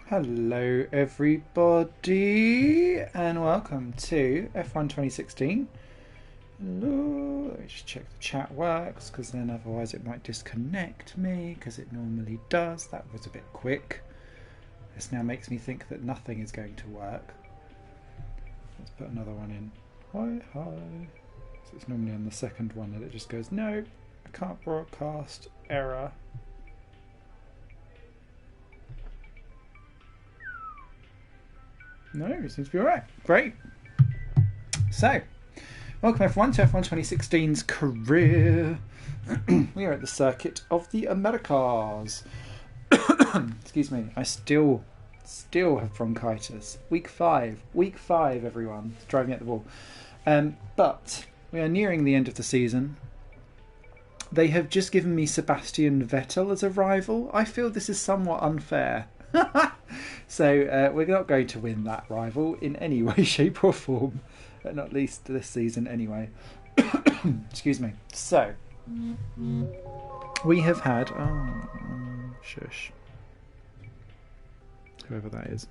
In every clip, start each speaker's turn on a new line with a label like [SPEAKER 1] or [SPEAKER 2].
[SPEAKER 1] Hello everybody and welcome to F1 2016. Hello. Let me just check the chat works because then otherwise it might disconnect me because it normally does. That was a bit quick. This now makes me think that nothing is going to work. Let's put another one in. Hi. So it's normally on the second one that it just goes, no, I can't broadcast, error. No, it seems to be alright. Great. So, welcome everyone to F1 2016's career. We are at the circuit of the Americas. Excuse me, I still have bronchitis. Week 5, everyone. It's driving at the wall. But we are nearing the end of the season. They have just given me Sebastian Vettel as a rival. I feel this is somewhat unfair. So we're not going to win that rival in any way, shape or form. Not least this season anyway. Excuse me. So, we have had... Oh, shush. Whoever that is.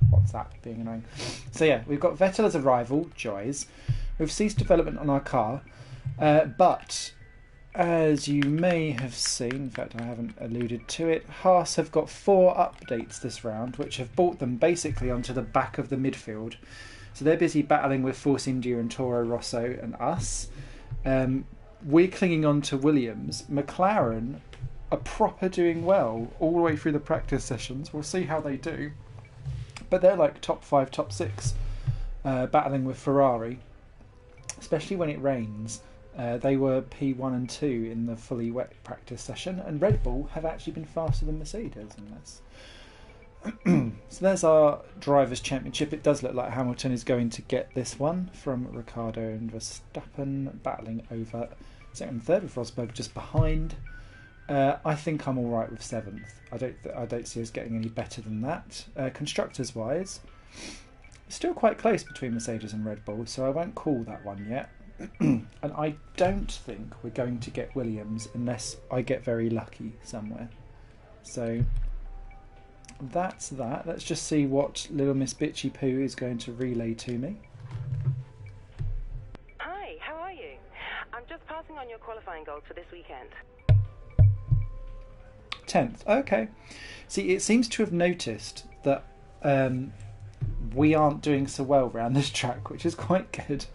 [SPEAKER 1] What's that being annoying? So yeah, we've got Vettel as a rival, joys. We've ceased development on our car. But... as you may have seen, in fact I haven't alluded to it, Haas have got 4 updates this round which have brought them basically onto the back of the midfield. So they're busy battling with Force India and Toro Rosso and us. We're clinging on to Williams. McLaren are proper doing well all the way through the practice sessions. We'll see how they do. But they're like top 5, top 6, battling with Ferrari, especially when it rains. They were P1 and 2 in the fully wet practice session, and Red Bull have actually been faster than Mercedes in this. So there's our Drivers' Championship. It does look like Hamilton is going to get this one from Ricciardo and Verstappen, battling over second and third with Rosberg just behind. I think I'm all right with 7th. I don't see us getting any better than that. Constructors-wise, still quite close between Mercedes and Red Bull, so I won't call that one yet. And I don't think we're going to get Williams unless I get very lucky somewhere. So that's that. Let's just see what little Miss Bitchy Poo is going to relay to me.
[SPEAKER 2] Hi, how are you? I'm just passing on your qualifying goals for this weekend.
[SPEAKER 1] 10th. Okay. See, it seems to have noticed that we aren't doing so well around this track, which is quite good.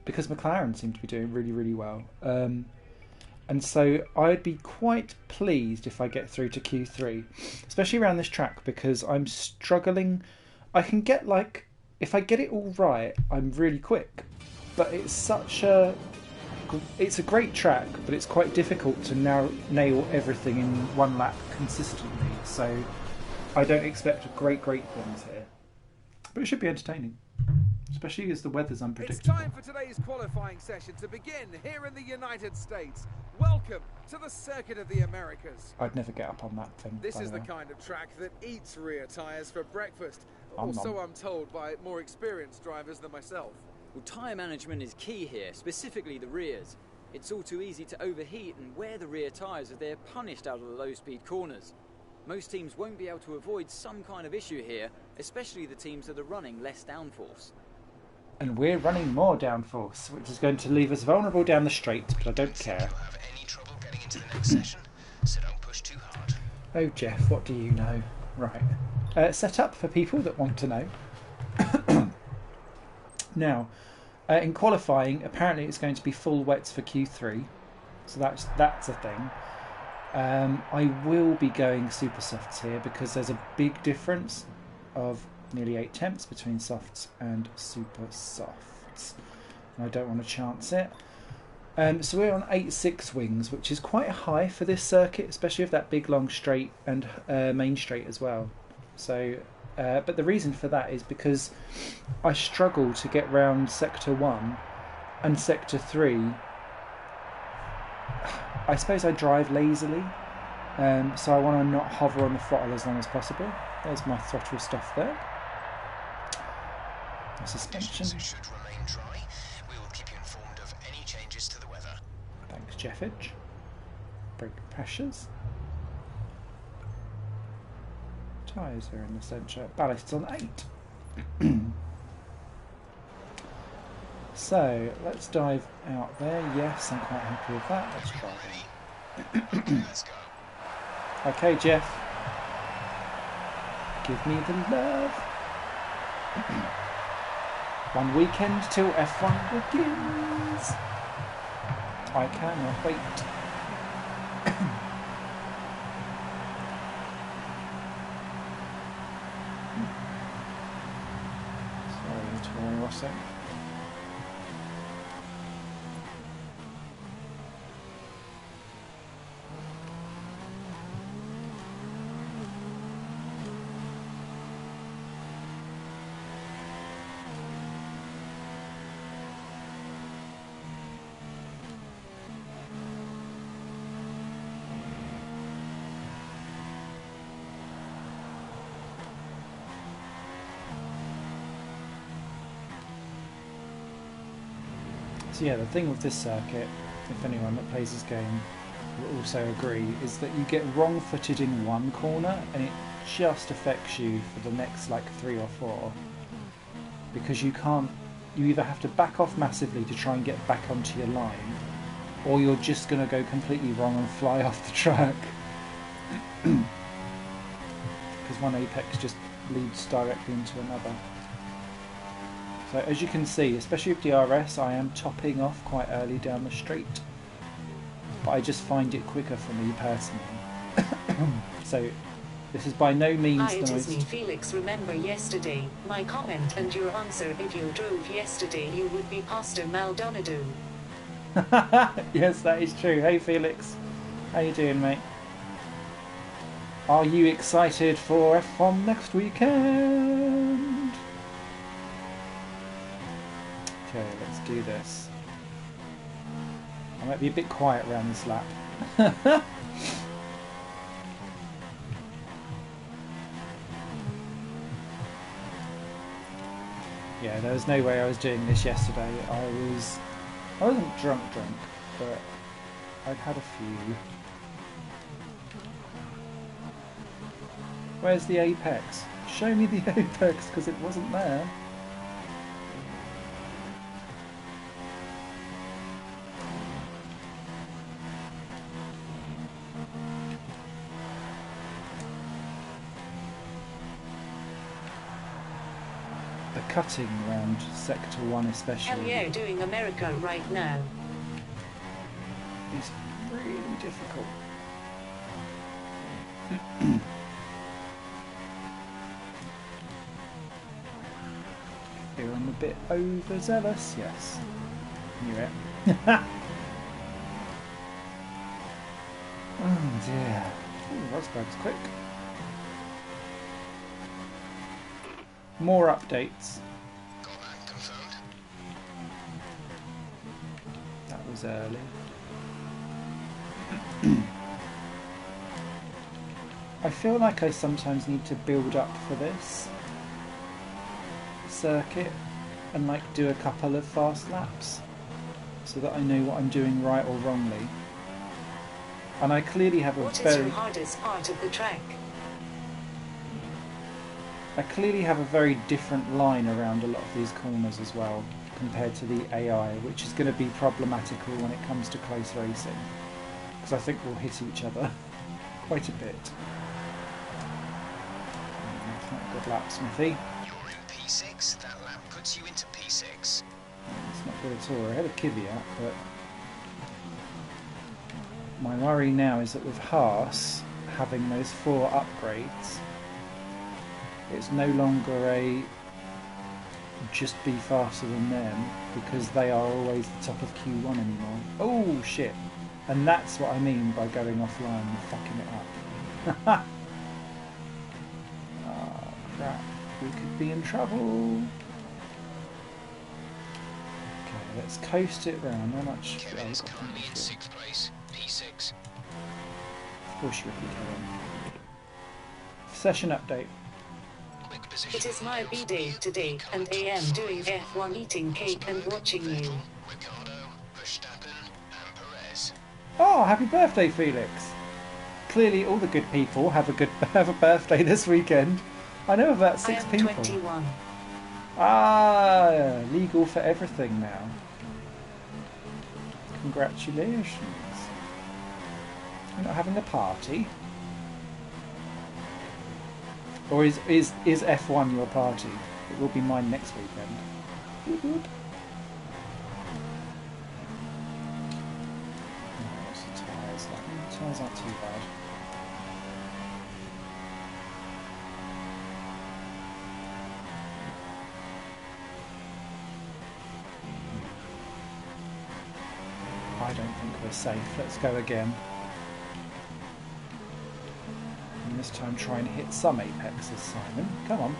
[SPEAKER 1] Because McLaren seem to be doing really, really well. And so I'd be quite pleased if I get through to Q3, especially around this track, because I'm struggling. I can get if I get it all right, I'm really quick. But it's a great track, but it's quite difficult to nail everything in one lap consistently. So I don't expect great things here. But it should be entertaining, especially as the weather's unpredictable.
[SPEAKER 3] It's time for today's qualifying session to begin here in the United States. Welcome to the Circuit of the Americas.
[SPEAKER 1] I'd never get up on that thing.
[SPEAKER 3] This is the kind of track that eats rear tyres for breakfast.
[SPEAKER 1] I'm
[SPEAKER 3] told by more experienced drivers than myself.
[SPEAKER 4] Well, tyre management is key here, specifically the rears. It's all too easy to overheat and wear the rear tyres as they're punished out of the low-speed corners. Most teams won't be able to avoid some kind of issue here, especially the teams that are running less downforce.
[SPEAKER 1] And we're running more downforce, which is going to leave us vulnerable down the straight, but I don't care.
[SPEAKER 5] You'll have any trouble getting into the next session, so don't push too hard.
[SPEAKER 1] Oh, Jeff, what do you know? Right. Set up for people that want to know. Now, in qualifying, apparently it's going to be full wets for Q3, so that's a thing. I will be going super softs here because there's a big difference of nearly 8 tenths between softs and super softs. And I don't want to chance it. So we're on 8.6 wings, which is quite high for this circuit, especially with that big long straight and main straight as well. So, but the reason for that is because I struggle to get round sector 1 and sector 3. I suppose I drive lazily, so I want to not hover on the throttle as long as possible. There's my throttle stuff there. Suspension.
[SPEAKER 5] Should remain dry. We will keep you informed of any changes to the weather.
[SPEAKER 1] Thanks, Jeffage. Brake pressures. Tyres are in the centre. Ballast's on 8. So let's dive out there. Yes, I'm quite happy with that. Let's try it.
[SPEAKER 5] Okay, let's go.
[SPEAKER 1] Okay, Jeff. Give me the love. One weekend till F1 begins. I cannot wait. Sorry, Toro Rosso. So yeah, the thing with this circuit, if anyone that plays this game will also agree, is that you get wrong-footed in one corner and it just affects you for the next like 3 or 4, because you can't. You either have to back off massively to try and get back onto your line, or you're just going to go completely wrong and fly off the track. Because one apex just leads directly into another. So as you can see, especially with DRS, I am topping off quite early down the straight. But I just find it quicker for me personally. So this is by no means
[SPEAKER 6] Hi,
[SPEAKER 1] the
[SPEAKER 6] it is
[SPEAKER 1] most...
[SPEAKER 6] me, Felix. Remember yesterday, my comment and your answer. If you drove yesterday, you would be Pastor Maldonado.
[SPEAKER 1] Yes, that is true. Hey Felix, how you doing, mate? Are you excited for F1 next weekend? Okay, let's do this. I might be a bit quiet around this lap. Yeah, there was no way I was doing this yesterday. I wasn't drunk, but I'd had a few. Where's the apex? Show me the apex, because it wasn't there. The cutting around Sector 1 especially.
[SPEAKER 6] Hell yeah, doing America right now.
[SPEAKER 1] It's really difficult. Here I'm a bit overzealous, yes. Knew it. Oh dear. Ooh, Rosberg's quick. More updates.
[SPEAKER 5] Got that confirmed.
[SPEAKER 1] That was early. I feel like I sometimes need to build up for this circuit and like do a couple of fast laps so that I know what I'm doing right or wrongly. And I clearly have a
[SPEAKER 6] What is
[SPEAKER 1] very...
[SPEAKER 6] your hardest part of the track?
[SPEAKER 1] I clearly have a very different line around a lot of these corners as well compared to the AI, which is going to be problematical when it comes to close racing, because I think we'll hit each other quite a bit. That's not a good lap, Smithy.
[SPEAKER 5] You're in P6. That lap puts you into P6.
[SPEAKER 1] It's not good at all. We're ahead of Kvyat, but my worry now is that with Haas having those 4 upgrades, it's no longer a just be faster than them, because they are always the top of Q1 anymore. Oh shit! And that's what I mean by going offline and fucking it up. Oh crap, we could be in trouble. Okay, let's coast it round. How much?
[SPEAKER 5] Kevin's currently in 6th place. P6.
[SPEAKER 1] Of course you would be, Kevin. Session update.
[SPEAKER 5] Quick position.
[SPEAKER 6] It is my B-day today, and I am doing F1 eating cake and watching you.
[SPEAKER 5] Ricardo, Verstappen, and Perez.
[SPEAKER 1] Oh, happy birthday, Felix! clearly all the good people have a birthday this weekend. I know about
[SPEAKER 6] I
[SPEAKER 1] 6
[SPEAKER 6] am
[SPEAKER 1] people.
[SPEAKER 6] 21.
[SPEAKER 1] Ah, legal for everything now. Congratulations. You're not having a party? Or is F1 your party? It will be mine next weekend. Woot woot. Oh, what's the tyres like? The tyres aren't too bad. I don't think we're safe. Let's go again. And this time try and hit some apexes, Simon. Come on.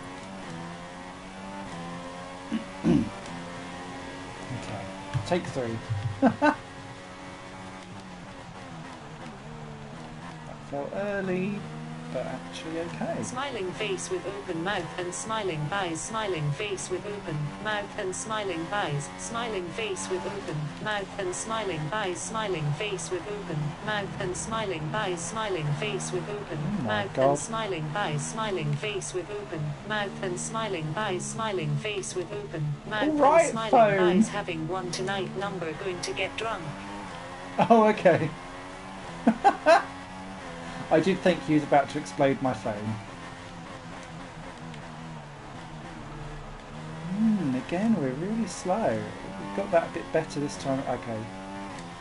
[SPEAKER 1] Okay. Take 3. That felt early, but actually okay.
[SPEAKER 6] Smiling face with open mouth and smiling eyes. Smiling face with open mouth and smiling eyes. Smiling face with open mouth and smiling eyes. Smiling face with open mouth and smiling eyes. Smiling face with open mouth and smiling eyes. Smiling face with open mouth and smiling eyes. Smiling face with open mouth and smiling eyes. Having one tonight. Number going to get drunk.
[SPEAKER 1] Oh, okay. I did think he was about to explode my phone. Again, we're really slow. We've got that a bit better this time. Okay,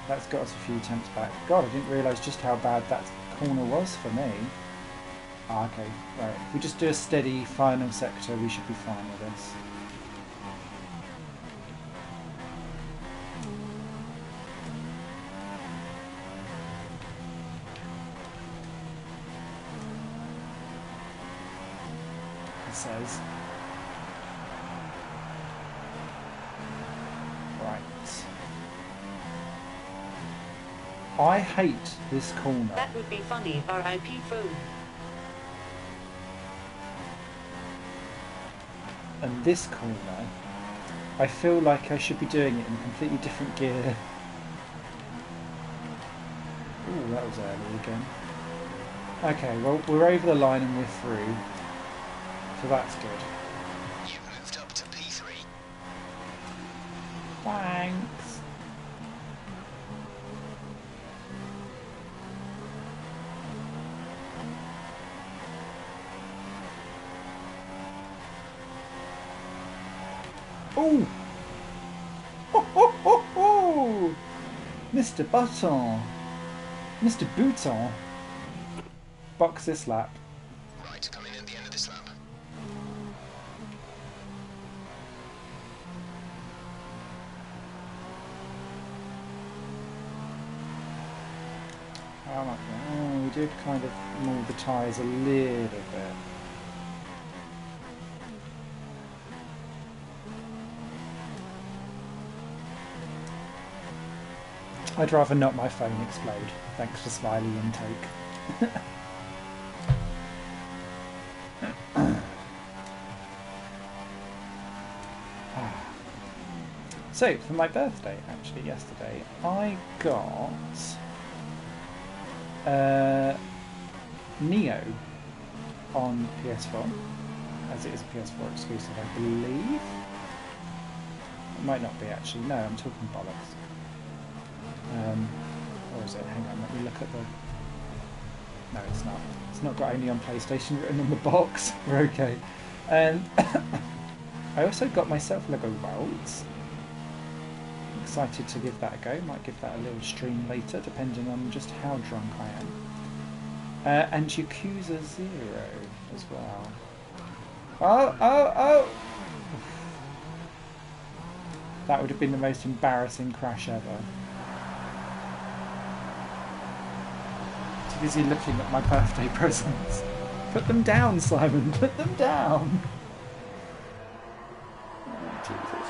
[SPEAKER 1] that's got us a few attempts back. God, I didn't realise just how bad that corner was for me. Ah, okay, right. If we just do a steady final sector, we should be fine with this. Says. Right. I hate this corner.
[SPEAKER 6] That would be funny. R.I.P. phone.
[SPEAKER 1] And this corner, I feel like I should be doing it in a completely different gear. Ooh, that was early again. Okay, well, we're over the line and we're through. So that's good.
[SPEAKER 5] You've moved up to P3.
[SPEAKER 1] Thanks. Oh! Ho ho ho ho! Mr. Button! Mr. Bouton! Box this lap.
[SPEAKER 5] Right, coming in at the end of this lap.
[SPEAKER 1] Oh, we did kind of move the tyres a little bit. I'd rather not my phone explode. Thanks for Smiley intake. So, for my birthday, actually, yesterday, I got Neo on PS4, as it is a PS4 exclusive, I believe. It might not be, actually. No, I'm talking bollocks. Or is it? Hang on, let me look at the... No, it's not. It's not got only on PlayStation written on the box. We're okay. And I also got myself Lego Worlds. Excited to give that a go. Might give that a little stream later, depending on just how drunk I am. And Yakuza 0 as well. Oh! That would have been the most embarrassing crash ever. Too busy looking at my birthday presents. Put them down, Simon. Put them down. Oh, Jesus.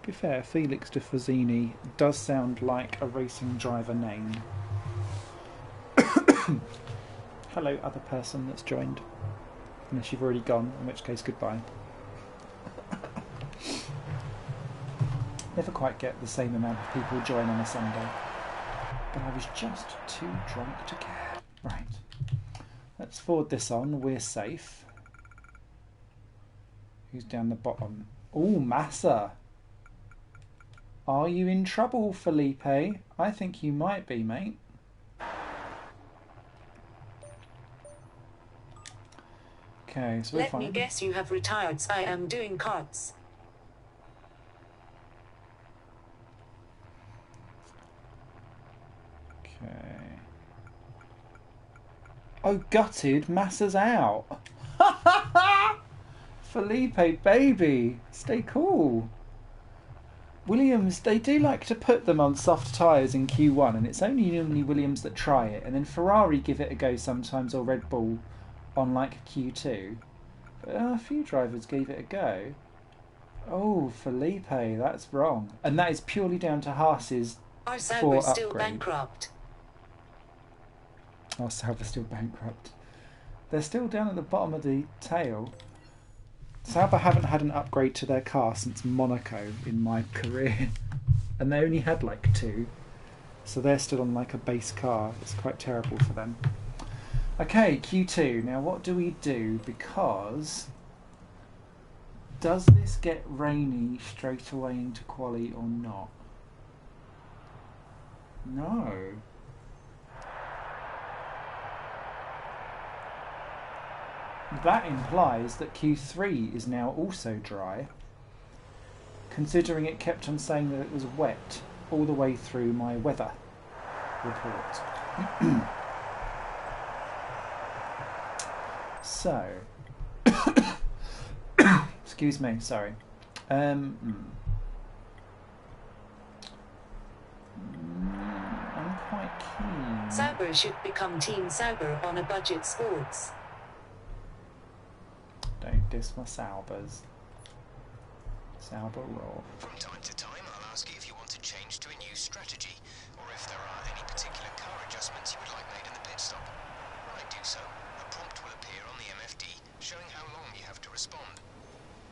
[SPEAKER 1] be fair, Felix de Fozzini does sound like a racing driver name. Hello, other person that's joined. Unless you've already gone, in which case, goodbye. Never quite get the same amount of people join on a Sunday. But I was just too drunk to care. Right. Let's forward this on. We're safe. Who's down the bottom? Oh, Massa. Are you in trouble, Felipe? I think you might be, mate. Okay, so we're fine.
[SPEAKER 6] Let me guess, you have retired. I am doing cards.
[SPEAKER 1] Okay. Oh, gutted. Massa's out. Felipe, baby. Stay cool. Williams, they do like to put them on soft tyres in Q1, and it's only normally Williams that try it, and then Ferrari give it a go sometimes, or Red Bull on like Q2. But a few drivers gave it a go. Oh, Felipe, that's wrong. And that is purely down to Haas's
[SPEAKER 6] Are
[SPEAKER 1] poor
[SPEAKER 6] Sauber
[SPEAKER 1] upgrade.
[SPEAKER 6] still bankrupt?
[SPEAKER 1] Oh, Sauber's still bankrupt. They're still down at the bottom of the tail. Sauber haven't had an upgrade to their car since Monaco in my career. And they only had like 2. So they're still on like a base car. It's quite terrible for them. Okay, Q2. Now what do we do? Because does this get rainy straight away into quali or not? No. That implies that Q3 is now also dry, considering it kept on saying that it was wet all the way through my weather report. So, excuse me, sorry. I'm quite keen.
[SPEAKER 6] Sauber should become Team Sauber on a budget sports.
[SPEAKER 1] Don't diss my Saubers. Sauber roll.
[SPEAKER 5] From time to time, I'll ask you if you want to change to a new strategy, or if there are any particular car adjustments you would like made in the pit stop. When I do so, a prompt will appear on the MFD showing how long you have to respond.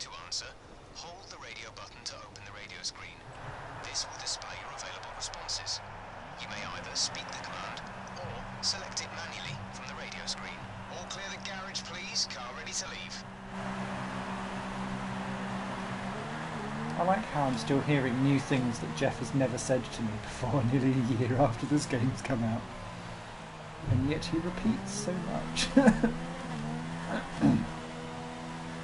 [SPEAKER 5] To answer, hold the radio button to open the radio screen. This will display your available responses. You may either speak the command or select it manually from the radio screen. All clear the garage, please. Car ready to leave.
[SPEAKER 1] I like how I'm still hearing new things that Jeff has never said to me before, nearly a year after this game's come out. And yet he repeats so much.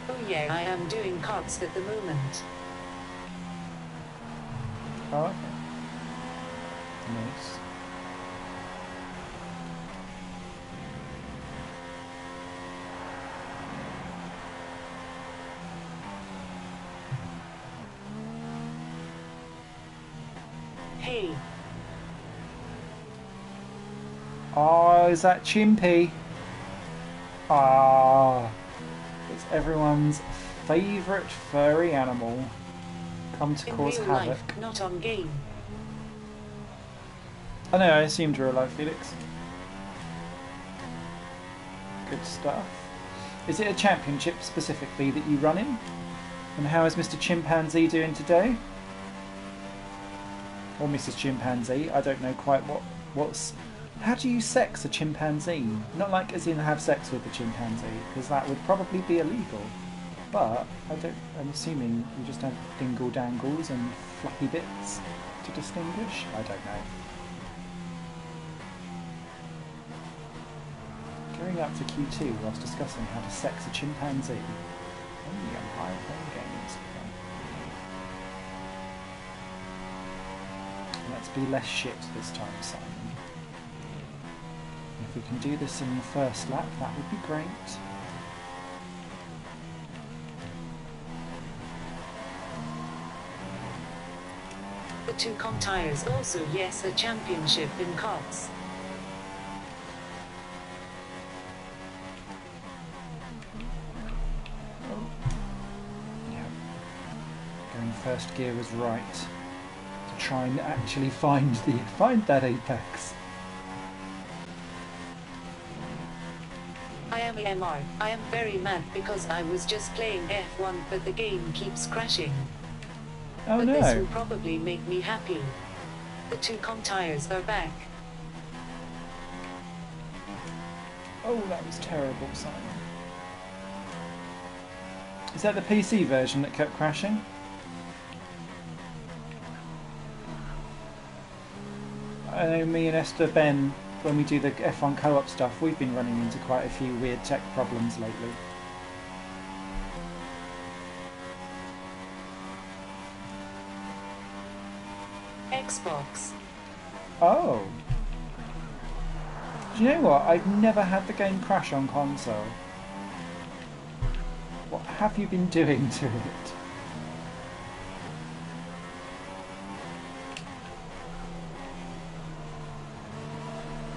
[SPEAKER 6] Oh yeah, I am doing cards at the moment.
[SPEAKER 1] Oh, okay. Nice.
[SPEAKER 6] Hey,
[SPEAKER 1] Oh, is that Chimpy? Ah, it's everyone's favourite furry animal. Come to
[SPEAKER 6] in
[SPEAKER 1] cause
[SPEAKER 6] real
[SPEAKER 1] havoc.
[SPEAKER 6] life, not on game.
[SPEAKER 1] I know, I assumed real life, Felix. Good stuff. Is it a championship specifically that you run in? And how is Mr. Chimpanzee doing today? Or Mrs. Chimpanzee, I don't know quite what's... How do you sex a chimpanzee? Not like as in have sex with a chimpanzee, because that would probably be illegal. But I'm assuming you just have dingle dangles and fluffy bits to distinguish? I don't know. Going up to Q2 whilst discussing how to sex a chimpanzee. Only on high playing games. Let's be less shit this time, Simon. If we can do this in the first lap, that would be great.
[SPEAKER 6] The 2 comp tires also yes a championship in cards.
[SPEAKER 1] Yeah. Going first gear was right. To try and actually find that apex.
[SPEAKER 6] I am AMR. I am very mad because I was just playing F1 but the game keeps crashing.
[SPEAKER 1] Oh
[SPEAKER 6] But
[SPEAKER 1] no.
[SPEAKER 6] this will probably make me happy. The 2 comp tires are back.
[SPEAKER 1] Oh, that was terrible, Simon. Is that the PC version that kept crashing? I know me and Esther Ben, when we do the F1 co-op stuff, we've been running into quite a few weird tech problems lately.
[SPEAKER 6] Xbox.
[SPEAKER 1] Oh. Do you know what? I've never had the game crash on console. What have you been doing to it?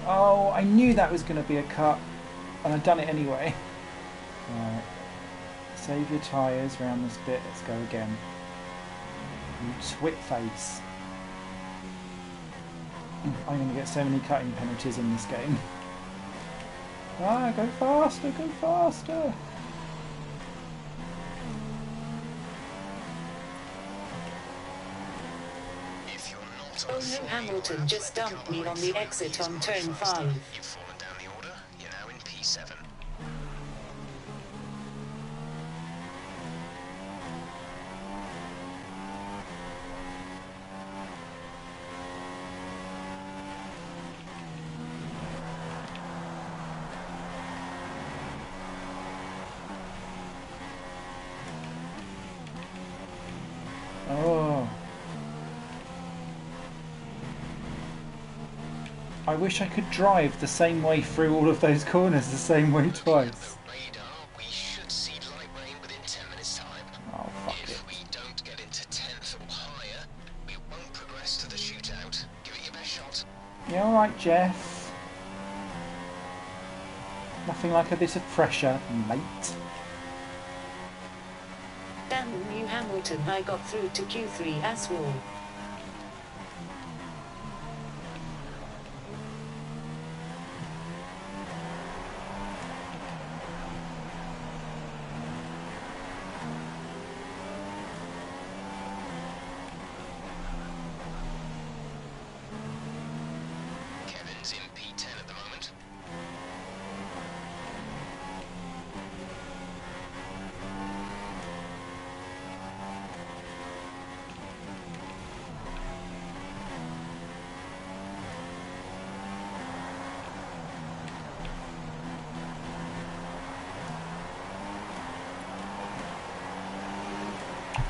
[SPEAKER 1] Oh, I knew that was going to be a cut, and I'd done it anyway. Right. Save your tyres around this bit. Let's go again. You twit face. I'm going to get so many cutting penalties in this game. Ah, go faster, go faster!
[SPEAKER 5] If you're not
[SPEAKER 6] Oh
[SPEAKER 5] on
[SPEAKER 6] no, Hamilton just dumped me on the exit on turn 5.
[SPEAKER 5] You've fallen down the order. You're now in P7.
[SPEAKER 1] Oh. I wish I could drive the same way through all of those corners the same way twice.
[SPEAKER 5] The radar, we should see light rain within 10 minutes' time.
[SPEAKER 1] Oh, fuck it.
[SPEAKER 5] If we don't get into 10th or higher, we won't progress to the shootout. Give it your best shot.
[SPEAKER 1] Yeah, alright, Jeff. Nothing like a bit of pressure, mate.
[SPEAKER 6] Damn you, Hamilton, I got through to Q3 as well.
[SPEAKER 5] Kevin's in P10 at the moment.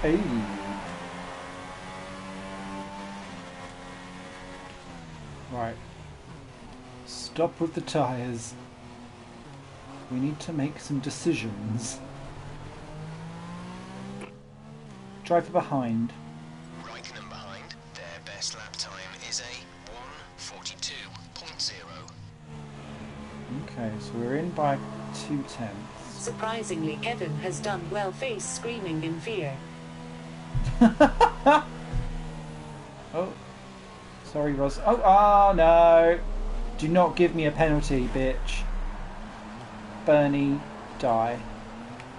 [SPEAKER 1] Hey. Right. Stop with the tyres. We need to make some decisions. Driver behind.
[SPEAKER 5] Raikkonen behind. Their best lap time is a 1:42.0.
[SPEAKER 1] Okay, so we're in by 2/10.
[SPEAKER 6] Surprisingly, Kevin has done well, face screaming in fear.
[SPEAKER 1] Oh, sorry, Ros. Oh, no! Do not give me a penalty, bitch. Bernie, die.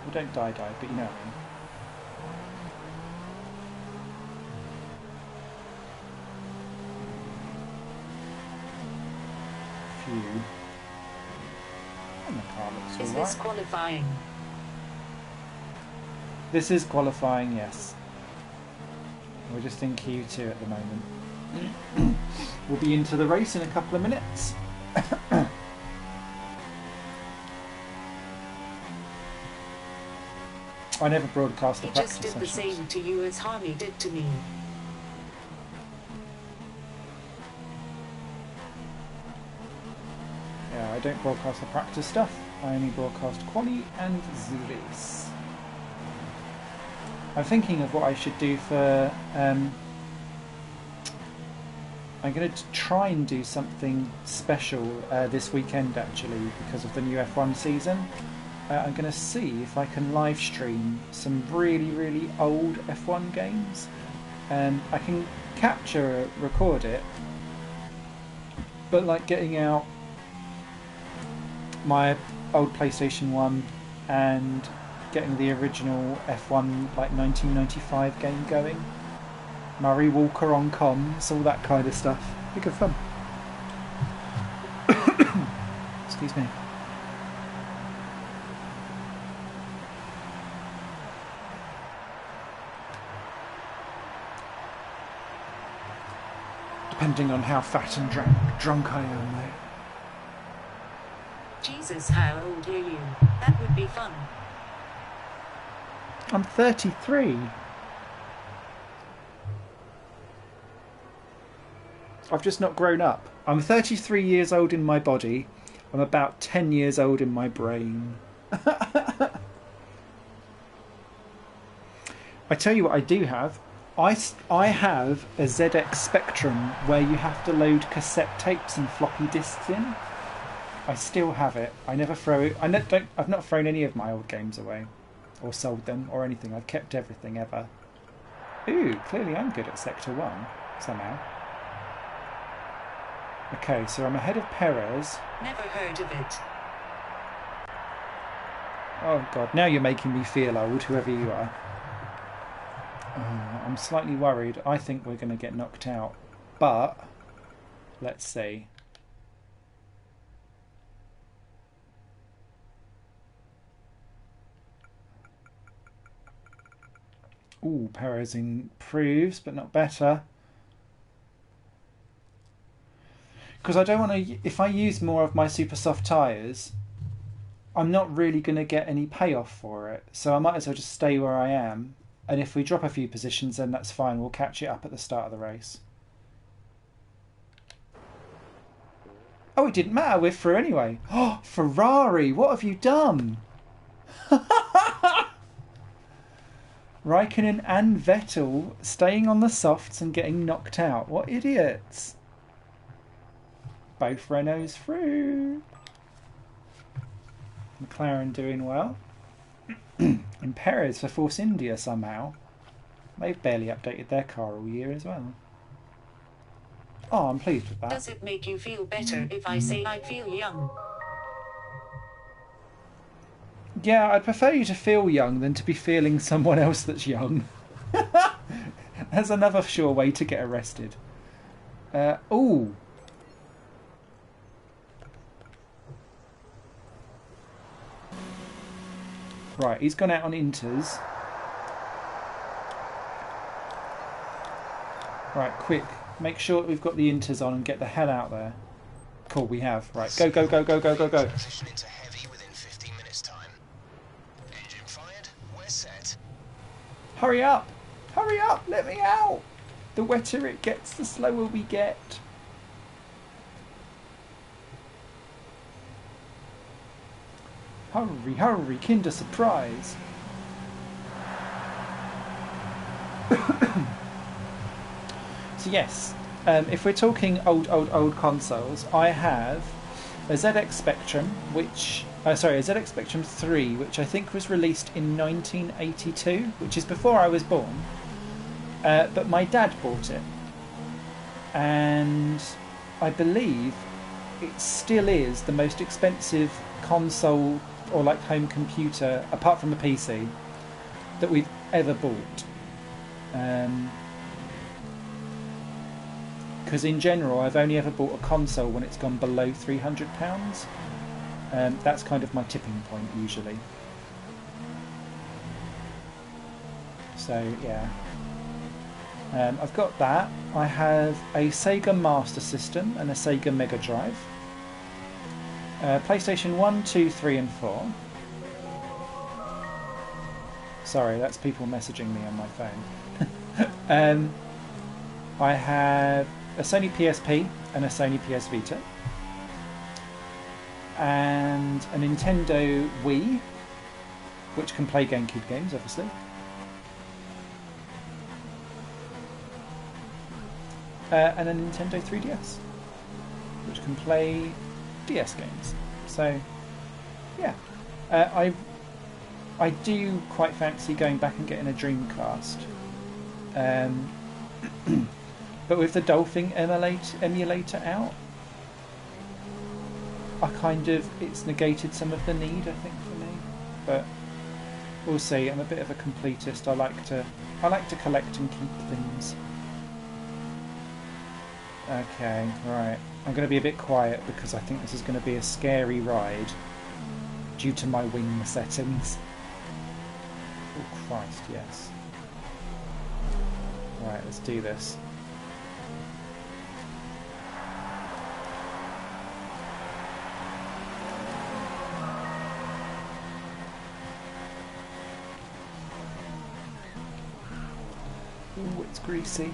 [SPEAKER 1] Well, don't die, but you know what I mean. Phew. And the car looks
[SPEAKER 6] Is
[SPEAKER 1] alright.
[SPEAKER 6] this qualifying?
[SPEAKER 1] This is qualifying, yes. We're just in Q2 at the moment. We'll be into the race in a couple of minutes. I never broadcast the
[SPEAKER 6] He
[SPEAKER 1] practice
[SPEAKER 6] just did the
[SPEAKER 1] sessions.
[SPEAKER 6] same to you as Harney did to me.
[SPEAKER 1] Yeah, I don't broadcast the practice stuff. I only broadcast quali and the race. I'm thinking of what I should do for... I'm going to try and do something special this weekend, actually, because of the new F1 season. I'm going to see if I can live stream some really, really old F1 games. I can record it, but like getting out my old PlayStation 1 and getting the original F1 like 1995 game going, Murray Walker on comms, all that kind of stuff. Be good fun. Excuse me. Depending on how fat and drunk I am, though.
[SPEAKER 6] Jesus, how old are you? That would be fun.
[SPEAKER 1] I'm 33. I've just not grown up. I'm 33 years old in my body. I'm about 10 years old in my brain. I tell you what I do have. I have a ZX Spectrum where you have to load cassette tapes and floppy disks in. I still have it. I never throw it. I've not thrown any of my old games away, or sold them, or anything. I've kept everything ever. Ooh, clearly I'm good at Sector 1 somehow. Okay, so I'm ahead of Perez.
[SPEAKER 6] Never heard of it.
[SPEAKER 1] Oh god, now you're making me feel old, whoever you are. I'm slightly worried. I think we're going to get knocked out. But, let's see. Ooh, Perez improves, but not better. Because I don't want to... If I use more of my super soft tyres, I'm not really going to get any payoff for it. So I might as well just stay where I am. And if we drop a few positions, then that's fine. We'll catch it up at the start of the race. Oh, it didn't matter. We're through anyway. Oh, Ferrari, what have you done? Raikkonen and Vettel staying on the softs and getting knocked out. What idiots. Both Renaults through. McLaren doing well. And Perez for Force India somehow. They've barely updated their car all year as well. Oh, I'm pleased with that.
[SPEAKER 6] Does it make you feel better if I say I feel young?
[SPEAKER 1] Yeah, I'd prefer you to feel young than to be feeling someone else that's young. That's another sure way to get arrested. Ooh. Right, he's gone out on inters. Right, quick. Make sure that we've got the inters on and get the hell out there. Cool, we have. Right, go, go, go, go, go, go, go.
[SPEAKER 5] Transition into heavy within 15 minutes time. Engine fired, we're set.
[SPEAKER 1] Hurry up! Hurry up! Let me out! The wetter it gets, the slower we get. Hurry, hurry, Kinder Surprise. So yes, if we're talking old consoles, I have a ZX Spectrum, a ZX Spectrum 3, which I think was released in 1982, which is before I was born. But my dad bought it, and I believe it still is the most expensive console or like home computer, apart from a PC, that we've ever bought. Because in general, I've only ever bought a console when it's gone below £300. That's kind of my tipping point usually. So yeah, I've got that. I have a Sega Master System and a Sega Mega Drive. PlayStation 1, 2, 3 and 4. Sorry, that's people messaging me on my phone. I have a Sony PSP and a Sony PS Vita. And a Nintendo Wii, which can play GameCube games, obviously. And a Nintendo 3DS, which can play DS games. So, yeah. I do quite fancy going back and getting a Dreamcast. But with the Dolphin emulator out, it's negated some of the need, I think, for me. But we'll see. I'm a bit of a completist. I like to collect and keep things. Okay, right. I'm going to be a bit quiet because I think this is going to be a scary ride due to my wing settings. Oh Christ, yes. Right, let's do this. Ooh, it's greasy.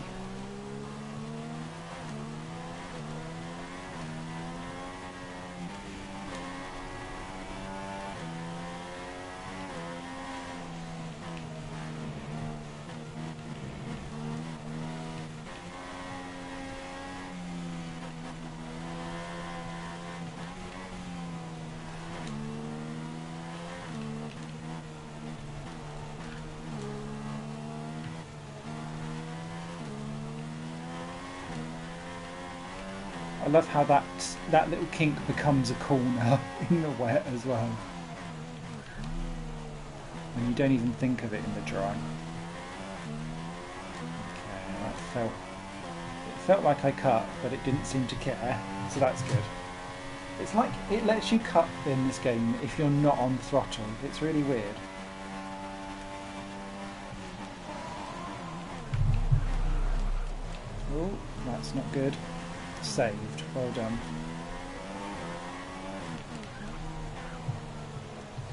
[SPEAKER 1] I love how that little kink becomes a corner in the wet as well. And you don't even think of it in the dry. Okay, it felt like I cut, but it didn't seem to care, so that's good. It's like it lets you cut in this game if you're not on throttle. It's really weird. Oh, that's not good. Saved. Well done.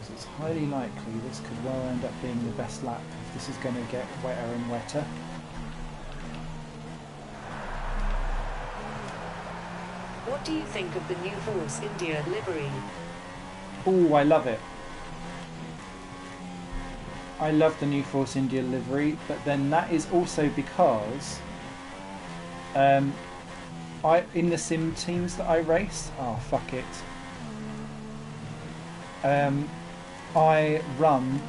[SPEAKER 1] So it's highly likely this could well end up being the best lap if this is going to get wetter and wetter.
[SPEAKER 6] What do you think of the new Force India livery?
[SPEAKER 1] Oh, I love it. I love the new Force India livery, but then that is also because in the sim teams that I race, oh fuck it, I run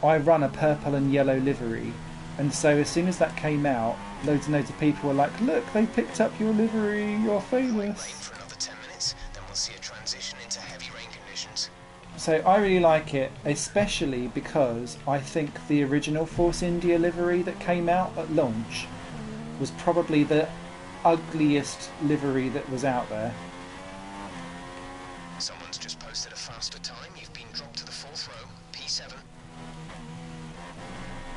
[SPEAKER 1] I run a purple and yellow livery, and so as soon as that came out, loads and loads of people were like, look, they picked up your livery, you're famous.
[SPEAKER 5] Wait for another 10 minutes, then we'll see a transition into heavy rain conditions.
[SPEAKER 1] So I really like it, especially because I think the original Force India livery that came out at launch was probably the ugliest livery that was out there.
[SPEAKER 5] Someone's just posted a faster time. You've been dropped to the 4th row, P7.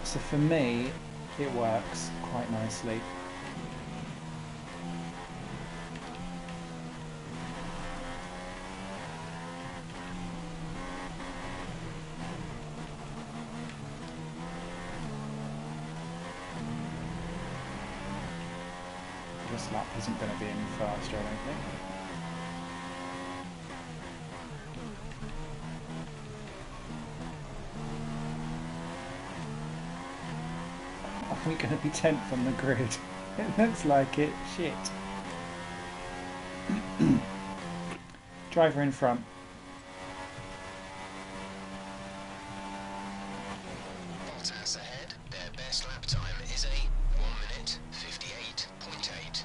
[SPEAKER 1] So for me, it works quite nicely. This lap isn't going to be any faster, I don't think. Are we going to be 10th on the grid? It looks like it. Shit. Driver in front.
[SPEAKER 5] Bottas ahead. Their best lap time is a 1 minute 58.8.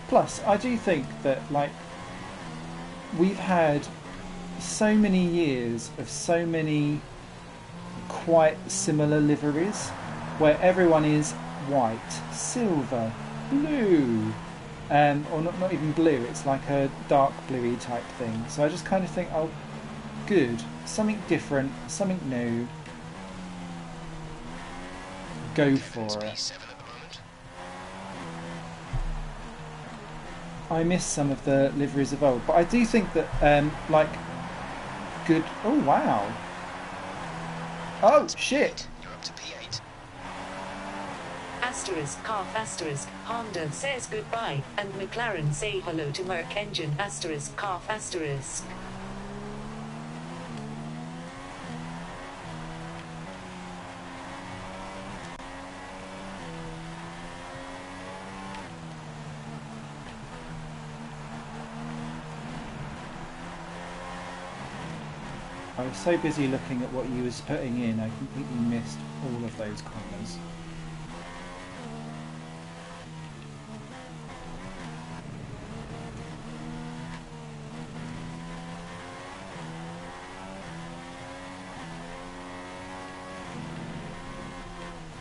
[SPEAKER 1] Plus, I do think that, like, we've had so many years of so many quite similar liveries where everyone is white, silver, blue, or not even blue, it's like a dark bluey type thing. So I just kind of think, oh, good, something different, something new, go for it. I miss some of the liveries of old, but I do think that, like, good. Oh wow! Oh shit!
[SPEAKER 5] You're up to P8.
[SPEAKER 6] Asterisk calf asterisk Honda says goodbye, and McLaren say hello to Merc engine asterisk calf asterisk.
[SPEAKER 1] I was so busy looking at what you was putting in, I completely missed all of those corners.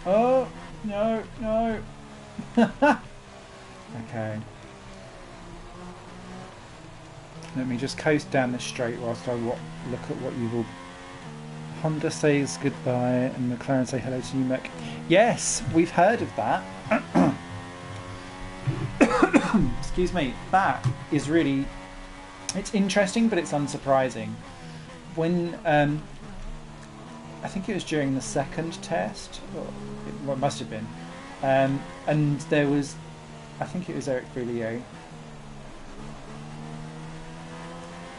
[SPEAKER 1] Oh, no, no. Okay. Let me just coast down this straight whilst I look at what you will... Honda says goodbye and McLaren say hello to you, Mick. Yes, we've heard of that. Excuse me. That is really... It's interesting, but it's unsurprising. When... I think it was during the second test, or it must have been, and there was, I think it was Eric Boulier,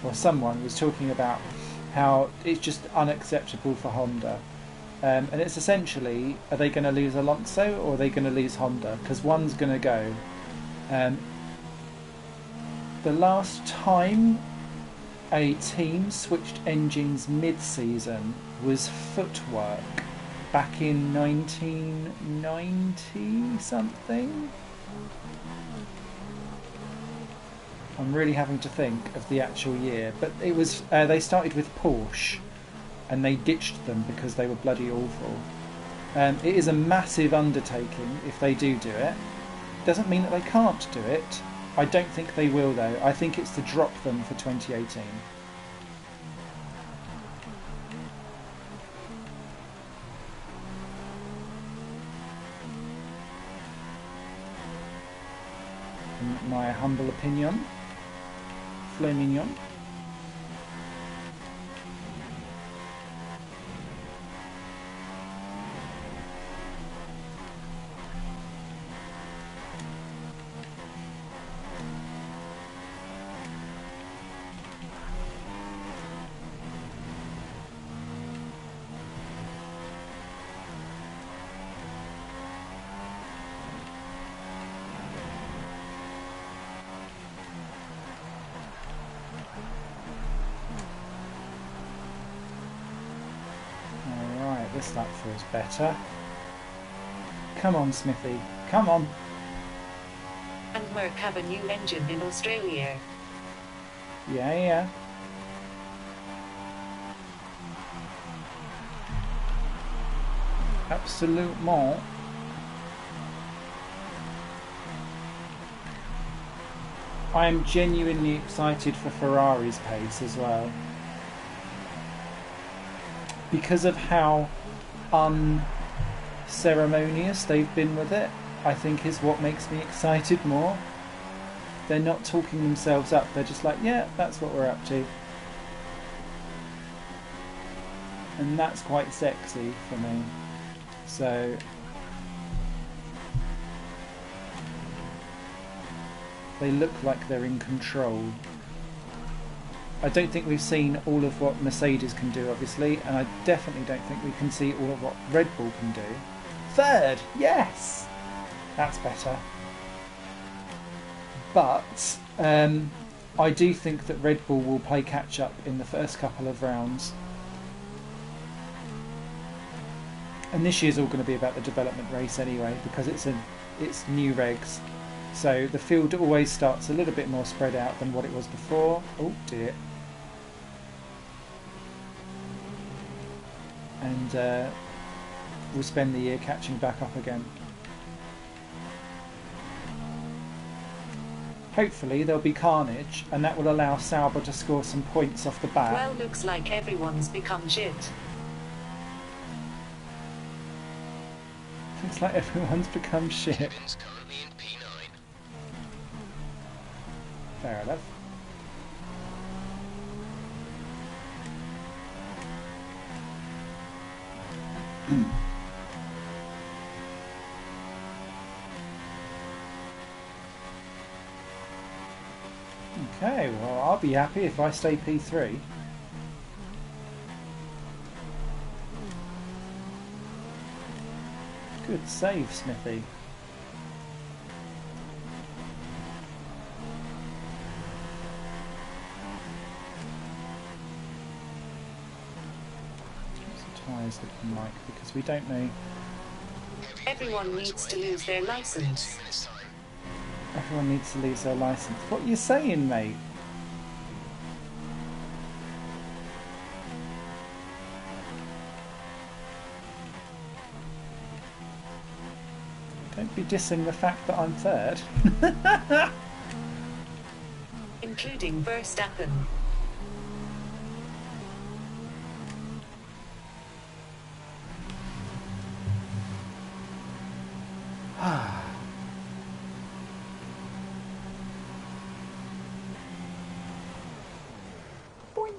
[SPEAKER 1] or someone was talking about how it's just unacceptable for Honda, and it's essentially, are they going to lose Alonso or are they going to lose Honda? Because one's going to go. The last time a team switched engines mid-season was Footwork back in 1990 something. I'm really having to think of the actual year, but it was they started with Porsche and they ditched them because they were bloody awful. It is a massive undertaking if they do it. Doesn't mean that they can't do it. I don't think they will though. I think it's to drop them for 2018. In my humble opinion. Filet mignon. That feels better. Come on, Smithy. Come on.
[SPEAKER 6] And Merc have a new engine in Australia.
[SPEAKER 1] Yeah. Absolument. I am genuinely excited for Ferrari's pace as well. Because of how unceremonious they've been with it, I think is what makes me excited more. They're not talking themselves up, they're just like, yeah, that's what we're up to. And that's quite sexy for me. So they look like they're in control. I don't think we've seen all of what Mercedes can do, obviously, and I definitely don't think we can see all of what Red Bull can do. Third, yes! That's better. But I do think that Red Bull will play catch-up in the first couple of rounds. And this year's all going to be about the development race anyway, because it's new regs. So the field always starts a little bit more spread out than what it was before. Oh dear. And we'll spend the year catching back up again. Hopefully there'll be carnage, and that will allow Sauber to score some points off the bat.
[SPEAKER 6] Well, looks like everyone's become shit.
[SPEAKER 1] Looks like everyone's become shit.
[SPEAKER 5] Kevin's currently in P9.
[SPEAKER 1] Fair enough. Okay, well, I'll be happy if I stay P3. Good save, Smithy. this looking like? Because we don't know.
[SPEAKER 6] Everyone needs to lose their license.
[SPEAKER 1] Everyone needs to lose their license. What are you saying, mate? Don't be dissing the fact that I'm third.
[SPEAKER 6] Including Verstappen.
[SPEAKER 1] Boink.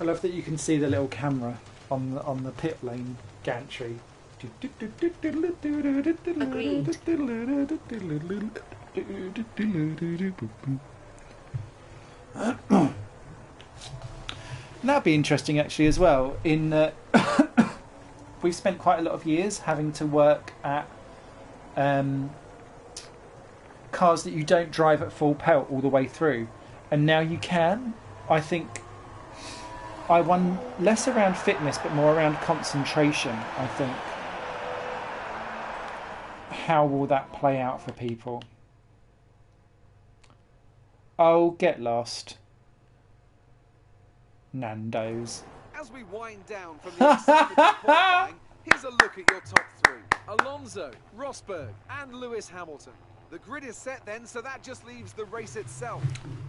[SPEAKER 1] I love that you can see the little camera on the pit lane gantry. That'd be interesting actually as well. In we've spent quite a lot of years having to work at cars that you don't drive at full pelt all the way through, and now you can. I think I won less around fitness but more around concentration, I think. How will that play out for people? Oh, get lost. Nando's.
[SPEAKER 3] As we wind down from the excitement of qualifying, here's a look at your top three. Alonso, Rosberg and Lewis Hamilton. The grid is set then, so that just leaves the race itself.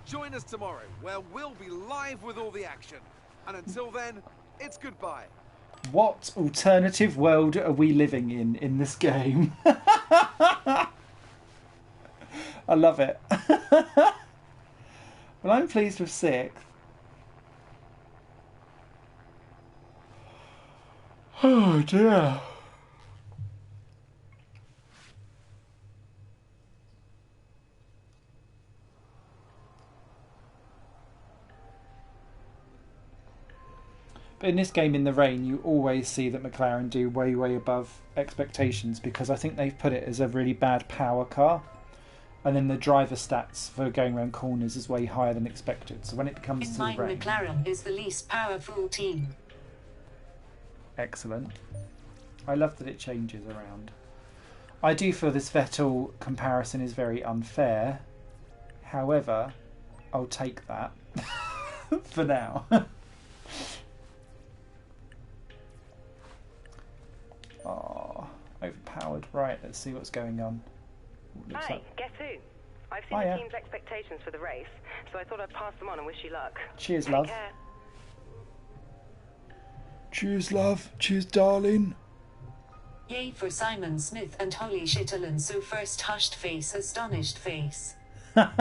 [SPEAKER 3] Join us tomorrow, where we'll be live with all the action. And until then, it's goodbye.
[SPEAKER 1] What alternative world are we living in this game? I love it. Well, I'm pleased with 6th. Oh dear. But in this game in the rain, you always see that McLaren do way, way above expectations, because I think they've put it as a really bad power car. And then the driver stats for going around corners is way higher than expected. So when it comes to the rain...
[SPEAKER 6] McLaren is the least powerful team.
[SPEAKER 1] Excellent. I love that it changes around. I do feel this Vettel comparison is very unfair. However, I'll take that for now. Oh, overpowered. Right, let's see what's going on.
[SPEAKER 2] Hi, guess who? I've seen the team's expectations for the race, so I thought I'd pass them on and wish you luck.
[SPEAKER 1] Cheers,
[SPEAKER 2] Take
[SPEAKER 1] love.
[SPEAKER 2] care.
[SPEAKER 1] Cheers, love. Cheers, darling.
[SPEAKER 6] Yay for Simon Smith and holy shit Alonso first hushed face, astonished face.
[SPEAKER 1] Thank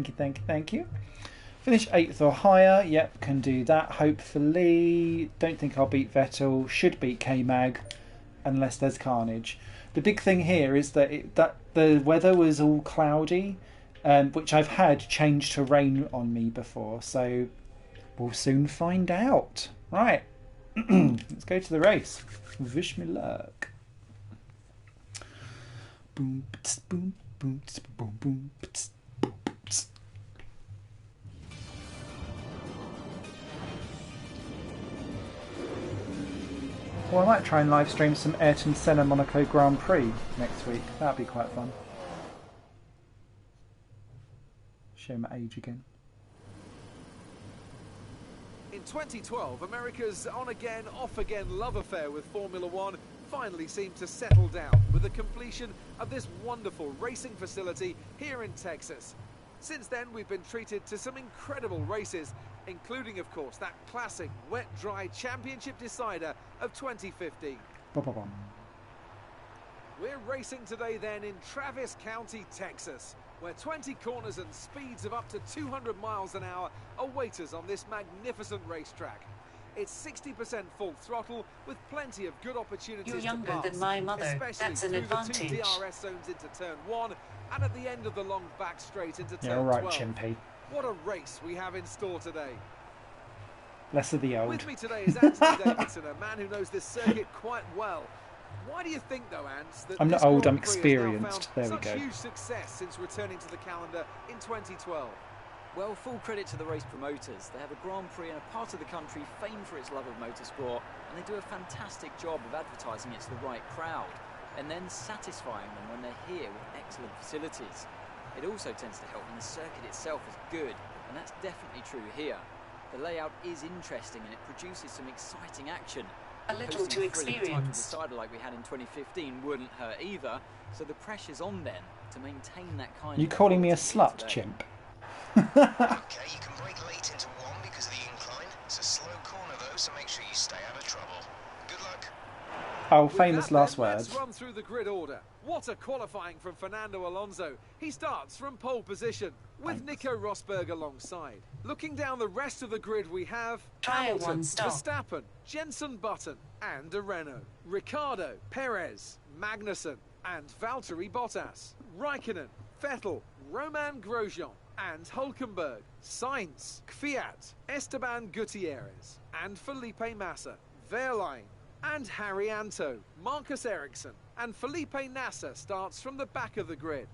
[SPEAKER 1] you, thank you, thank you. Finish 8th or higher. Yep, can do that, hopefully. Don't think I'll beat Vettel. Should beat K-Mag, unless there's carnage. The big thing here is that that the weather was all cloudy, which I've had change to rain on me before, so we'll soon find out. Right, let's go to the race. Wish me luck. Boom, boom, boom, boom, boom, boom. Well, I might try and live stream some Ayrton Senna Monaco Grand Prix next week. That'd be quite fun. Show my age again.
[SPEAKER 3] In 2012, America's on-again, off-again love affair with Formula One finally seemed to settle down with the completion of this wonderful racing facility here in Texas. Since then, we've been treated to some incredible races, including, of course, that classic wet-dry championship decider of 2015.
[SPEAKER 1] Ba-ba-bum.
[SPEAKER 3] We're racing today then in Travis County, Texas, where 20 corners and speeds of up to 200 miles an hour await us on this magnificent racetrack. It's 60% full throttle with plenty of good opportunities
[SPEAKER 6] You're younger
[SPEAKER 3] to pass,
[SPEAKER 6] than my mother.
[SPEAKER 3] especially
[SPEAKER 6] That's an
[SPEAKER 3] through
[SPEAKER 6] advantage.
[SPEAKER 3] the two DRS zones into turn 1 and at the end of the long back straight into turn
[SPEAKER 1] Yeah, all right,
[SPEAKER 3] 12.
[SPEAKER 1] Chimpy.
[SPEAKER 3] What a race we have in store today.
[SPEAKER 1] Less of the old.
[SPEAKER 3] With me today is Anthony Davidson, a man who knows this circuit quite well. Why do you think, though, Ants, that
[SPEAKER 1] I'm not
[SPEAKER 3] this
[SPEAKER 1] old, I'm
[SPEAKER 3] Grand Prix has now
[SPEAKER 1] experienced.
[SPEAKER 3] found
[SPEAKER 1] There we
[SPEAKER 3] such
[SPEAKER 1] go.
[SPEAKER 3] huge success since returning to the calendar in 2012?
[SPEAKER 4] Well, full credit to the race promoters. They have a Grand Prix in a part of the country famed for its love of motorsport, and they do a fantastic job of advertising it to the right crowd, and then satisfying them when they're here with excellent facilities. It also tends to help when the circuit itself is good, and that's definitely true here. The layout is interesting and it produces some exciting action.
[SPEAKER 6] A little too experienced.
[SPEAKER 4] Decider like we had in 2015 wouldn't hurt either, so the pressure's on then to maintain that kind
[SPEAKER 1] You
[SPEAKER 4] of...
[SPEAKER 1] calling me a slut, chimp?
[SPEAKER 5] Okay, you can brake late into one because of the incline. It's a slow corner though, so make sure you stay out of trouble. Good luck.
[SPEAKER 1] Oh,
[SPEAKER 3] With
[SPEAKER 1] famous
[SPEAKER 3] that,
[SPEAKER 1] last
[SPEAKER 3] then,
[SPEAKER 1] words.
[SPEAKER 3] Let's run through the grid order. What a qualifying from Fernando Alonso. He starts from pole position with Nico Rosberg alongside. Looking down the rest of the grid, we have Hamilton, Verstappen, Jenson Button and a Renault, Ricciardo, Perez, Magnussen and Valtteri Bottas, Raikkonen, Vettel, Romain Grosjean and Hulkenberg, Sainz, Kvyat, Esteban Gutierrez and Felipe Massa, Wehrlein and Harry Anto, Marcus Ericsson and Felipe Nasser starts from the back of the grid.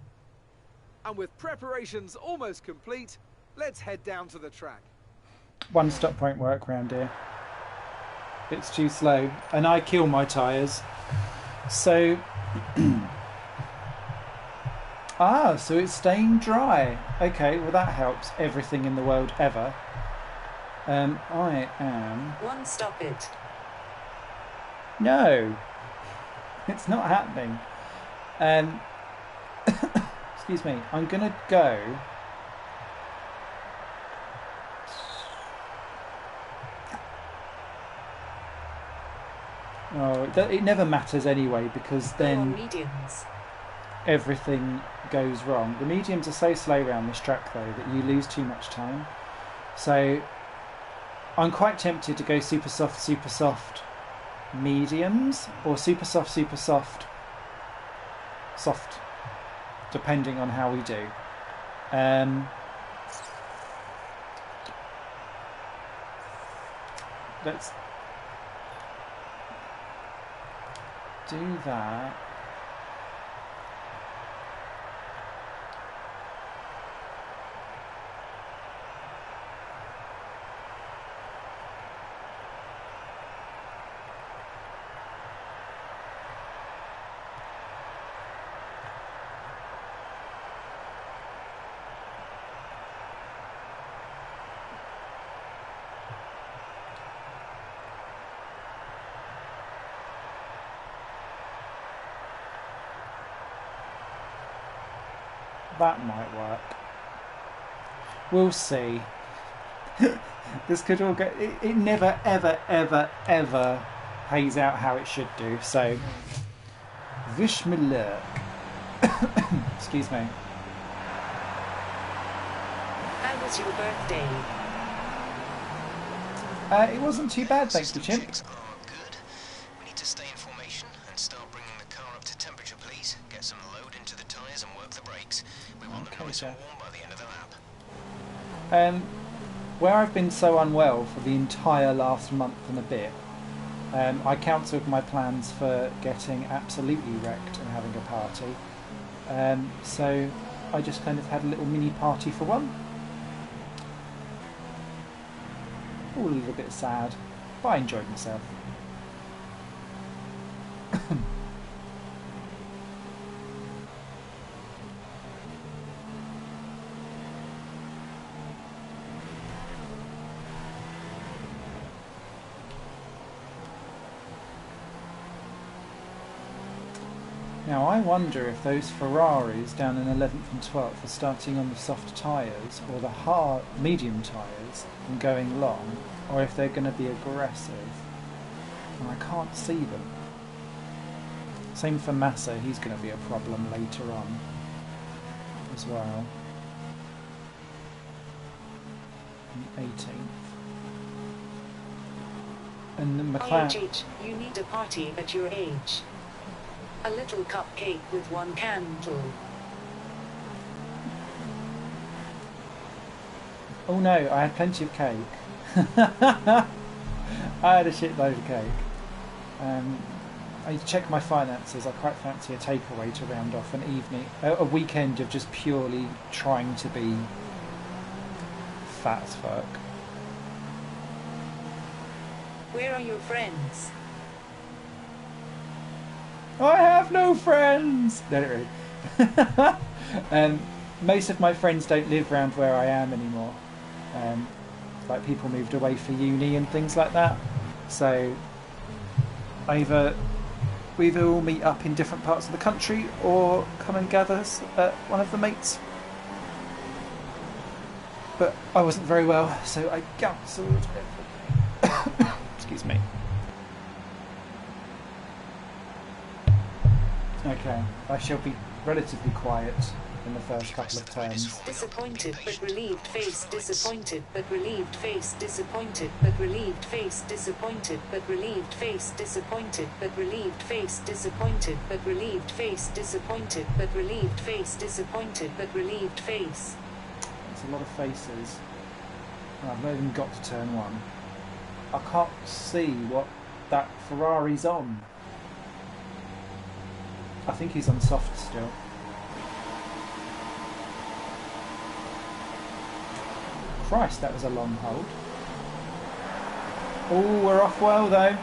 [SPEAKER 3] And with preparations almost complete, let's head down to the track.
[SPEAKER 1] One stop won't work round here. It's too slow, and I kill my tyres. So, so it's staying dry. Okay, well that helps everything in the world ever. I am...
[SPEAKER 6] One stop it.
[SPEAKER 1] No, it's not happening. Excuse me, I'm gonna go... Oh, it never matters anyway, because then everything goes wrong. The mediums are so slow around this track though that you lose too much time. So I'm quite tempted to go super soft mediums, or super soft, depending on how we do. Let's do that. That might work. We'll see. This could all go... It never, ever pays out how it should do. So, wish me luck. Excuse me.
[SPEAKER 6] How was your birthday?
[SPEAKER 1] It wasn't too bad, thanks to Chimp.
[SPEAKER 5] Good. We need to stay in formation and start bringing the car up to temperature, please. Get some load into the tyres and work the brakes. We want them nice and warm by the end of the lap.
[SPEAKER 1] Where I've been so unwell for the entire last month and a bit, I cancelled my plans for getting absolutely wrecked and having a party. So I just kind of had a little mini party for one. All a little bit sad, but I enjoyed myself. Now I wonder if those Ferraris down in 11th and 12th are starting on the soft tyres or the hard medium tyres and going long, or if they're going to be aggressive. And I can't see them. Same for Massa, he's going to be a problem later on as well. And 18th. And the McLaren...
[SPEAKER 6] You need a party at your age. A little cupcake with one candle.
[SPEAKER 1] Oh no, I had plenty of cake. I had a shitload of cake. I check my finances. I quite fancy a takeaway to round off an evening, a weekend of just purely trying to be fat as fuck.
[SPEAKER 6] Where are your friends?
[SPEAKER 1] I have no friends! No, not really. Most of my friends don't live around where I am anymore. Like people moved away for uni and things like that. So either we either all meet up in different parts of the country or come and gather at one of the mates. But I wasn't very well, so I cancelled everything. Excuse me. Okay, I shall be relatively quiet in the first couple of turns.
[SPEAKER 6] Disappointed but relieved face, disappointed but relieved face, disappointed but relieved face, disappointed but relieved face, disappointed but relieved face, disappointed but relieved face, disappointed but relieved face, disappointed but relieved face.
[SPEAKER 1] There's a lot of faces. Oh, I've not even got to turn one. I can't see what that Ferrari's on. I think he's on soft still. Christ, that was a long hold. Oh, we're off well though.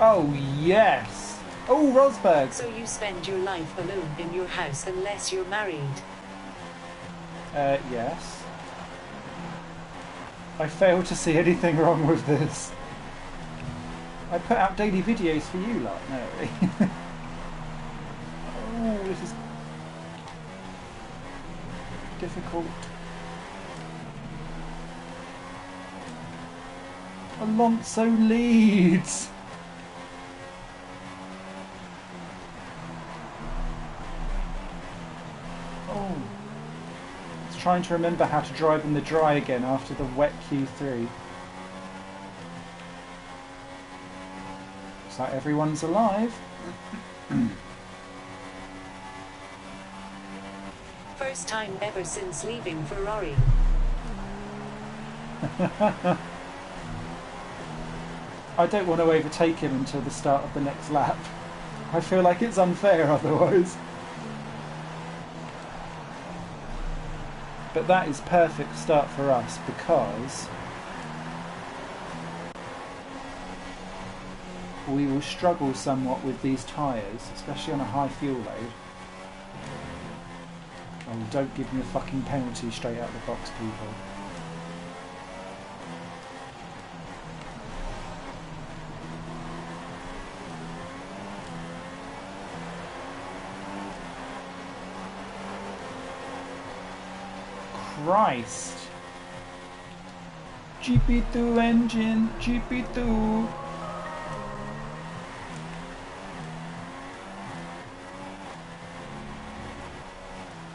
[SPEAKER 1] Oh yes. Oh, Rosberg.
[SPEAKER 6] So you spend your life alone in your house unless you're married.
[SPEAKER 1] Yes. I fail to see anything wrong with this. I put out daily videos for you lot. No, really. Oh, this is difficult. Alonso leads. Oh. It's trying to remember how to drive in the dry again after the wet Q3. Looks like everyone's alive.
[SPEAKER 6] First time ever since leaving Ferrari.
[SPEAKER 1] I don't want to overtake him until the start of the next lap. I feel like it's unfair otherwise. But that is perfect start for us because we will struggle somewhat with these tyres, especially on a high fuel load. Oh, don't give me a fucking penalty straight out of the box, people. Christ. GP2 engine, GP2.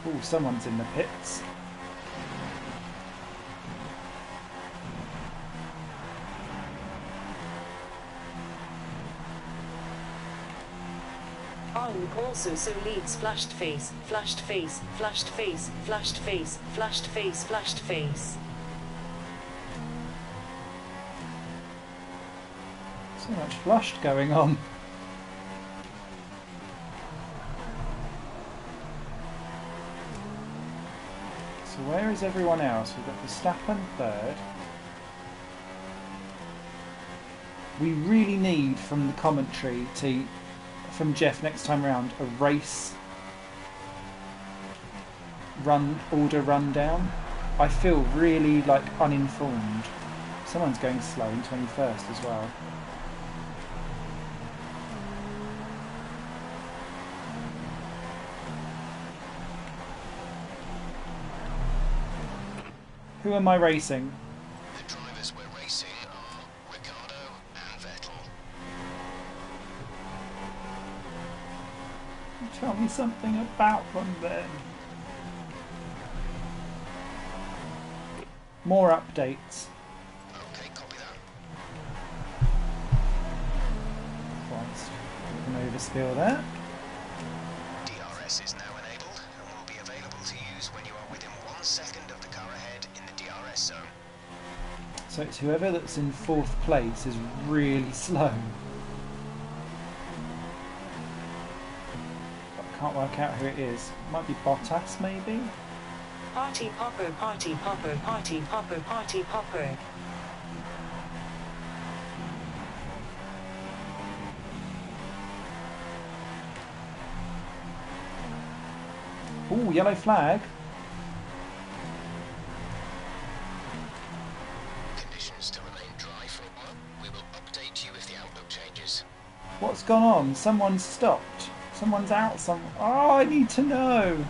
[SPEAKER 1] Oh, someone's in the pits.
[SPEAKER 6] On also so leads flashed face, flashed face, flashed face, flashed face, flashed face, flashed face.
[SPEAKER 1] So much flushed going on. So where is everyone else? We've got Verstappen third. We really need from the commentary from Jeff next time round a race order rundown. I feel really like uninformed. Someone's going slow in 21st as well. Who am I racing?
[SPEAKER 5] The drivers we're racing are Ricciardo and Vettel.
[SPEAKER 1] Tell me something about them then. More updates.
[SPEAKER 5] Okay, copy that.
[SPEAKER 1] Christ. An overspill there.
[SPEAKER 5] DRS is now enabled and will be available to use when you are within 1 second of the car ahead
[SPEAKER 1] So it's whoever that's in 4th place is really slow. But I can't work out who it is. Might be Bottas, maybe?
[SPEAKER 6] Party popper, party popper, party popper, party popper.
[SPEAKER 1] Ooh, yellow flag.
[SPEAKER 5] Conditions still remain dry for a while. We will update you if the outlook changes.
[SPEAKER 1] What's gone on? Someone's stopped. Someone's out some. Oh, I need to know.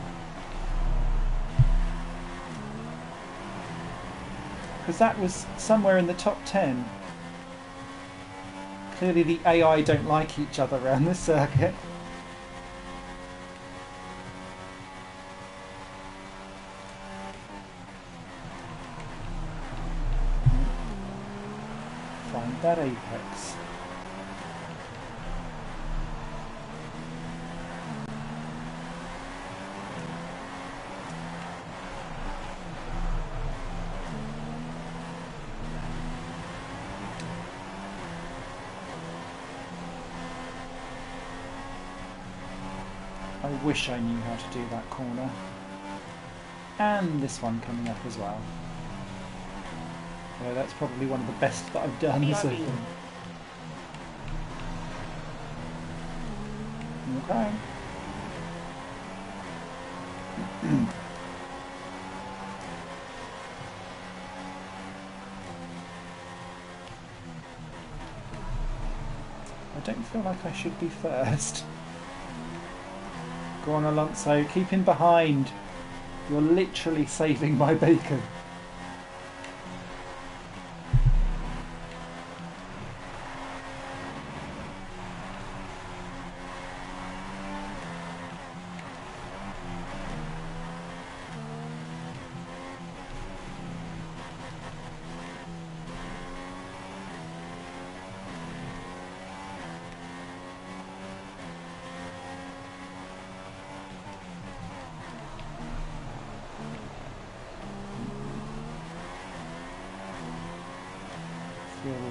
[SPEAKER 1] Because that was somewhere in the top 10. Clearly the AI don't like each other around this circuit. Find that apex. I wish I knew how to do that corner. And this one coming up as well. So that's probably one of the best that I've done so far. Okay. I don't feel like I should be first. Go on, Alonso, keep him behind. You're literally saving my bacon.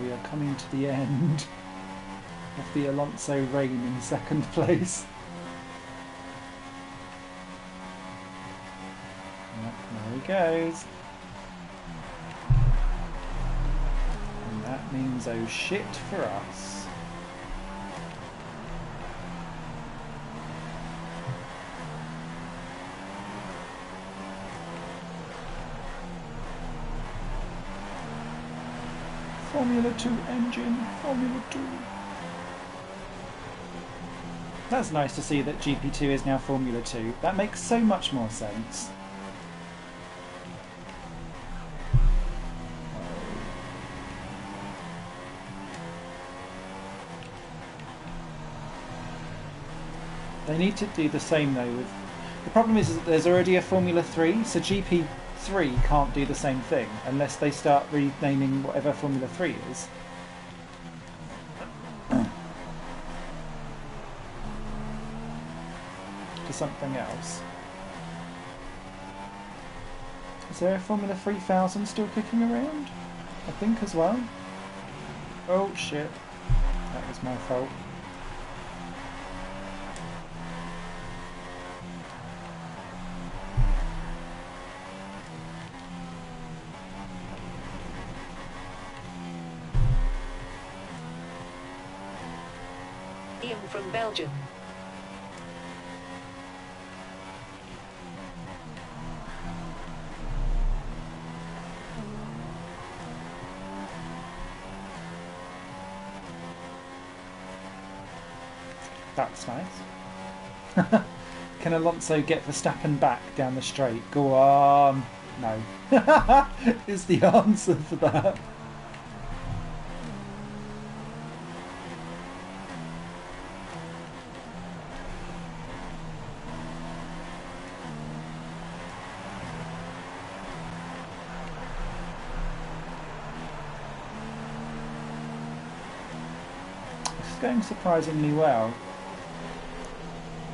[SPEAKER 1] We are coming to the end of the Alonso reign in 2nd place. Yep, there he goes. And that means oh shit for us. Formula 2 engine, Formula 2. That's nice to see that GP2 is now Formula 2. That makes so much more sense. They need to do the same though with... The problem is that there's already a Formula 3, so GP3 can't do the same thing unless they start renaming whatever Formula 3 is. To something else. Is there a Formula 3000 still kicking around? I think as well. Oh shit. That was my fault.
[SPEAKER 6] Ian from Belgium.
[SPEAKER 1] That's nice. Can Alonso get Verstappen back down the straight? Go on. No. Is the answer for that. It's going surprisingly well.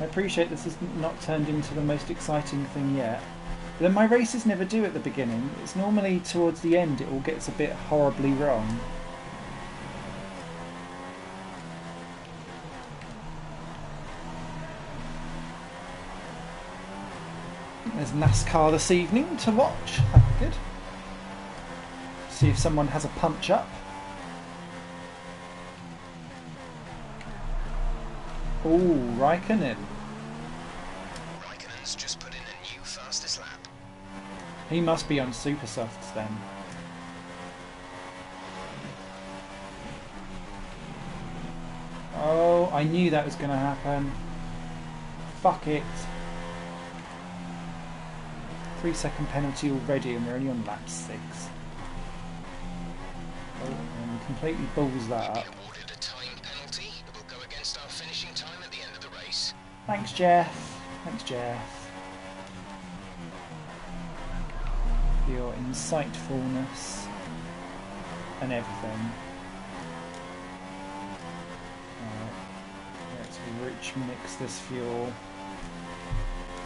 [SPEAKER 1] I appreciate this has not turned into the most exciting thing yet, Then my races never do at the beginning. It's normally towards the end it all gets a bit horribly wrong. There's NASCAR this evening to watch. That'd be good. See if someone has a punch up. Ooh, Raikkonen.
[SPEAKER 5] Raikkonen's just put in a new fastest lap.
[SPEAKER 1] He must be on super softs then. Oh, I knew that was going to happen. Fuck it. 3-second penalty already and we're only on lap 6. Oh, and completely balls that up.
[SPEAKER 5] Awarded a time penalty. It will go against our finishing time at the end of the race.
[SPEAKER 1] Thanks, Jeff. Thanks, Jeff. For your insightfulness and everything. Let's rich mix this fuel.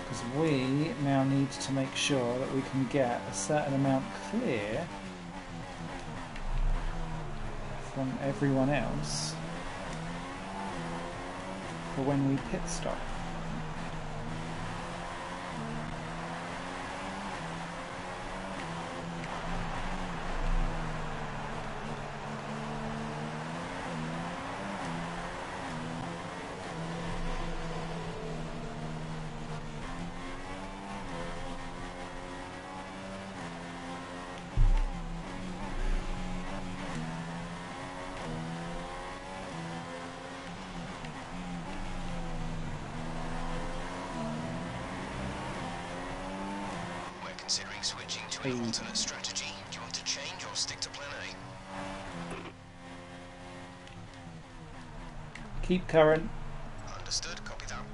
[SPEAKER 1] Because we now need to make sure that we can get a certain amount clear from everyone else for when we pit stop.
[SPEAKER 5] Considering switching to an alternate strategy, do you want to change or stick to plan A?
[SPEAKER 1] Keep current.
[SPEAKER 5] Understood, copy that.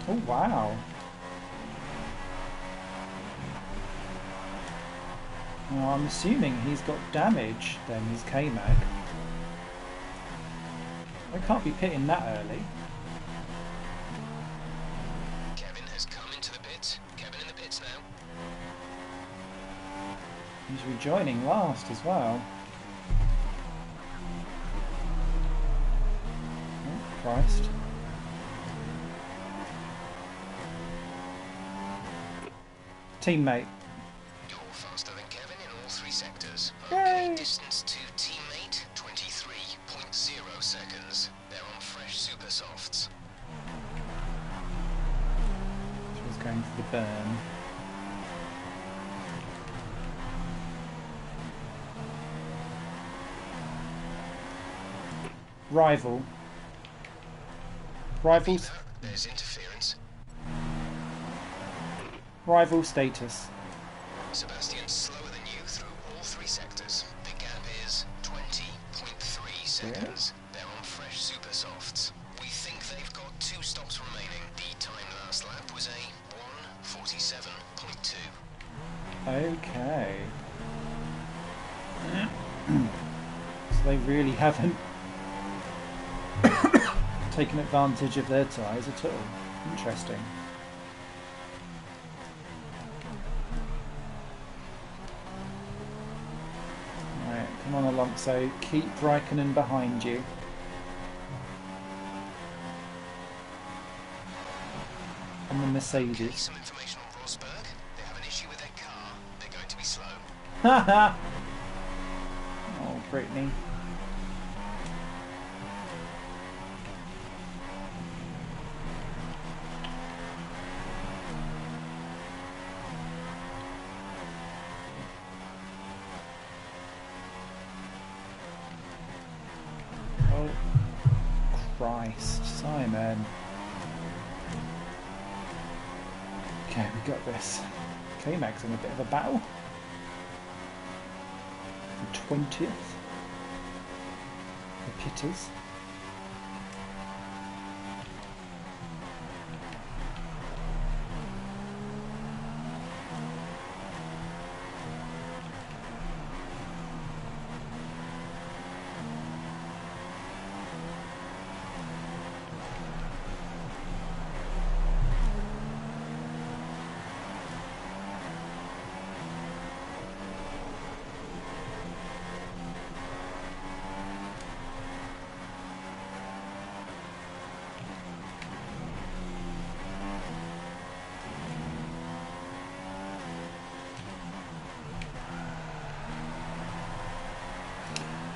[SPEAKER 1] Oh wow. Now I'm assuming he's got damage then, his K-Mag. I can't be pitting that early.
[SPEAKER 5] Kevin has come into the pits. Kevin in the pits now.
[SPEAKER 1] He's rejoining last as well. Oh, Christ. Teammate.
[SPEAKER 5] You're faster than Kevin in all 3 sectors.
[SPEAKER 1] Yay!
[SPEAKER 5] Okay, distance to teammate, 23.0 seconds. They're on fresh super softs.
[SPEAKER 1] She was going for the burn. Rival. Rivals.
[SPEAKER 5] There's interference.
[SPEAKER 1] Rival status.
[SPEAKER 5] Sebastian's slower than you through all 3 sectors. The gap is 20.3 seconds. They're on fresh super softs. We think they've got 2 stops remaining. The time last lap was a 1:47.2.
[SPEAKER 1] Okay. So they really haven't taken advantage of their tyres at all. Interesting. Right, come on Alonso, keep Raikkonen behind you. And the Mercedes.
[SPEAKER 5] Some information on Rosberg. They have an issue with their car. They're going to be slow.
[SPEAKER 1] Haha! Oh, Brittany. Oh, Christ, Simon. Okay, we got this. K-Mag's in a bit of a battle. The 20th. The Pitters.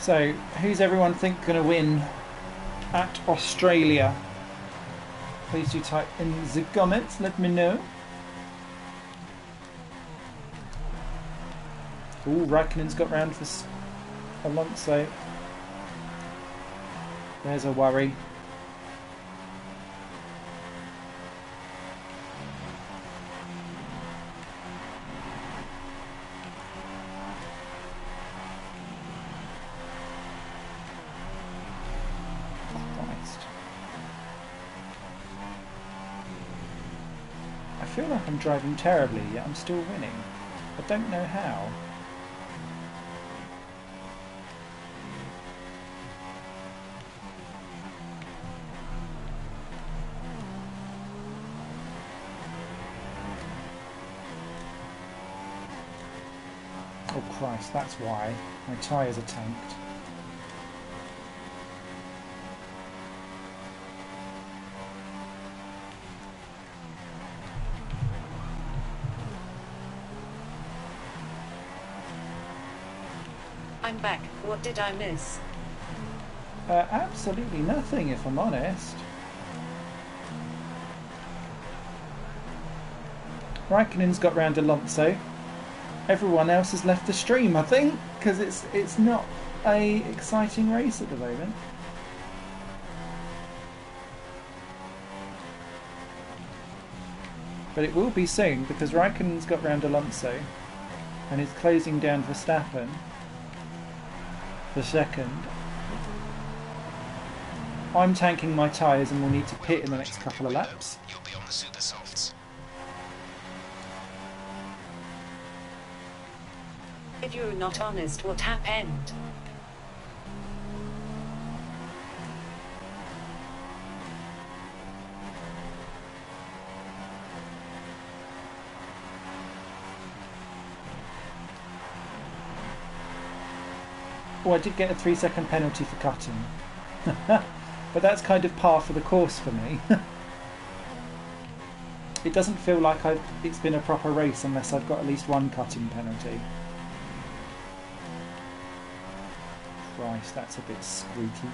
[SPEAKER 1] So, who's everyone think going to win at Australia? Please do type in the comments, let me know. Ooh, Raikkonen's got round for Alonso. There's a worry. I feel like I'm driving terribly, yet I'm still winning. I don't know how. Oh Christ, that's why. My tyres are tanked.
[SPEAKER 6] I'm back. What did I miss?
[SPEAKER 1] Absolutely nothing, if I'm honest. Raikkonen's got round Alonso. Everyone else has left the stream, I think, because it's not a exciting race at the moment. But it will be soon, because Raikkonen's got round Alonso and is closing down Verstappen for second. I'm tanking my tyres and will need to pit in the next couple of laps.
[SPEAKER 5] You'll be on the super softs.
[SPEAKER 6] If you're not honest, what happened?
[SPEAKER 1] Oh, I did get a 3-second penalty for cutting. But that's kind of par for the course for me. It doesn't feel like it's been a proper race unless I've got at least one cutting penalty. Christ, that's a bit squeaky.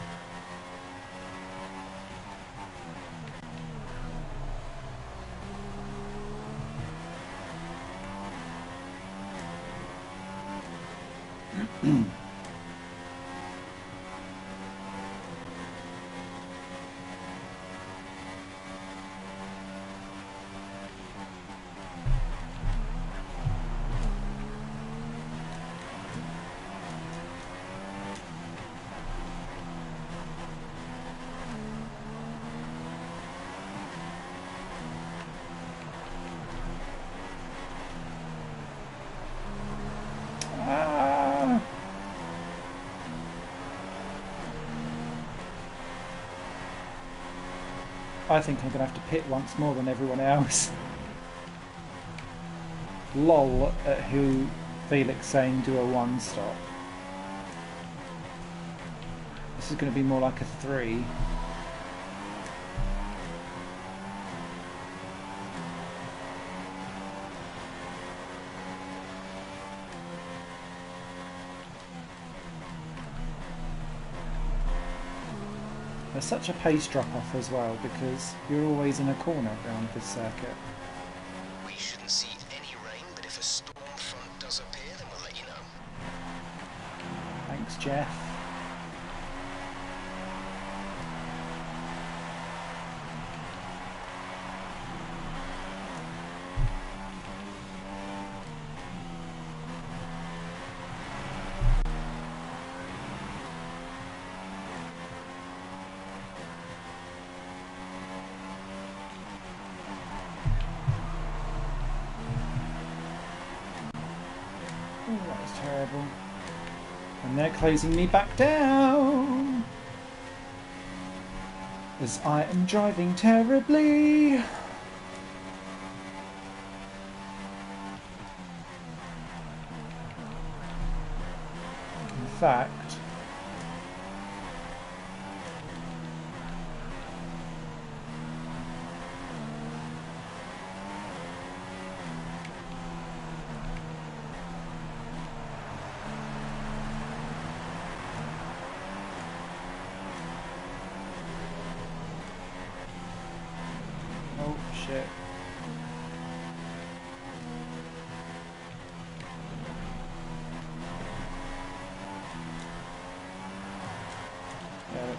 [SPEAKER 1] I think I'm going to have to pit once more than everyone else. Lol at who Felix saying do a 1-stop. This is going to be more like a 3. There's such a pace drop-off as well because you're always in a corner around this circuit.
[SPEAKER 5] We shouldn't see any rain, but if a storm front does appear, then we'll let you know.
[SPEAKER 1] Thanks, Jeff. Oh, that was terrible. And they're closing me back down. As I am driving terribly. In fact,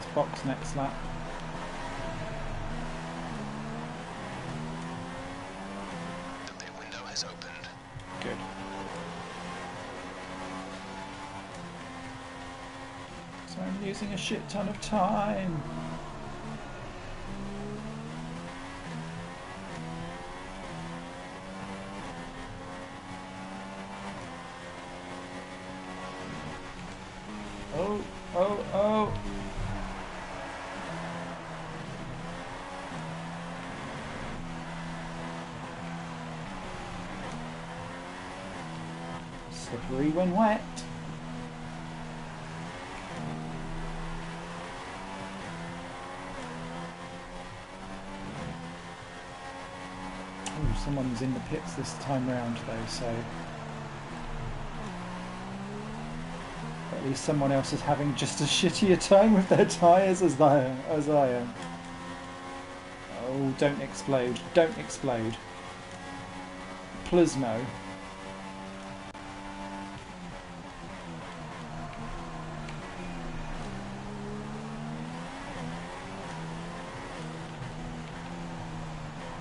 [SPEAKER 1] Let's box next lap.
[SPEAKER 5] The pit window has opened.
[SPEAKER 1] Good. So I'm using a shit ton of time. Oh. Slippery when wet. Oh, someone's in the pits this time round though, so at least someone else is having just as shittier time with their tyres as I am. Oh, don't explode. Don't explode. Please no.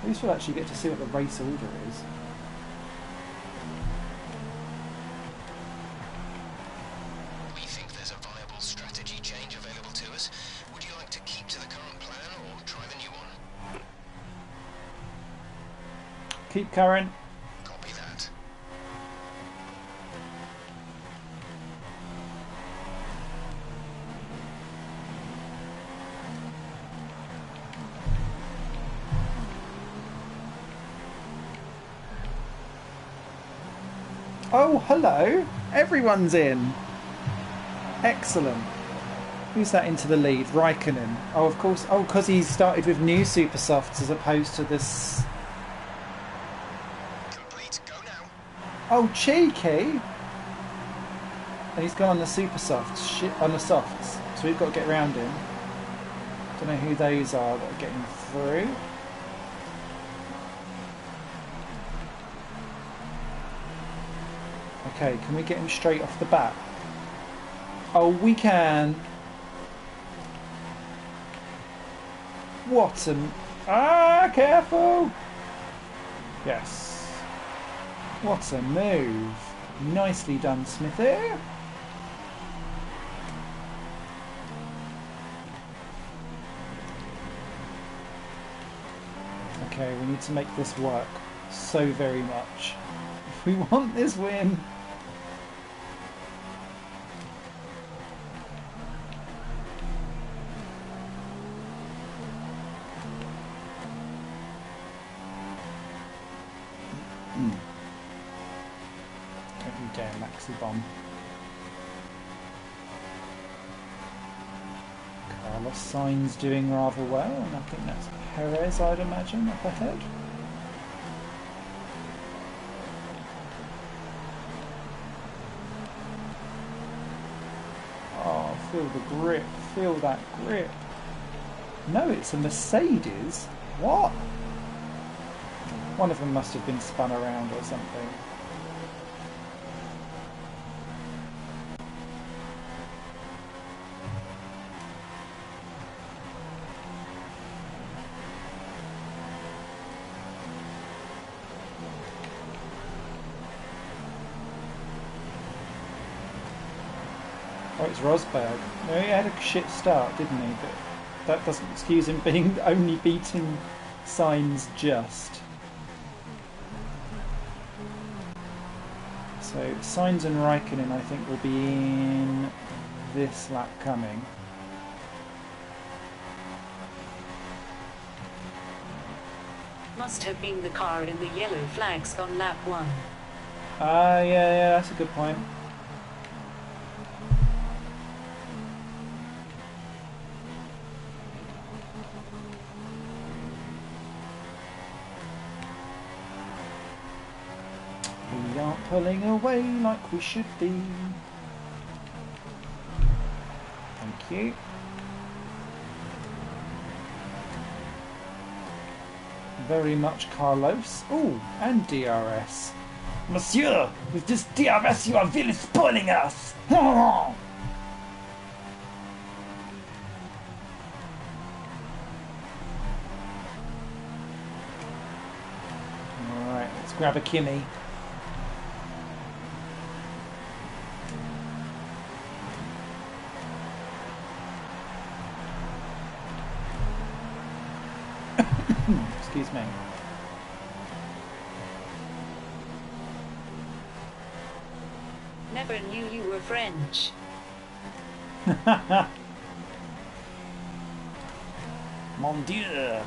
[SPEAKER 1] At least we'll actually get to see what the race order is. Keep current.
[SPEAKER 5] Copy that.
[SPEAKER 1] Oh, hello. Everyone's in. Excellent. Who's that into the lead? Raikkonen. Oh, of course. Oh, because he started with new super softs as opposed to this. Oh, cheeky! And he's gone on the super softs. Shit, on the softs. So we've got to get around him. Don't know who those are that are getting through. Okay, can we get him straight off the bat? Oh, we can. What an... Ah, careful! Yes. What a move. Nicely done, Smithy. Okay, we need to make this work so very much. If we want this win. Maxi bomb. Carlos Sainz doing rather well, and I think that's Perez, I'd imagine, up ahead. Oh, feel the grip, feel that grip. No, it's a Mercedes. What? One of them must have been spun around or something. Oh, it's Rosberg. No, he had a shit start, didn't he? But that doesn't excuse him being only beating Sainz just. So Sainz and Raikkonen, I think, will be in this lap coming.
[SPEAKER 6] Must have been the car in the yellow flags on lap 1.
[SPEAKER 1] Yeah, that's a good point. We aren't pulling away like we should be. Thank you. Very much Carlos. Ooh, and DRS. Monsieur, with this DRS you are really spoiling us! grab a Kimmy. Excuse me.
[SPEAKER 6] Never knew you were French.
[SPEAKER 1] Mon Dieu.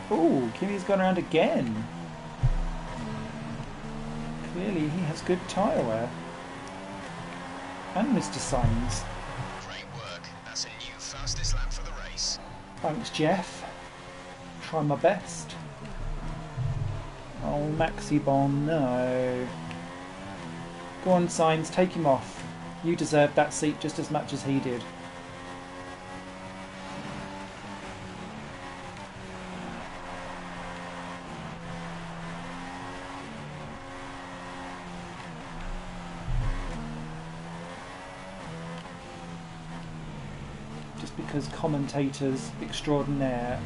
[SPEAKER 1] Oh, Kimmy's gone around again. Clearly he has good tyre wear. And Mr. Signs.
[SPEAKER 5] Great work. That's a new fastest lap for the race.
[SPEAKER 1] Thanks, Jeff. Try my best. Oh, Maxi Bon, no. Go on, Signs, take him off. You deserved that seat just as much as he did. Just because commentators extraordinaire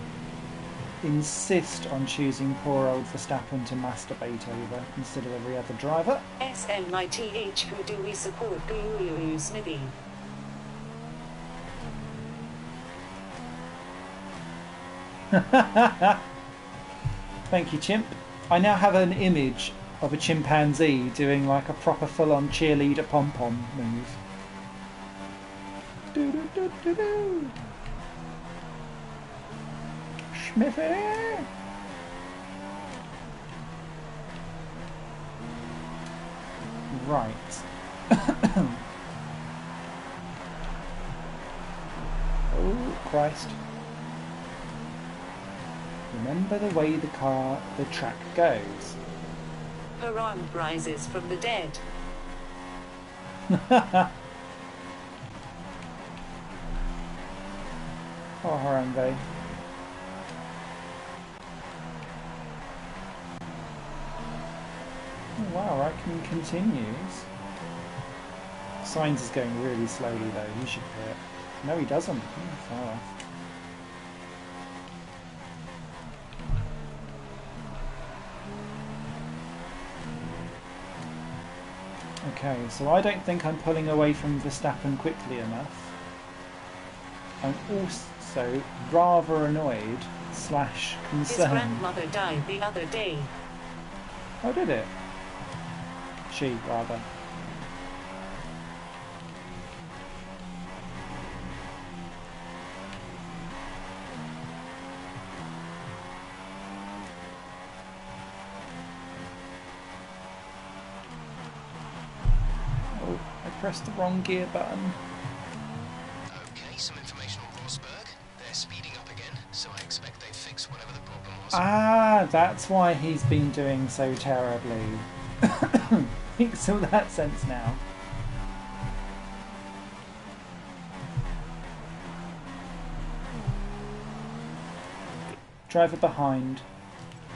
[SPEAKER 1] insist on choosing poor old Verstappen to masturbate over instead of every other driver.
[SPEAKER 6] SMITH, who do we support? Guru Smithy.
[SPEAKER 1] Thank you, Chimp. I now have an image of a chimpanzee doing like a proper full-on cheerleader pom-pom move. Do-do-do-do-do. Schmiffy! Right. Oh, Christ. Remember the way the track goes.
[SPEAKER 6] Haran rises from the dead.
[SPEAKER 1] Oh, Harambe. Oh, wow, Raikkonen continues. Sainz is going really slowly though, he should pit. No, he doesn't. Far off. Okay, so I don't think I'm pulling away from Verstappen quickly enough. I'm also rather annoyed / concerned.
[SPEAKER 6] His grandmother died the other day.
[SPEAKER 1] Oh, did it? She, rather. Oh, I pressed the wrong gear button.
[SPEAKER 5] Okay, some information on Rosberg. They're speeding up again, so I expect they fixed whatever the problem was.
[SPEAKER 1] Ah, that's why he's been doing so terribly. Makes all that sense now. Driver behind.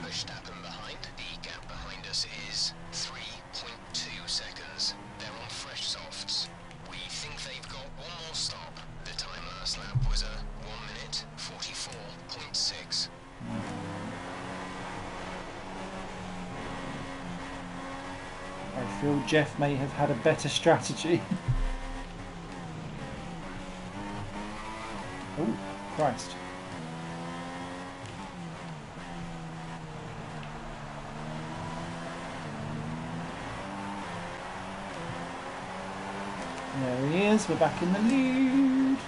[SPEAKER 5] Verstappen behind. The gap behind us is 3.2 seconds. They're on fresh softs. We think they've got one more stop. The time last lap was a 1 minute 44.6.
[SPEAKER 1] I feel Jeff may have had a better strategy. Oh, Christ. There he is, we're back in the lead.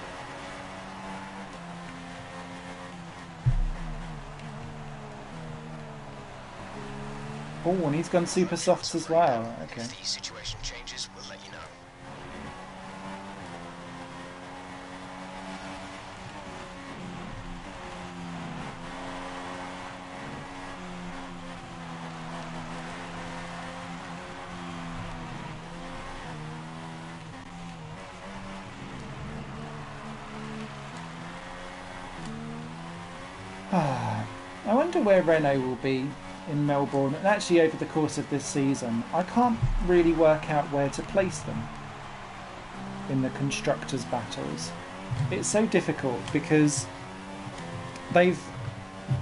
[SPEAKER 1] Oh, and he's gone super softs as well. Okay.
[SPEAKER 5] If the situation changes, we'll let you know.
[SPEAKER 1] I wonder where Renault will be in Melbourne, and actually over the course of this season. I can't really work out where to place them in the constructors' battles. It's so difficult because they've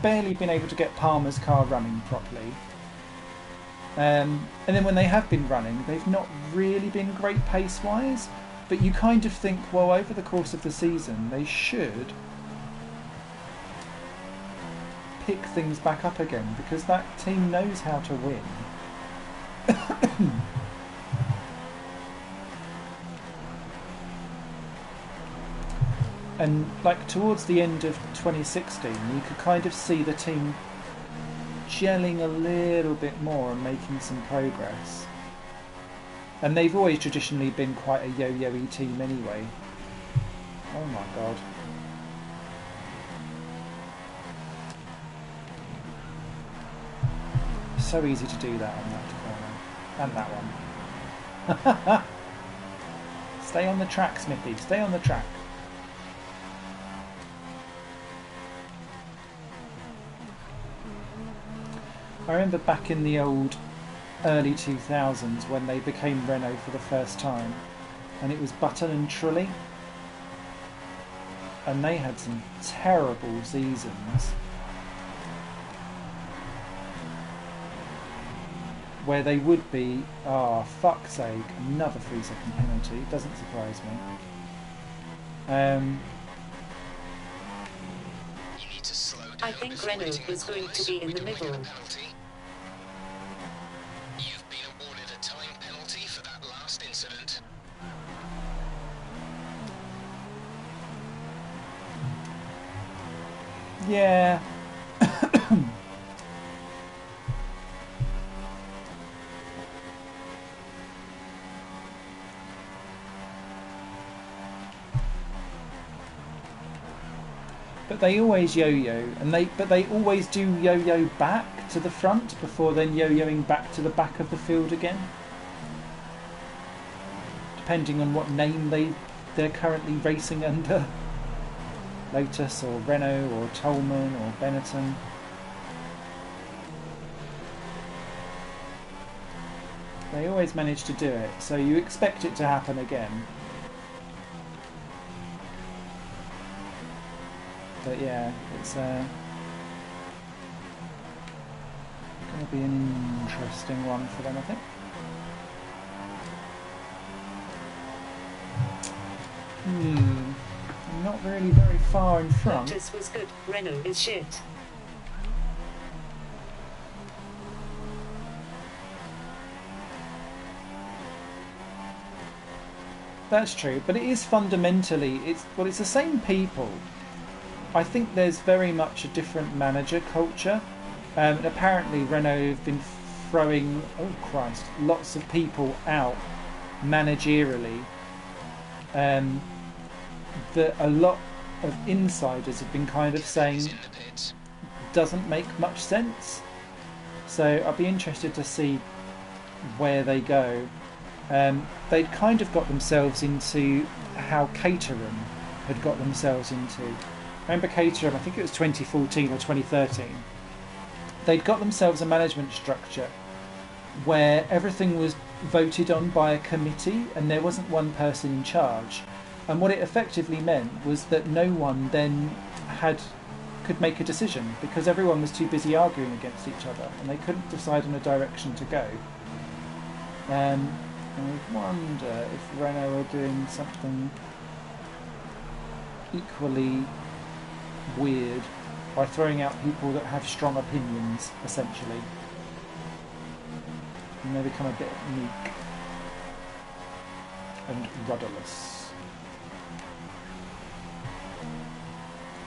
[SPEAKER 1] barely been able to get Palmer's car running properly. And then when they have been running, they've not really been great pace-wise. But you kind of think, well, over the course of the season, they should pick things back up again, because that team knows how to win. And like towards the end of 2016, you could kind of see the team gelling a little bit more and making some progress. And they've always traditionally been quite a yo-yo-y team anyway. Oh my god. So easy to do that on that corner. And that one. Stay on the track, Smithy. Stay on the track. I remember back in the old early 2000s when they became Renault for the first time, and it was Button and Trulli, and they had some terrible seasons where they would be, fuck's sake, another 3-second penalty. Doesn't surprise me.
[SPEAKER 5] You need to slow down.
[SPEAKER 6] I think Renault was going to be in the middle.
[SPEAKER 5] You've been awarded a time penalty for that last incident.
[SPEAKER 1] Yeah. But they always yo-yo, and they always do yo-yo back to the front before then yo-yoing back to the back of the field again, depending on what name they're currently racing under. Lotus or Renault or Tolman or Benetton. They always manage to do it, so you expect it to happen again. But yeah, it's going to be an interesting one for them, I think. Not really very far in front.
[SPEAKER 6] Lotus was good, Renault is shit.
[SPEAKER 1] That's true, but it is fundamentally, it's the same people. I think there's very much a different manager culture. And apparently Renault have been throwing, lots of people out managerially. That a lot of insiders have been kind of saying doesn't make much sense. So I'll be interested to see where they go. They'd kind of got themselves into how Caterham had got themselves into. Remember Caterham, I think it was 2014 or 2013. They'd got themselves a management structure where everything was voted on by a committee and there wasn't one person in charge. And what it effectively meant was that no one then could make a decision because everyone was too busy arguing against each other and they couldn't decide on a direction to go. I wonder if Renault are doing something equally weird by throwing out people that have strong opinions, essentially. And they become a bit meek and rudderless.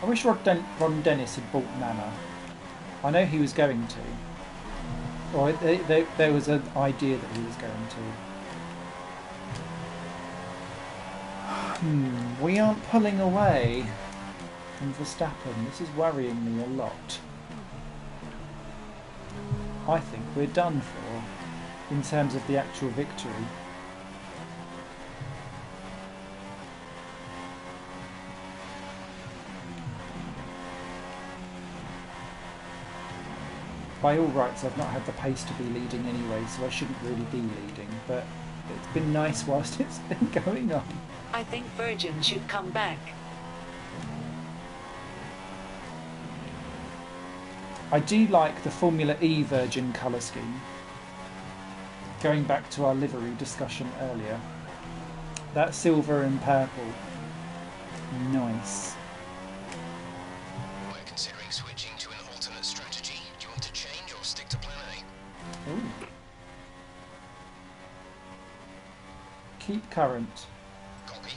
[SPEAKER 1] I wish Ron Dennis had bought Nana. I know he was going to. Or there was an idea that he was going to. We aren't pulling away from Verstappen. This is worrying me a lot. I think we're done for in terms of the actual victory. By all rights, I've not had the pace to be leading anyway, so I shouldn't really be leading, but it's been nice whilst it's been going on.
[SPEAKER 6] I think Virgin should come back.
[SPEAKER 1] I do like the Formula E Virgin colour scheme. going back to our livery discussion earlier, that silver and purple, nice.
[SPEAKER 5] We're considering switching to an alternate strategy. Do you want to change or stick to plan A?
[SPEAKER 1] Ooh. Keep current.
[SPEAKER 5] Copy.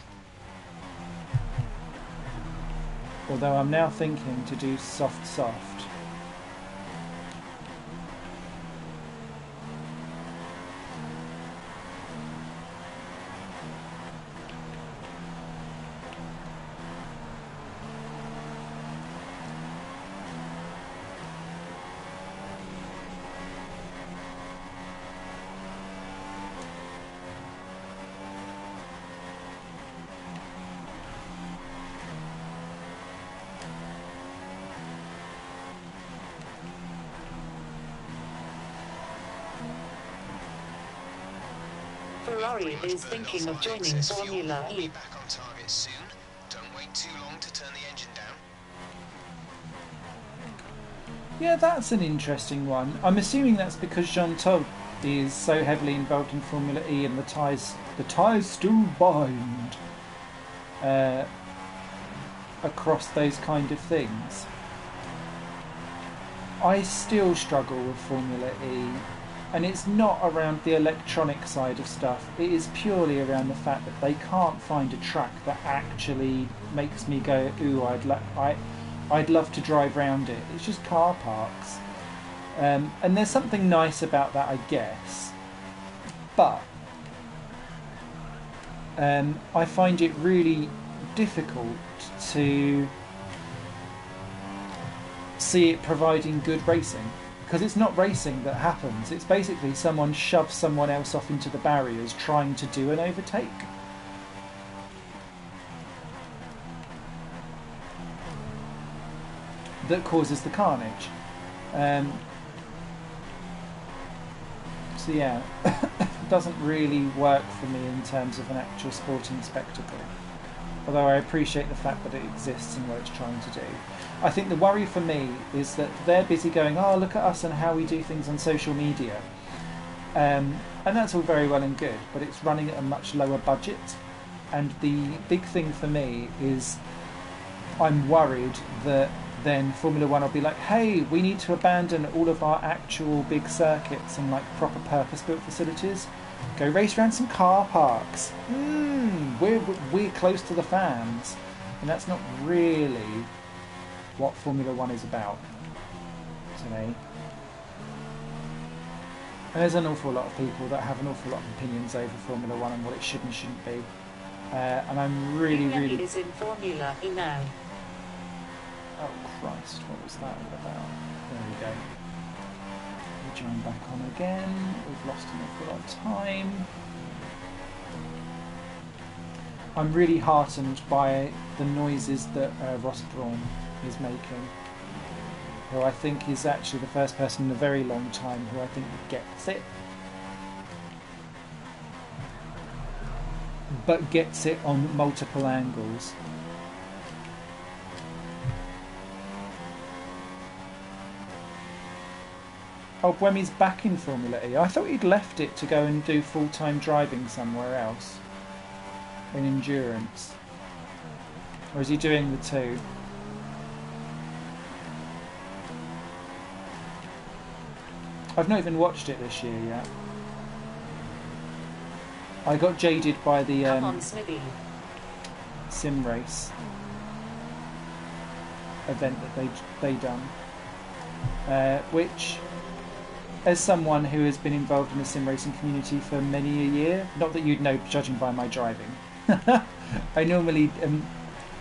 [SPEAKER 1] Although I'm now thinking to do soft soft.
[SPEAKER 6] Ferrari is thinking of joining Formula E.
[SPEAKER 5] Back on target soon. Don't wait too long to turn the engine down.
[SPEAKER 1] Yeah, that's an interesting one. I'm assuming that's because Jean Todt is so heavily involved in Formula E and the ties still bind across those kind of things. I still struggle with Formula E, and it's not around the electronic side of stuff. It is purely around the fact that they can't find a track that actually makes me go, ooh, I'd love to drive round it. It's just car parks. And there's something nice about that, I guess. But I find it really difficult to see it providing good racing. Because it's not racing that happens. It's basically someone shoves someone else off into the barriers trying to do an overtake. That causes the carnage. So yeah, it doesn't really work for me in terms of an actual sporting spectacle. Although I appreciate the fact that it exists and what it's trying to do. I think the worry for me is that they're busy going, oh, look at us and how we do things on social media. And that's all very well and good, but it's running at a much lower budget. And the big thing for me is I'm worried that then Formula One will be like, hey, we need to abandon all of our actual big circuits and like proper purpose-built facilities. Go race around some car parks. We're close to the fans. And that's not really what Formula One is about to me. And there's an awful lot of people that have an awful lot of opinions over Formula One and what it should and shouldn't be. And I'm really...
[SPEAKER 6] is in Formula E now.
[SPEAKER 1] Oh Christ, what was that all about? There we go. We'll join back on again. We've lost an awful lot of time. I'm really heartened by the noises that Ross Brawn is making, who I think is actually the first person in a very long time who I think gets it. But gets it on multiple angles. Oh, Buemi's back in Formula E. I thought he'd left it to go and do full-time driving somewhere else. In endurance. Or is he doing the two? I've not even watched it this year yet. I got jaded by the sim race event that they done. Which, as someone who has been involved in the sim racing community for many a year, not that you'd know judging by my driving, I normally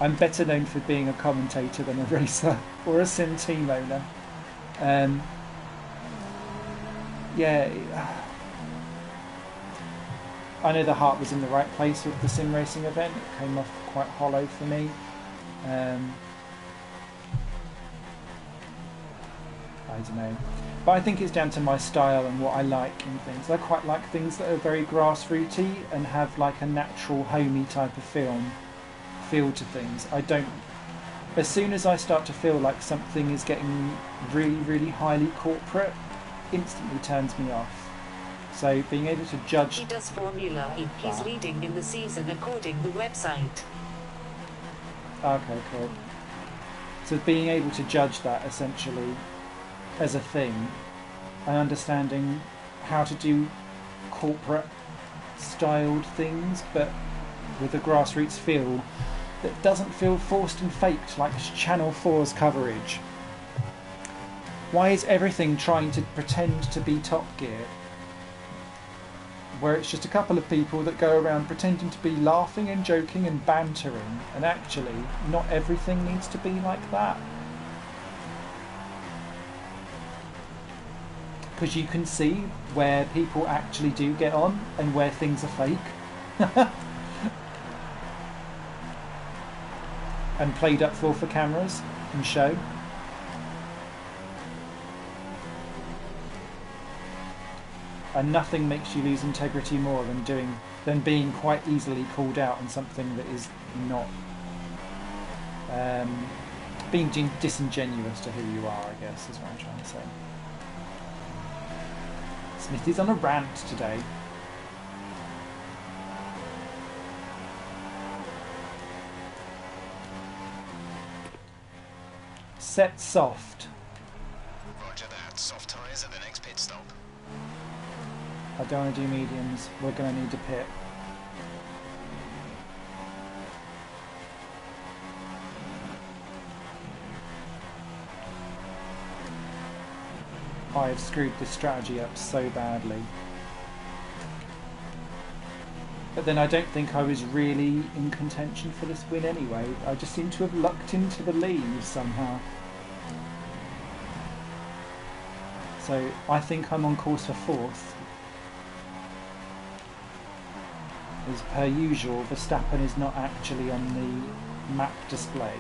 [SPEAKER 1] I'm better known for being a commentator than a racer or a sim team owner. Yeah, I know the heart was in the right place with the sim racing event. It came off quite hollow for me. I don't know. But I think it's down to my style and what I like and things. I quite like things that are very grassrooty and have like a natural, homey type of feel to things. I don't... As soon as I start to feel like something is getting really, really highly corporate, instantly turns me off. So being able to judge...
[SPEAKER 6] He does Formula E. He's leading in the season according to the website.
[SPEAKER 1] Okay, cool. So being able to judge that essentially as a thing and understanding how to do corporate styled things but with a grassroots feel that doesn't feel forced and faked like Channel 4's coverage. Why is everything trying to pretend to be Top Gear? Where it's just a couple of people that go around pretending to be laughing and joking and bantering, and actually not everything needs to be like that. Because you can see where people actually do get on and where things are fake. And played up for cameras and show. And nothing makes you lose integrity more than being quite easily called out on something that is not being disingenuous to who you are, I guess, is what I'm trying to say. Smithy's on a rant today. Set soft.
[SPEAKER 5] Roger that. Soft tyres at the next pit stop.
[SPEAKER 1] I don't want to do mediums. We're going to need to pit. I've screwed this strategy up so badly. But then I don't think I was really in contention for this win anyway. I just seem to have lucked into the leaves somehow. So I think I'm on course for 4th. As per usual, Verstappen is not actually on the map display.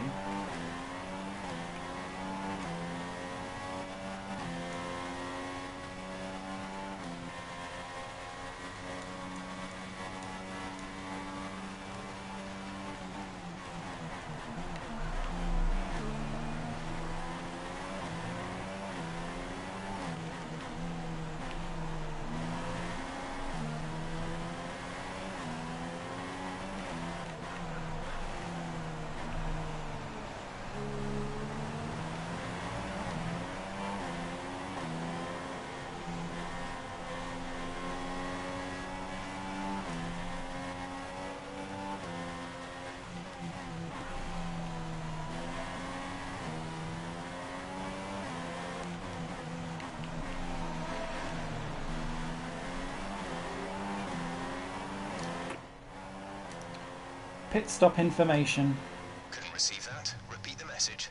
[SPEAKER 1] Pit stop information.
[SPEAKER 5] Couldn't receive that. Repeat the message.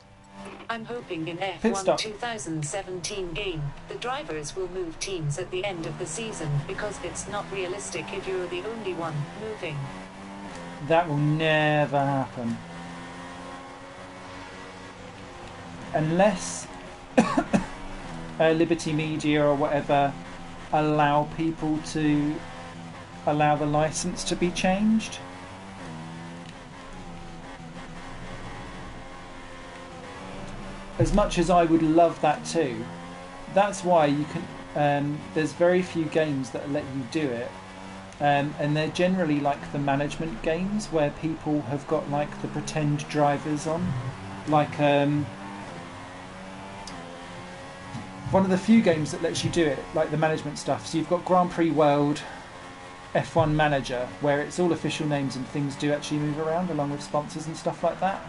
[SPEAKER 6] I'm hoping in
[SPEAKER 1] Pit
[SPEAKER 6] F1
[SPEAKER 1] stop.
[SPEAKER 6] 2017 game, the drivers will move teams at the end of the season because it's not realistic if you're the only one moving.
[SPEAKER 1] That will never happen. Unless Liberty Media or whatever allow people to allow the license to be changed. As much as I would love that too, that's why you can. There's very few games that let you do it, and they're generally like the management games where people have got like the pretend drivers on, like one of the few games that lets you do it, like the management stuff. So you've got Grand Prix World, F1 Manager, where it's all official names and things do actually move around along with sponsors and stuff like that.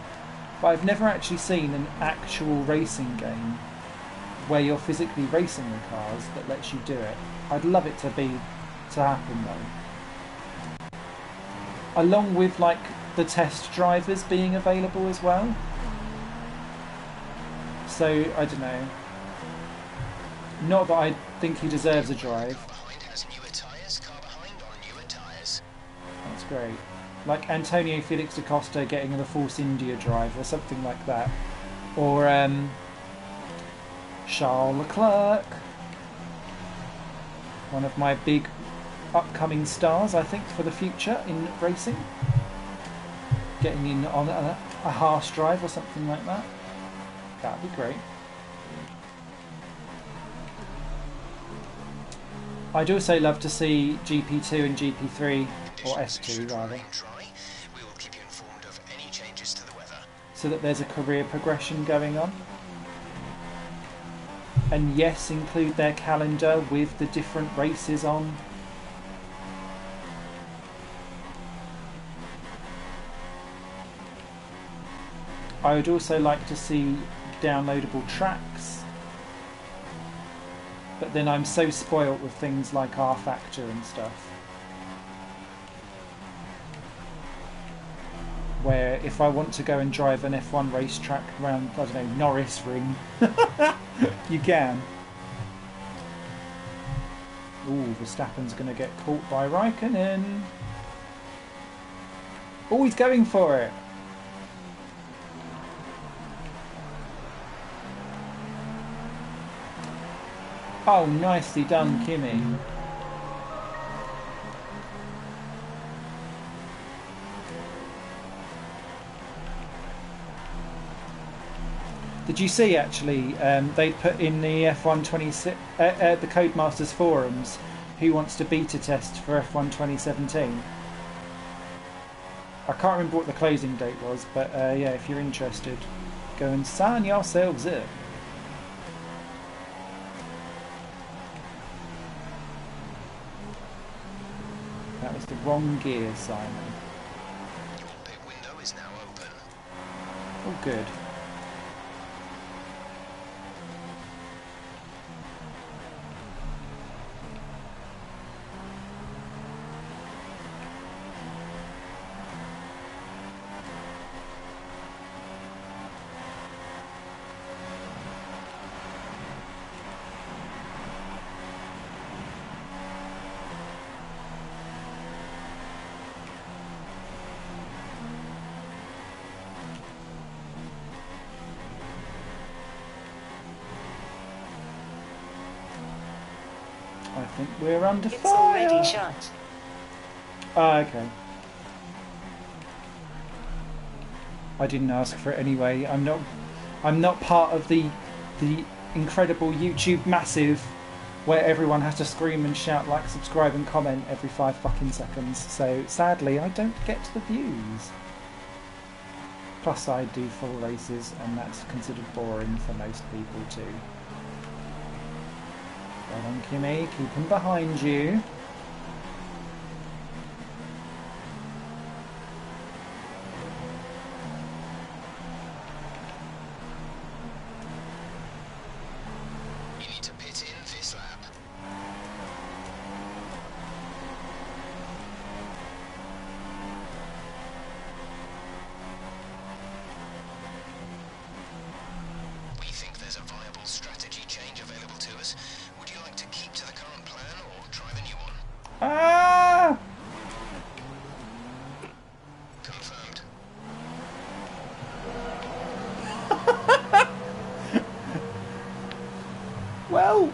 [SPEAKER 1] But I've never actually seen an actual racing game where you're physically racing the cars that lets you do it. I'd love it to happen though. Along with like the test drivers being available as well. So I don't know. Not that I think he deserves a drive.
[SPEAKER 5] Car behind has newer tyres. Car behind on newer tyres.
[SPEAKER 1] That's great. Like Antonio Felix da Costa getting the Force India drive or something like that. Or Charles Leclerc. One of my big upcoming stars, I think, for the future in racing. Getting in on a Haas drive or something like that. That'd be great. I'd also love to see GP2 and GP3, or S2 rather, so that there's a career progression going on. And yes, include their calendar with the different races on. I would also like to see downloadable tracks, but then I'm so spoilt with things like R Factor and stuff, where if I want to go and drive an F1 racetrack around, I don't know, Norris Ring, you can. Ooh, Verstappen's going to get caught by Raikkonen. Oh, he's going for it. Oh, nicely done, Kimi. Did you see actually? They put in the F1 26, the Codemasters forums, who wants to beta test for F1 2017. I can't remember what the closing date was, but yeah, if you're interested, go and sign yourselves up. That was the wrong gear, Simon.
[SPEAKER 5] Your pit window is now open.
[SPEAKER 1] Oh, good. I think we're under
[SPEAKER 6] It's
[SPEAKER 1] fire.
[SPEAKER 6] already shut.
[SPEAKER 1] Ah, okay. I didn't ask for it anyway. I'm not part of the incredible YouTube massive where everyone has to scream and shout, like, subscribe and comment every 5 fucking seconds. So sadly, I don't get the views. Plus, I do full races, and that's considered boring for most people too. Well on, Kimi, keep him behind you.
[SPEAKER 5] You need to pit in this lap. We think there's a viable strategy change available to us. Would you like to keep to the current plan or try the new one?
[SPEAKER 1] Ah!
[SPEAKER 5] Confirmed.
[SPEAKER 1] Well,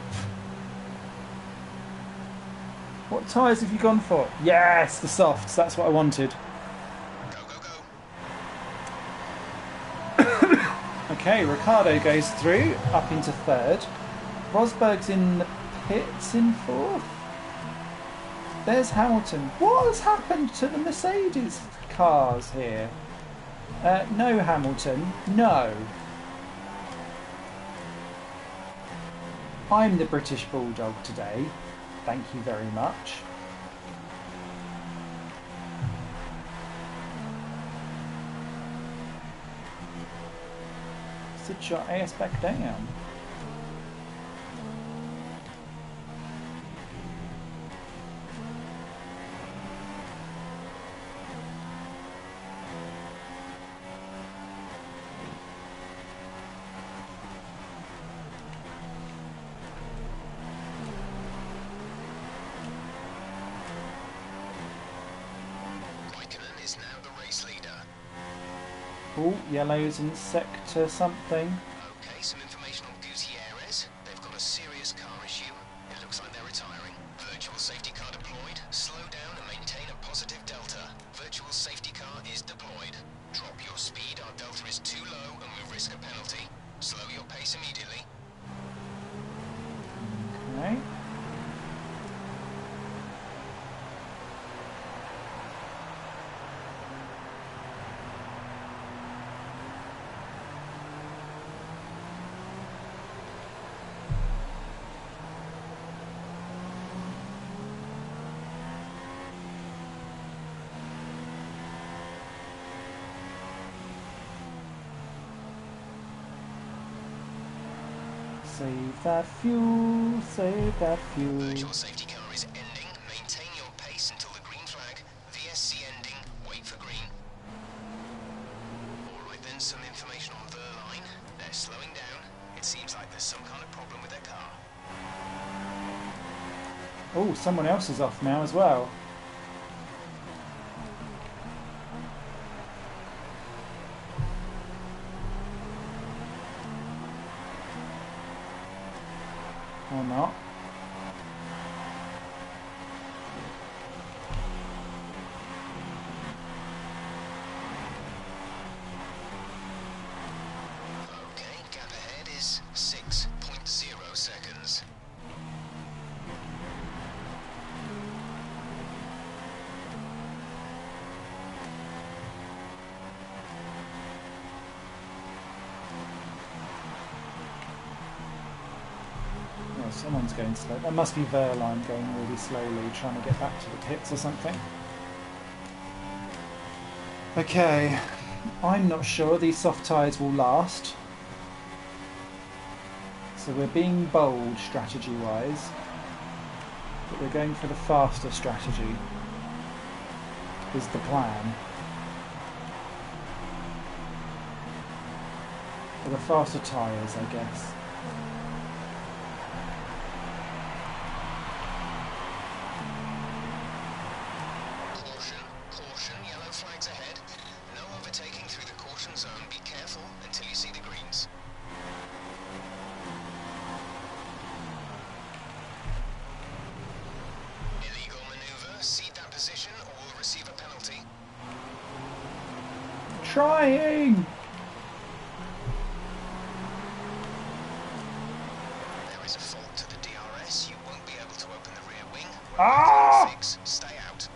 [SPEAKER 1] what tyres have you gone for? Yes, the softs. That's what I wanted.
[SPEAKER 5] Go, go, go.
[SPEAKER 1] Okay, Ricciardo goes through, up into third. Rosberg's in the pits in fourth. There's Hamilton. What has happened to the Mercedes cars here? No, Hamilton. No. I'm the British Bulldog today. Thank you very much. Sit your ass back down.
[SPEAKER 5] Raikkonen is now the race leader.
[SPEAKER 1] Oh, yellow's in sector something.
[SPEAKER 5] Okay, some information on Gutierrez. They've got a serious car issue. It looks like they're retiring. Virtual safety car deployed. Slow down and maintain a positive delta. Virtual safety car is deployed. Drop your speed, our delta is too low and we risk a penalty. Slow your pace immediately.
[SPEAKER 1] Okay. Save that fuel, save that fuel.
[SPEAKER 5] Virtual safety car is ending. Maintain your pace until the green flag. VSC ending. Wait for green. Alright then, some information on Verline. They're slowing down. It seems like there's some kind of problem with their car.
[SPEAKER 1] Oh, someone else is off now as well. Or not.
[SPEAKER 5] Okay, gap ahead is 6.0 seconds.
[SPEAKER 1] Oh, someone's going slow. That must be Verline going really slowly, trying to get back to the pits or something. Okay, I'm not sure these soft tyres will last. So we're being bold strategy-wise, but we're going for the faster strategy, is the plan. For the faster tyres, I guess.
[SPEAKER 5] Caution, yellow flags ahead. No overtaking through the caution zone. Be careful until you see the greens. Illegal maneuver. Cede that position or we'll receive a penalty.
[SPEAKER 1] Trying!
[SPEAKER 5] There is a fault to the DRS. You won't be able to open the rear wing.
[SPEAKER 1] Ah!
[SPEAKER 5] 6. Stay out.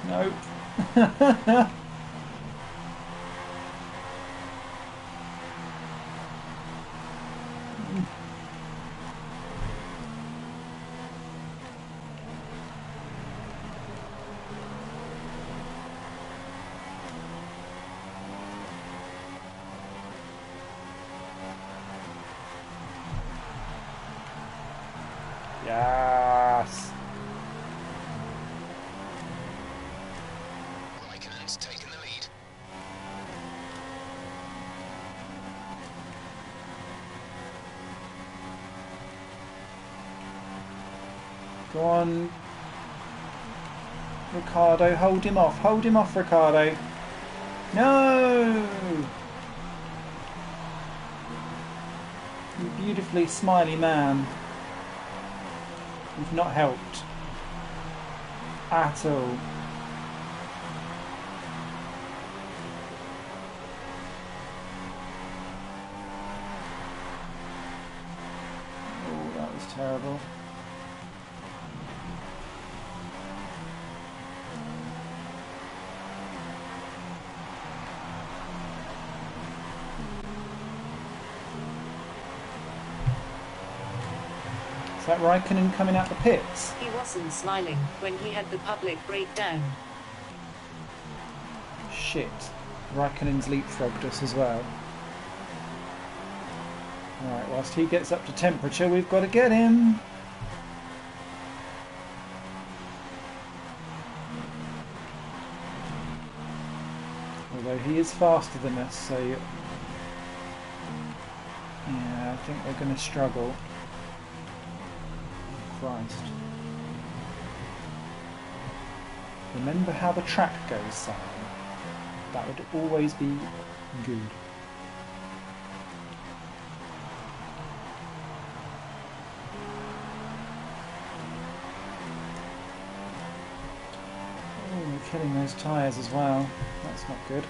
[SPEAKER 1] Nope. Yes.
[SPEAKER 5] Raikkonen's taken the lead.
[SPEAKER 1] Go on. Ricardo, hold him off. Hold him off, Ricardo. No! You beautifully smiley man. You've not helped. At all. Oh, that was terrible. Is that Raikkonen coming out the pits?
[SPEAKER 6] He wasn't smiling when he had the public breakdown.
[SPEAKER 1] Shit. Raikkonen's leapfrogged us as well. Alright, whilst he gets up to temperature, we've got to get him. Although he is faster than us, so... yeah, I think we're going to struggle. Christ. Remember how the track goes, Simon. That would always be good. Oh, we're killing those tyres as well. That's not good.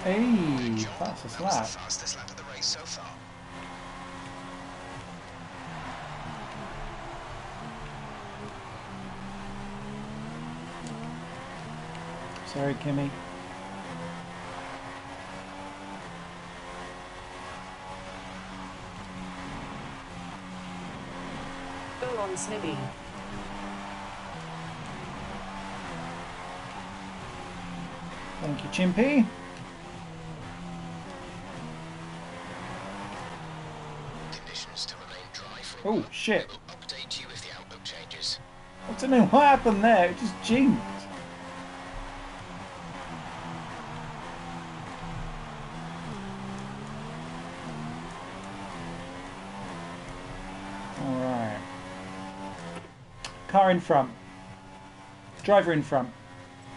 [SPEAKER 1] Hey,
[SPEAKER 5] Job.
[SPEAKER 1] fastest
[SPEAKER 5] That was the
[SPEAKER 1] lap.
[SPEAKER 5] fastest lap of the race so far.
[SPEAKER 1] Sorry, Kimmy.
[SPEAKER 6] Go on, Snibby.
[SPEAKER 1] Thank you, Chimpy.
[SPEAKER 5] Conditions to remain dry for a
[SPEAKER 1] Oh,
[SPEAKER 5] while.
[SPEAKER 1] shit.
[SPEAKER 5] We will update you if the outlook changes.
[SPEAKER 1] I don't know what happened there. It just jinked. Alright. Car in front. Driver in front.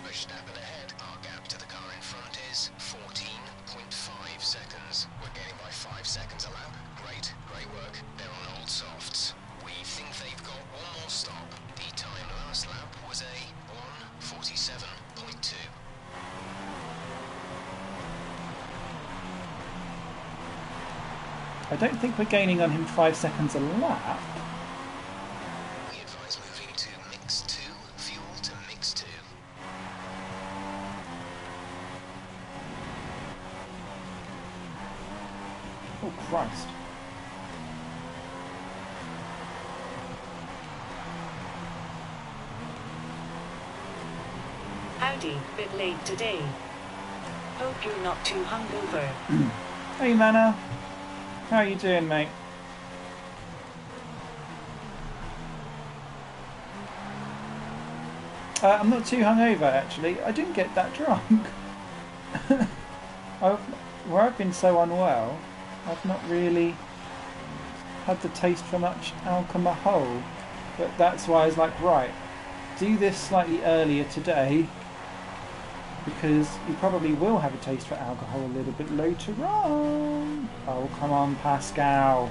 [SPEAKER 5] Verstappen ahead. Our gap to the car in front is 14.5 seconds. We're getting by 5 seconds a lap. Great, great work. They're on old softs. We think they've got one more stop. The time last lap was a 1:47.2.
[SPEAKER 1] I don't think we're gaining on him 5 seconds a lap.
[SPEAKER 5] We advise moving to mix 2, fuel to mix 2.
[SPEAKER 1] Oh, Christ.
[SPEAKER 6] Howdy, bit late today. Hope you're not too hungover.
[SPEAKER 1] Hey, Mana. How are you doing, mate? I'm not too hungover, actually. I didn't get that drunk. Where I've been so unwell, I've not really had the taste for much alcohol. But that's why I was like, right, do this slightly earlier today, because you probably will have a taste for alcohol a little bit later on. Oh, come on, Pascal.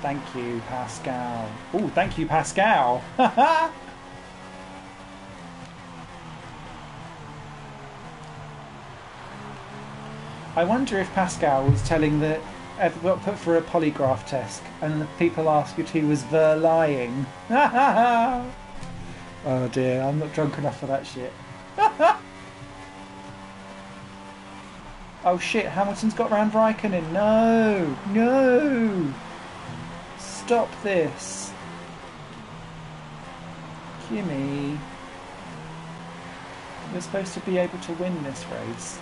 [SPEAKER 1] Thank you, Pascal. Oh, thank you, Pascal. I wonder if Pascal was telling that got put for a polygraph test and the people asked if he was lying. Oh dear, I'm not drunk enough for that shit. Oh shit, Hamilton's got round Raikkonen. No! No! Stop this. Kimmy. You're supposed to be able to win this race.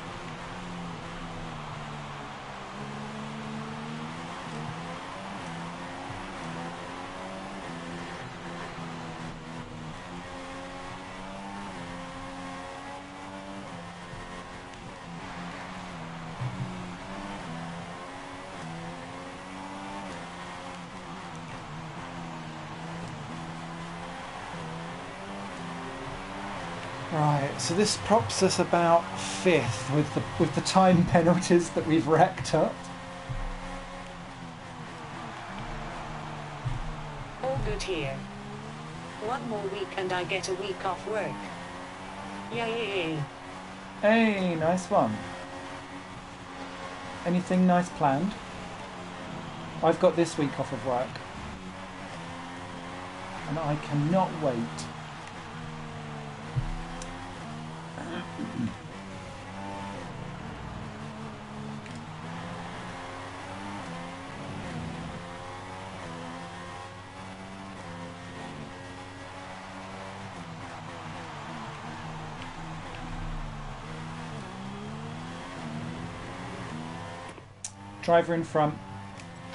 [SPEAKER 1] Right, so this props us about 5th with the time penalties that we've racked up.
[SPEAKER 6] All good here. One more week and I get a week off work. Yay!
[SPEAKER 1] Hey, nice one. Anything nice planned? I've got this week off of work. And I cannot wait. Driver in front.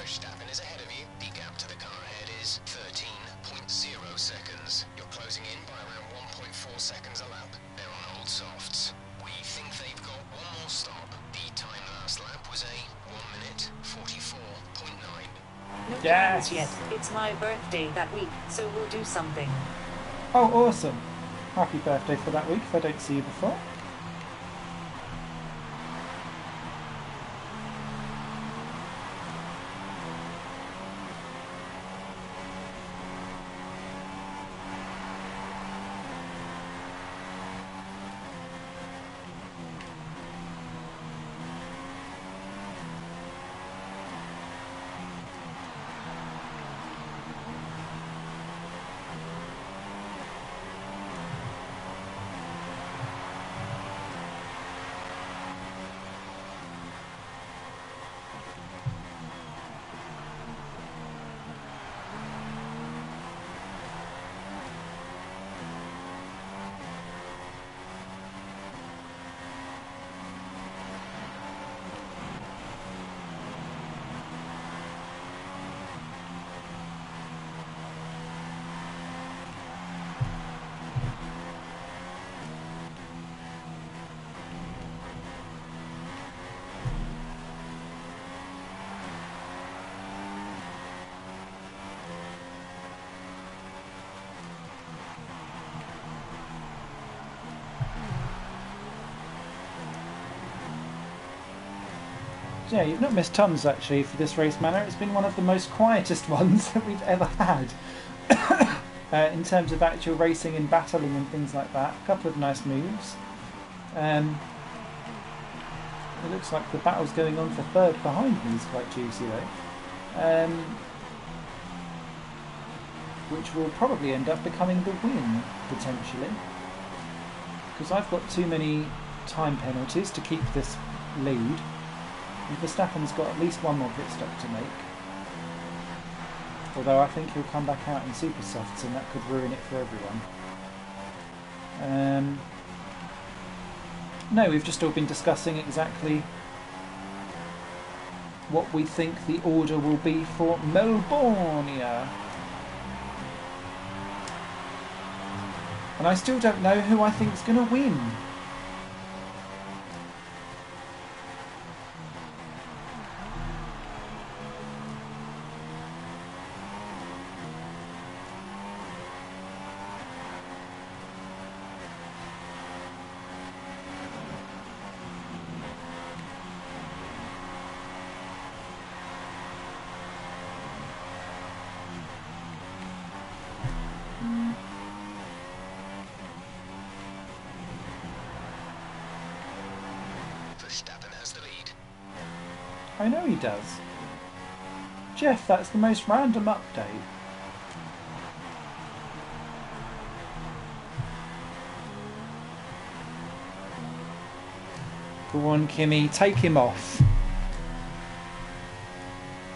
[SPEAKER 5] Verstappen is ahead of you. The gap to the car ahead is 13.0 seconds. You're closing in by around 1.4 seconds a lap. They're on old softs. We think they've got one more stop. The time last lap was a 1 minute 44.9.
[SPEAKER 6] No
[SPEAKER 1] Yes.
[SPEAKER 6] plans yet. It's my birthday that week, so we'll do something.
[SPEAKER 1] Oh, awesome. Happy birthday for that week if I don't see you before. Yeah, you've not missed tons actually for this race, Manor. It's been one of the most quietest ones that we've ever had. In terms of actual racing and battling and things like that. A couple of nice moves. It looks like the battle's going on for third behind me is quite juicy though. Which will probably end up becoming the win, potentially. Because I've got too many time penalties to keep this lead. And Verstappen's got at least one more pit stop to make. Although I think he'll come back out in super softs and that could ruin it for everyone. No, we've just all been discussing exactly what we think the order will be for Melbourne. And I still don't know who I think's going to win. I know he does. Jeff, that's the most random update. Go on, Kimmy, take him off.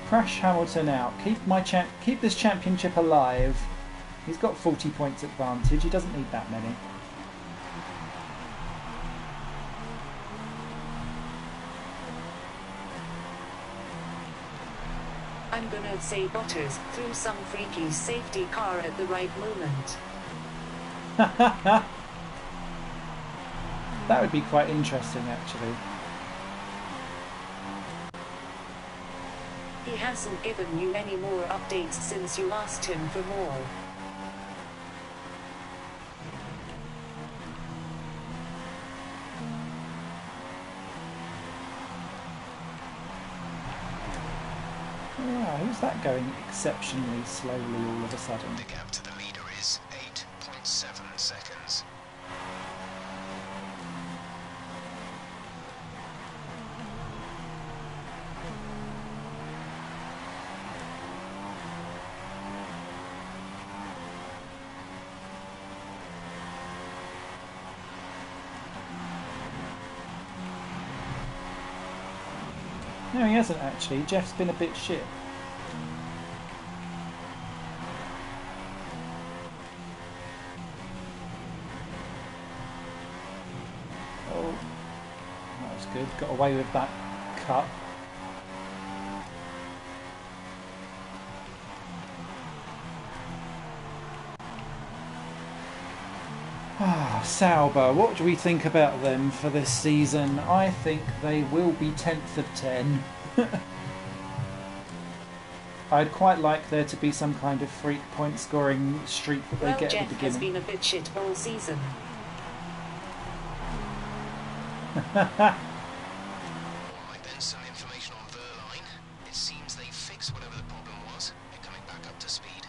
[SPEAKER 1] Crash Hamilton out. Keep this championship alive. He's got 40 points advantage. He doesn't need that many.
[SPEAKER 6] I'm gonna say Bottas threw some freaky safety car at the right moment.
[SPEAKER 1] That would be quite interesting, actually.
[SPEAKER 6] He hasn't given you any more updates since you asked him for more.
[SPEAKER 1] Yeah, who's that going exceptionally slowly all of a sudden?
[SPEAKER 5] The gap to the leader is 8.7 seconds.
[SPEAKER 1] No, he hasn't actually. Jeff's been a bit shit. Oh, that was good. Got away with that cut. Sauber, what do we think about them for this season? I think they will be 10th of 10. I'd quite like there to be some kind of freak point scoring streak that they get
[SPEAKER 6] Jeff
[SPEAKER 1] at the beginning.
[SPEAKER 6] has been a bit shit all season.
[SPEAKER 5] Alright then, some information on Verline. It seems they fixed whatever the problem was. They're coming back up to speed.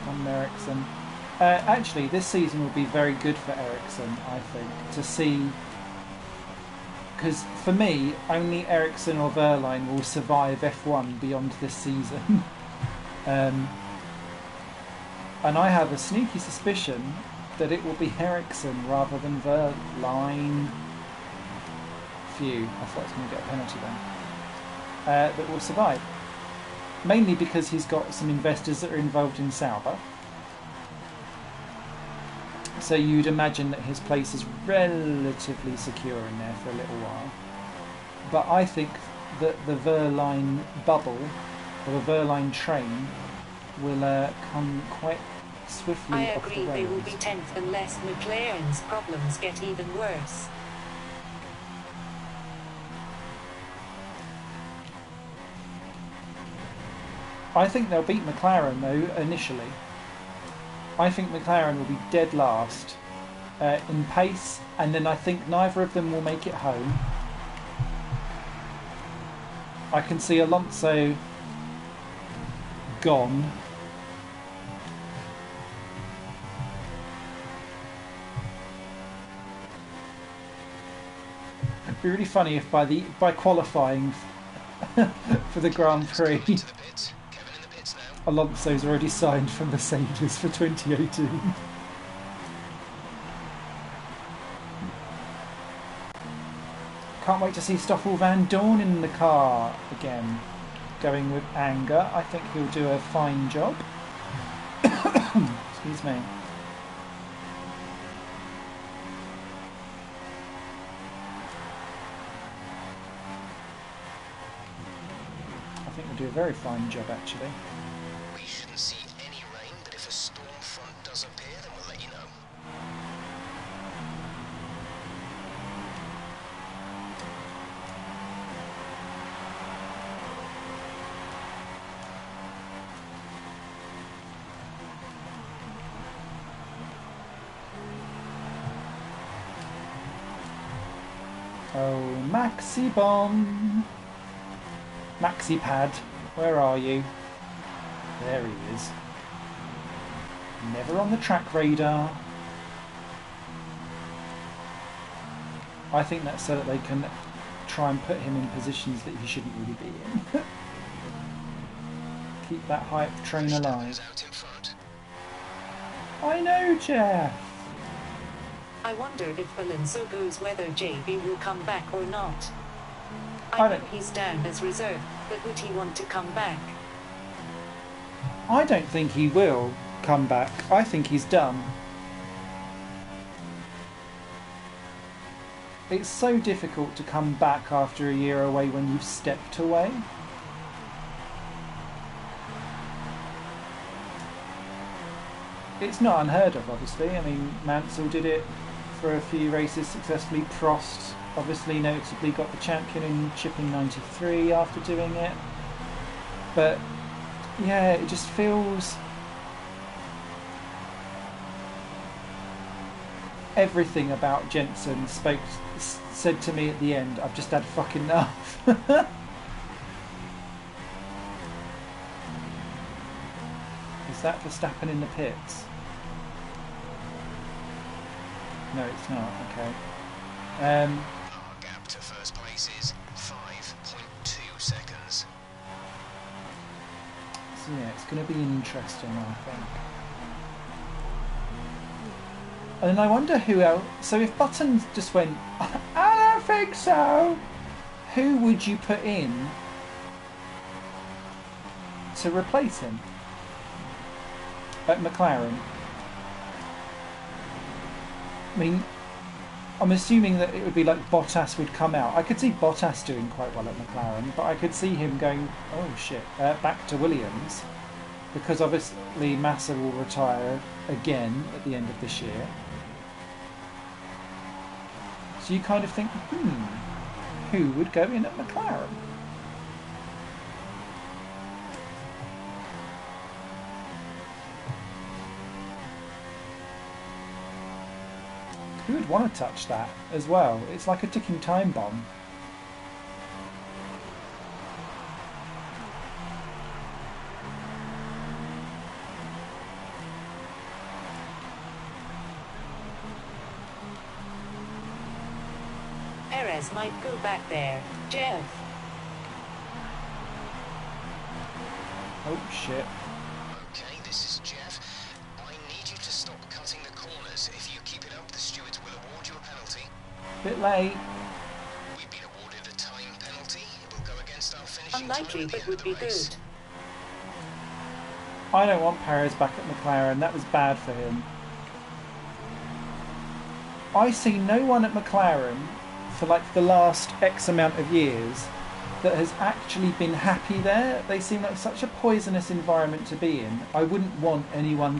[SPEAKER 1] On Ericsson. Actually, this season will be very good for Ericsson, I think, to see. Because for me, only Ericsson or Verline will survive F1 beyond this season. And I have a sneaky suspicion that it will be Ericsson rather than Verline. Phew, I thought I was going to get a penalty then. That will survive. Mainly because he's got some investors that are involved in Sauber. So you'd imagine that his place is relatively secure in there for a little while. But I think that the Verline bubble, or the Verline train, will come quite swiftly
[SPEAKER 6] I
[SPEAKER 1] off the
[SPEAKER 6] agree they will
[SPEAKER 1] rails.
[SPEAKER 6] be 10th unless McLaren's problems get even worse.
[SPEAKER 1] I think they'll beat McLaren though initially. I think McLaren will be dead last in pace, and then I think neither of them will make it home. I can see Alonso gone. It'd be really funny if by qualifying for the Grand Prix, Alonso's already signed for Mercedes for 2018. Can't wait to see Stoffel Van Dorn in the car again. Going with anger. I think he'll do a fine job. Excuse me. I think he'll do a very fine job, actually.
[SPEAKER 5] We shouldn't see any rain, but if a storm front does appear, then we'll let you know.
[SPEAKER 1] Oh, Maxi Bomb! Maxi Pad, where are you? There he is. Never on the track radar. I think that's so that they can try and put him in positions that he shouldn't really be in. Keep that hype train alive. I know, Jeff!
[SPEAKER 6] I wonder if Alonso goes whether JB will come back or not.
[SPEAKER 1] I
[SPEAKER 6] know he's down as reserve, but would he want to come back?
[SPEAKER 1] I don't think he will come back. I think he's done. It's so difficult to come back after a year away when you've stepped away. It's not unheard of, obviously. I mean, Mansell did it for a few races successfully. Prost obviously notably got the championship in '93 after doing it. But yeah, it just feels... Everything about Jensen said to me at the end, I've just had fucking enough. Is that Verstappen in the pits? No, it's not. Okay.
[SPEAKER 5] Our gap to first place is 5.2 seconds.
[SPEAKER 1] So yeah, it's going to be interesting, I think. And I wonder who else... So if Button just went, I don't think so, who would you put in to replace him at McLaren? I mean, I'm assuming that it would be like Bottas would come out. I could see Bottas doing quite well at McLaren, but I could see him going, oh shit, back to Williams, because obviously Massa will retire again at the end of this year. So you kind of think, who would go in at McLaren? Who would want to touch that as well? It's like a ticking time bomb.
[SPEAKER 6] Perez might go back there. Jeff.
[SPEAKER 1] Oh shit.
[SPEAKER 5] Okay, this is Jeff. I need you to stop cutting the corners. If you keep it up, the stewards will award you a penalty.
[SPEAKER 1] Bit late.
[SPEAKER 5] We've been awarded a time penalty. It will go against our finishing
[SPEAKER 6] Unlikely,
[SPEAKER 5] time at the
[SPEAKER 6] but
[SPEAKER 5] end
[SPEAKER 6] would
[SPEAKER 5] of
[SPEAKER 6] be
[SPEAKER 5] the race.
[SPEAKER 6] good.
[SPEAKER 1] I don't want Perez back at McLaren. That was bad for him. I see no one at McLaren for like the last X amount of years that has actually been happy there. They seem like such a poisonous environment to be in. I wouldn't want anyone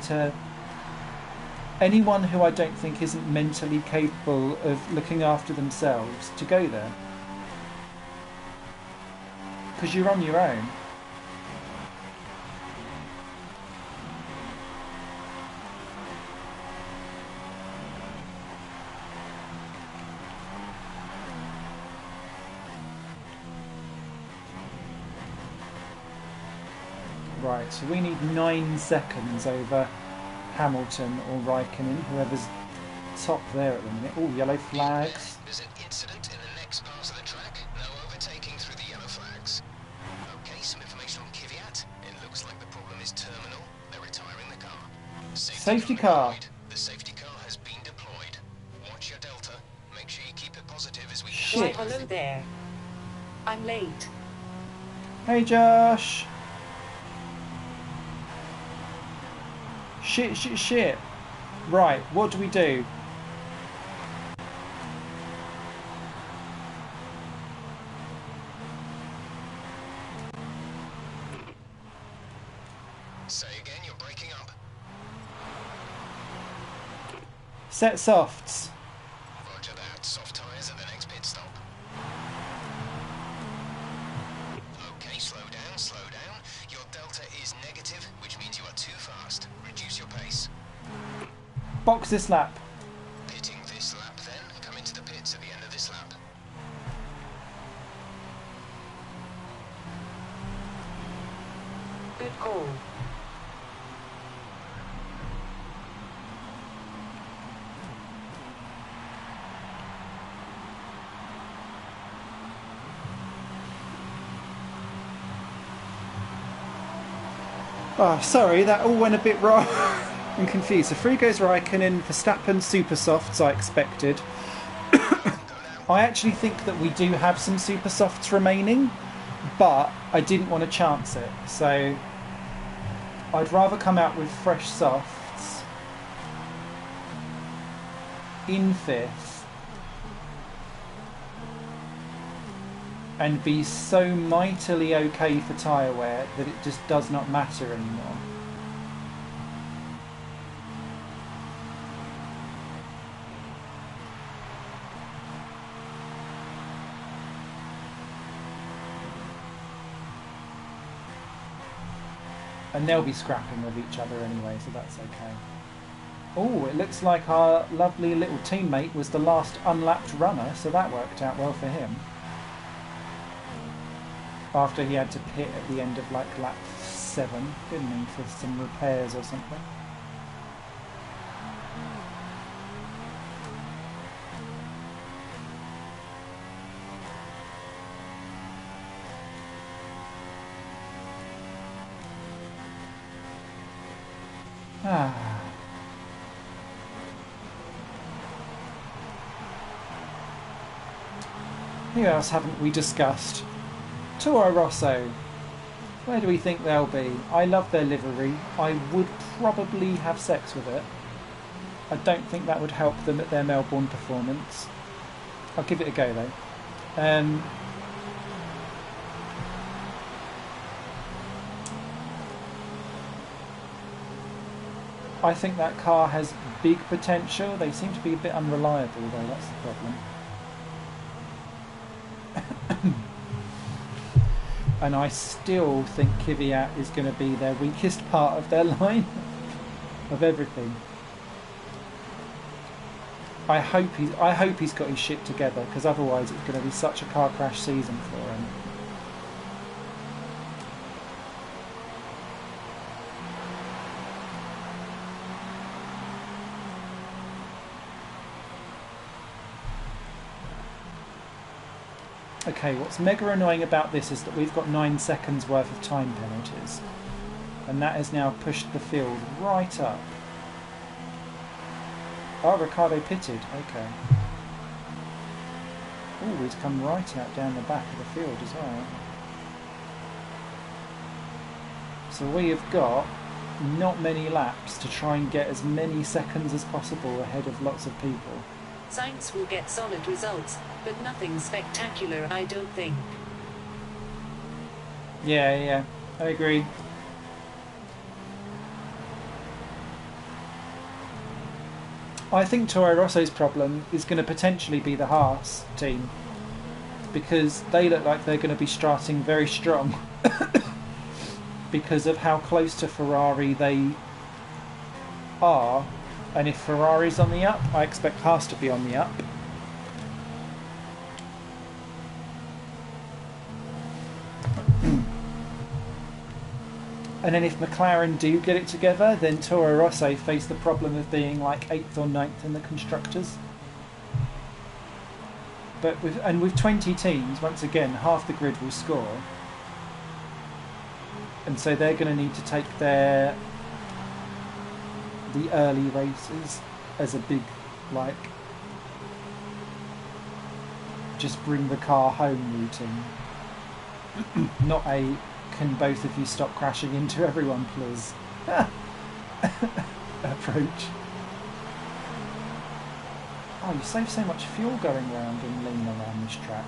[SPEAKER 1] who I don't think isn't mentally capable of looking after themselves to go there. Because you're on your own. Right, so we need 9 seconds over Hamilton or Raikkonen, whoever's top there at the minute. Oh, yellow flags.
[SPEAKER 5] There's an incident in the next part of the track. No overtaking through the yellow flags. Okay, some information on Kvyat. It looks like the problem is terminal. They're retiring the car.
[SPEAKER 1] Safety car.
[SPEAKER 5] The safety car has been deployed. Watch your delta. Make sure you keep it positive as we...
[SPEAKER 1] Shit.
[SPEAKER 6] Why, hello there. I'm late.
[SPEAKER 1] Hey, Josh. Shit, shit, shit. Right, what do we do?
[SPEAKER 5] Say again, you're breaking up.
[SPEAKER 1] Set softs.
[SPEAKER 5] Roger that. Soft tyres at the next pit stop. Okay, slow down, slow down. Your delta is negative, which means you are too fast. Reduce your pace.
[SPEAKER 1] Box this lap.
[SPEAKER 5] Pitting this lap then. Come into the pits at the end of this lap.
[SPEAKER 6] Good call.
[SPEAKER 1] Oh, sorry, that all went a bit wrong. I'm confused. So free goes Raikkonen, Verstappen, super softs, I expected. I actually think that we do have some super softs remaining, but I didn't want to chance it. So I'd rather come out with fresh softs in 5th and be so mightily okay for tyre wear that it just does not matter anymore. And they'll be scrapping with each other anyway, so that's okay. Oh, it looks like our lovely little teammate was the last unlapped runner, so that worked out well for him. After he had to pit at the end of like lap 7, didn't he, for some repairs or something. Ah. Who else haven't we discussed? Toro Rosso. Where do we think they'll be? I love their livery. I would probably have sex with it. I don't think that would help them at their Melbourne performance. I'll give it a go though. I think that car has big potential. They seem to be a bit unreliable though, that's the problem. And I still think Kvyat is going to be their weakest part of their line of everything. I hope he's got his shit together, because otherwise it's going to be such a car crash season for him. Okay, what's mega annoying about this is that we've got 9 seconds worth of time penalties. And that has now pushed the field right up. Oh, Ricciardo pitted, okay. Oh, he's come right out down the back of the field as well. So we have got not many laps to try and get as many seconds as possible ahead of lots of people.
[SPEAKER 6] Sainz will get solid results, but nothing spectacular, I don't think.
[SPEAKER 1] Yeah, I agree. I think Toro Rosso's problem is going to potentially be the Haas team, because they look like they're going to be starting very strong because of how close to Ferrari they are. And if Ferrari's on the up, I expect Haas to be on the up. And then if McLaren do get it together, then Toro Rosso face the problem of being like 8th or 9th in the constructors. But with 20 teams, once again, half the grid will score. And so they're going to need to take the early races as a big, like, just bring the car home routine. Not a, can both of you stop crashing into everyone, please? Approach. Oh, you save so much fuel going round and lean around this track.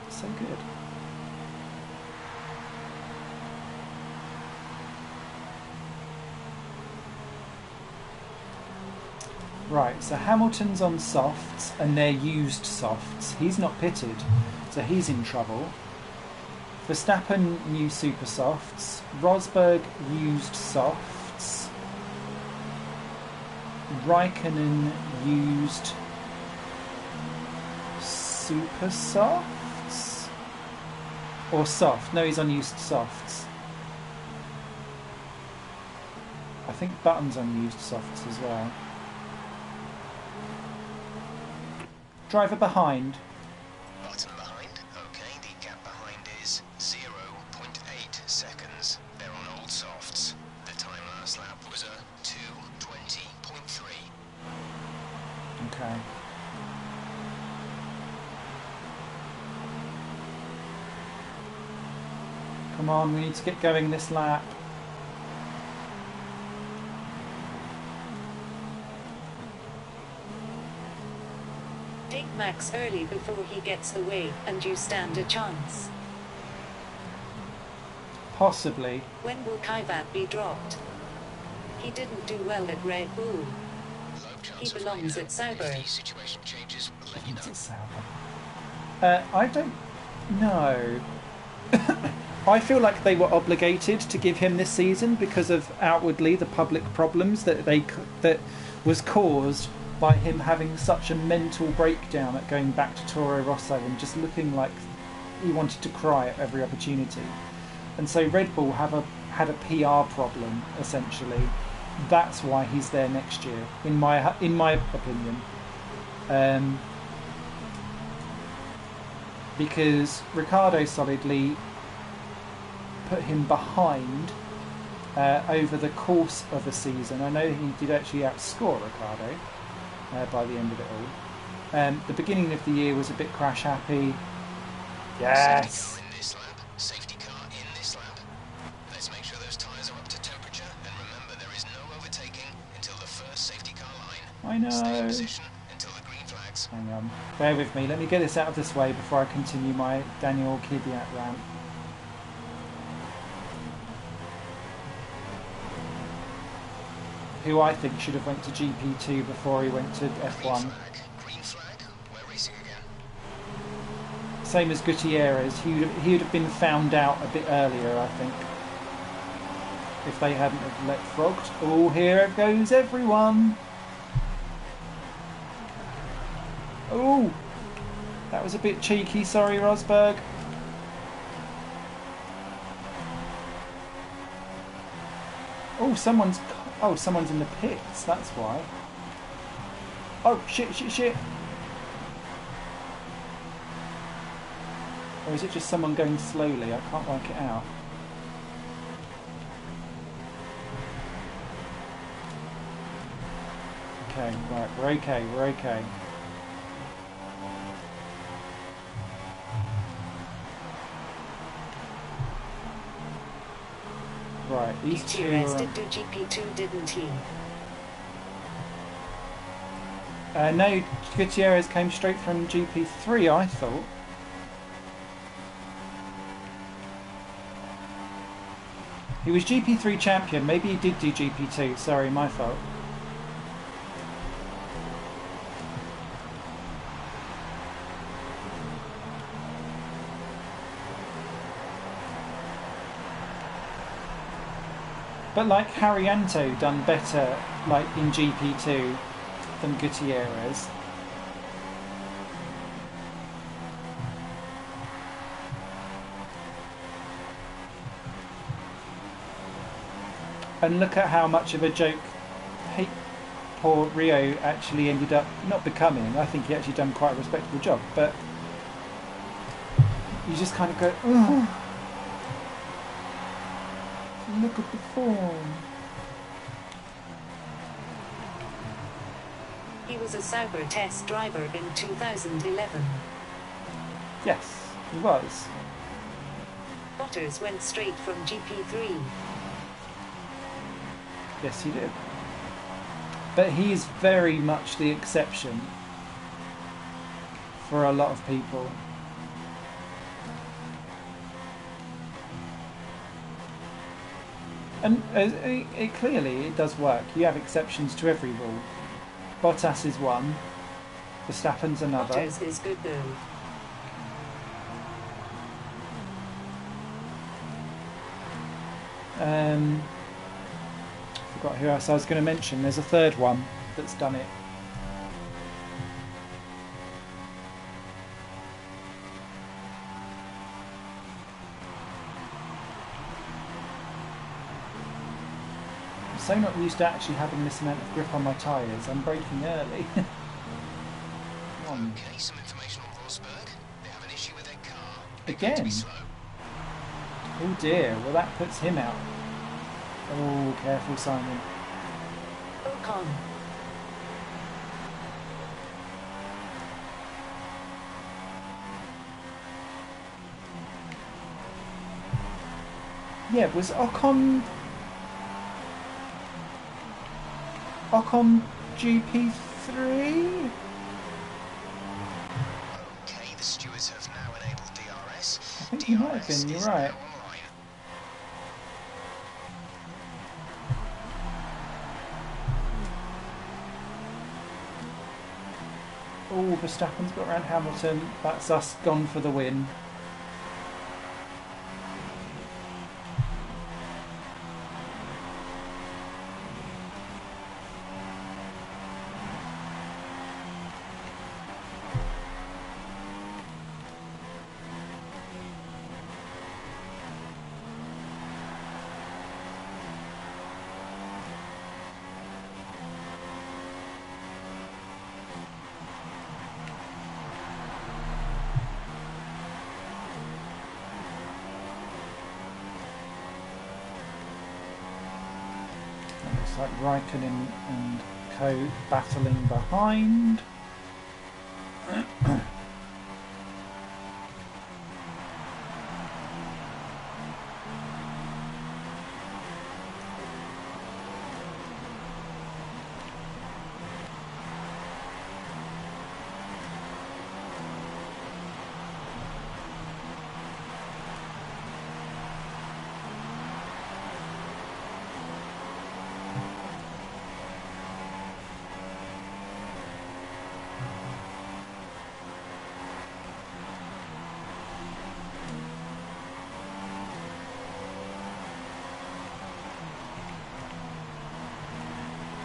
[SPEAKER 1] So good. Right, so Hamilton's on softs, and they're used softs. He's not pitted, so he's in trouble. Verstappen, new super softs. Rosberg, used softs. Raikkonen, used super softs? Or soft? No, he's on used softs. I think Button's on used softs as well. Driver behind.
[SPEAKER 5] Button behind. Okay, the gap behind is 0.8 seconds. They're on old softs. The time last lap was a 2:20.3.
[SPEAKER 1] Okay. Come on, we need to get going this lap.
[SPEAKER 6] Take Max early before he gets away, and you stand a chance.
[SPEAKER 1] Possibly.
[SPEAKER 6] When will Kvyat be dropped? He didn't do well at Red Bull. He belongs at Sauber.
[SPEAKER 5] Situation changes, we'll let you know.
[SPEAKER 1] It's Sauber. I don't know. I feel like they were obligated to give him this season because of outwardly the public problems that was caused by him having such a mental breakdown at going back to Toro Rosso and just looking like he wanted to cry at every opportunity. And so Red Bull had a PR problem, essentially. That's why he's there next year, in my opinion. Because Ricciardo solidly put him behind over the course of the season. I know he did actually outscore Ricciardo by the end of it all. The beginning of the year was a bit crash happy. Yes!
[SPEAKER 5] Safety car in this lap. Let's make sure those tyres are up to temperature, and remember there is no overtaking until the first safety car line.
[SPEAKER 1] I know.
[SPEAKER 5] Stay in position until the green flags.
[SPEAKER 1] Hang on. Bear with me. Let me get this out of this way before I continue my Daniel Kvyat rant. Who I think should have went to GP2 before he went to F1.
[SPEAKER 5] Green flag. We're racing again.
[SPEAKER 1] Same as Gutierrez. He would have been found out a bit earlier, I think, if they hadn't have let frogged. Oh, here goes everyone. Oh, that was a bit cheeky. Sorry, Rosberg. Oh, someone's in the pits. That's why. Oh, shit. Or is it just someone going slowly? I can't work it out. Okay, right, we're okay. Right, these two
[SPEAKER 6] Gutierrez did do GP2, didn't he?
[SPEAKER 1] No, Gutierrez came straight from GP3, I thought. He was GP3 champion. Maybe he did do GP2. Sorry, my fault. But like Haryanto done better like in GP2 than Gutierrez. And look at how much of a joke poor Rio actually ended up not becoming. I think he actually done quite a respectable job, but you just kind of go, oh, look at the form.
[SPEAKER 6] He was a Sauber test driver in 2011.
[SPEAKER 1] Yes, he was.
[SPEAKER 6] Bottas went straight from GP3.
[SPEAKER 1] Yes, he did. But he is very much the exception for a lot of people. And it clearly it does work. You have exceptions to every rule. Bottas is one. Verstappen's another.
[SPEAKER 6] Bottas is good though.
[SPEAKER 1] Forgot who else I was going to mention. There's a third one that's done it. I'm so not used to actually having this amount of grip on my tyres. I'm braking early.
[SPEAKER 5] Okay, some information on Rosberg. They have an issue with their car.
[SPEAKER 1] Again? Oh dear, well that puts him out. Oh, careful Simon.
[SPEAKER 6] Ocon.
[SPEAKER 1] Yeah, was Ocon GP3?
[SPEAKER 5] Okay, the stewards have now enabled DRS.
[SPEAKER 1] I think he might have been, you're right. Oh, Verstappen's got around Hamilton. That's us gone for the win. Looks like Raikkonen and Co battling behind.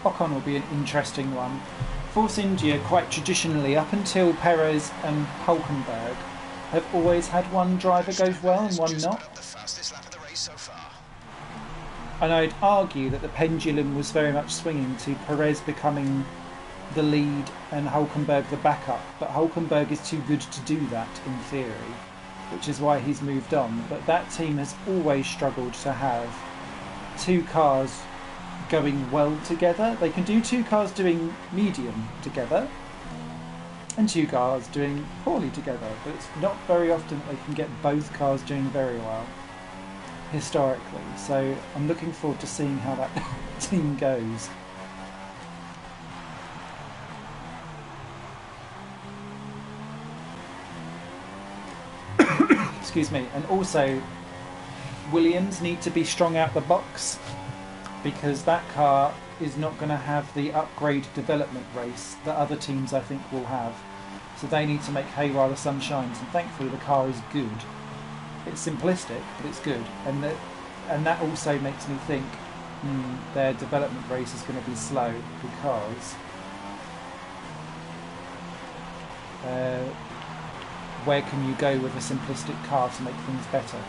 [SPEAKER 1] Ocon will be an interesting one. Force India, quite traditionally, up until Perez and Hulkenberg, have always had one driver go well and one not. And I'd argue that the pendulum was very much swinging to Perez becoming the lead and Hulkenberg the backup. But Hulkenberg is too good to do that in theory, which is why he's moved on. But that team has always struggled to have two cars going well together. They can do two cars doing medium together and two cars doing poorly together, but it's not very often they can get both cars doing very well historically. So I'm looking forward to seeing how that team goes. Excuse me. And also Williams need to be strong out the box, because that car is not going to have the upgrade development race that other teams I think will have. So they need to make hay while the sun shines, and thankfully the car is good. It's simplistic, but it's good, and that also makes me think their development race is going to be slow, because where can you go with a simplistic car to make things better?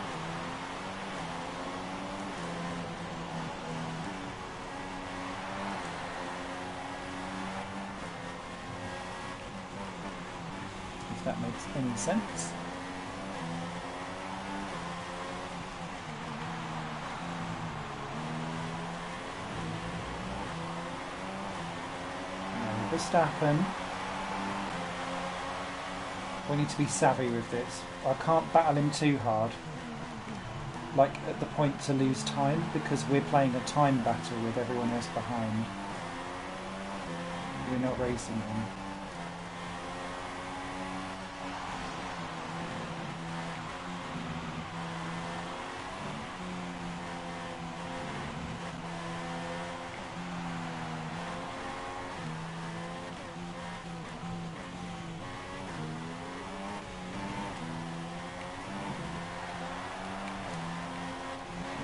[SPEAKER 1] any sense. Verstappen. We need to be savvy with this. I can't battle him too hard, like at the point to lose time, because we're playing a time battle with everyone else behind. We're not racing him.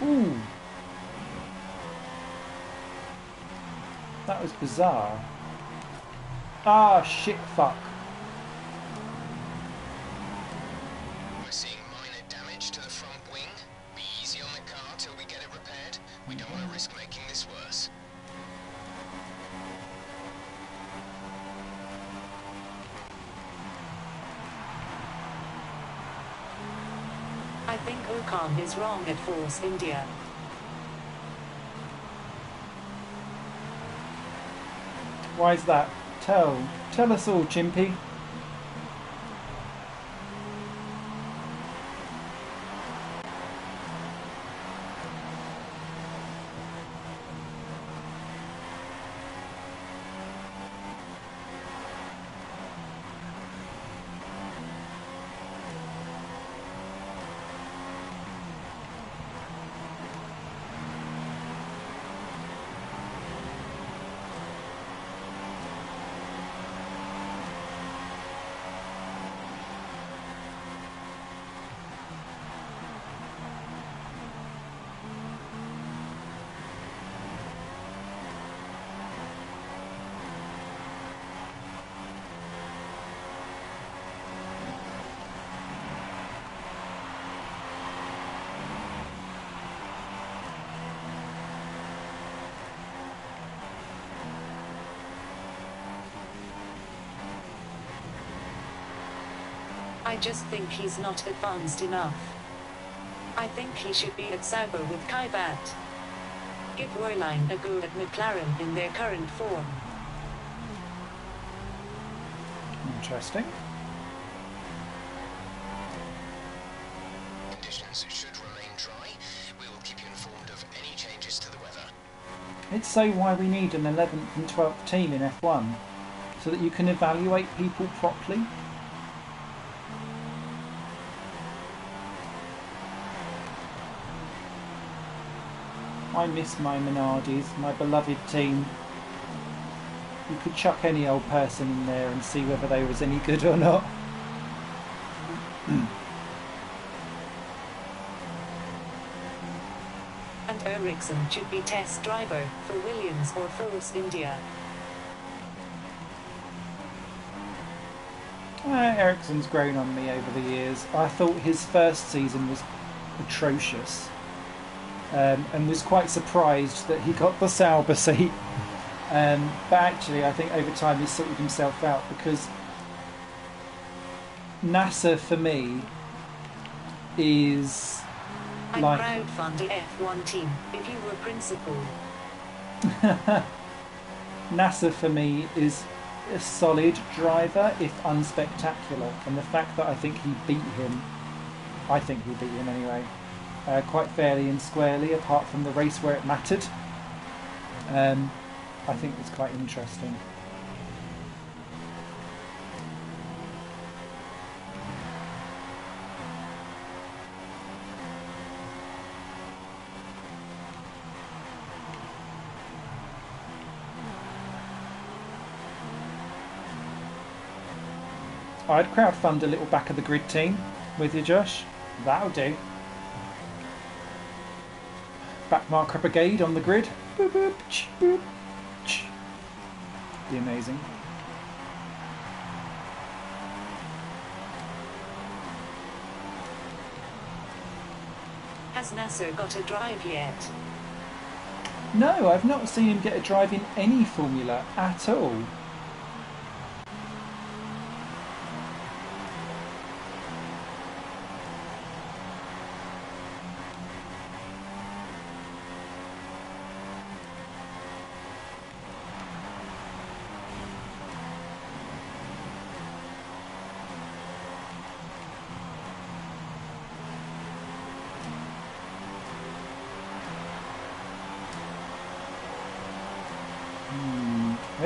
[SPEAKER 1] Ooh. That was bizarre. Ah, shit, fuck.
[SPEAKER 5] We're seeing minor damage to the front wing. Be easy on the car till we get it repaired. We don't want to risk making this worse.
[SPEAKER 6] I think Ocon is wrong at Force India.
[SPEAKER 1] Why is that? Tell us all, Chimpy.
[SPEAKER 6] I just think he's not advanced enough. I think he should be at Sauber with Kvyat. Give Royline a go at McLaren in their current form.
[SPEAKER 1] Interesting.
[SPEAKER 5] Conditions should remain dry. We will keep you informed of any changes to the weather.
[SPEAKER 1] It's so why we need an 11th and 12th team in F1, so that you can evaluate people properly. I miss my Minardis, my beloved team. You could chuck any old person in there and see whether they was any good or not.
[SPEAKER 6] And Ericsson should be test driver for Williams or Force India.
[SPEAKER 1] Ericsson's grown on me over the years. I thought his first season was atrocious. And was quite surprised that he got the Sauber seat. But actually, I think over time he's sorted himself out, because NASA for me is
[SPEAKER 6] I'd
[SPEAKER 1] like
[SPEAKER 6] crowdfund the F1 team if you were principal.
[SPEAKER 1] NASA for me is a solid driver if unspectacular, and the fact that I think he beat him anyway, quite fairly and squarely, apart from the race where it mattered. I think it's quite interesting. I'd crowdfund a little back of the grid team with you, Josh. That'll do. Backmarker brigade on the grid. Boop, boop, ch, boop, ch. Be amazing.
[SPEAKER 6] Has Nasser got a drive yet?
[SPEAKER 1] No, I've not seen him get a drive in any Formula at all.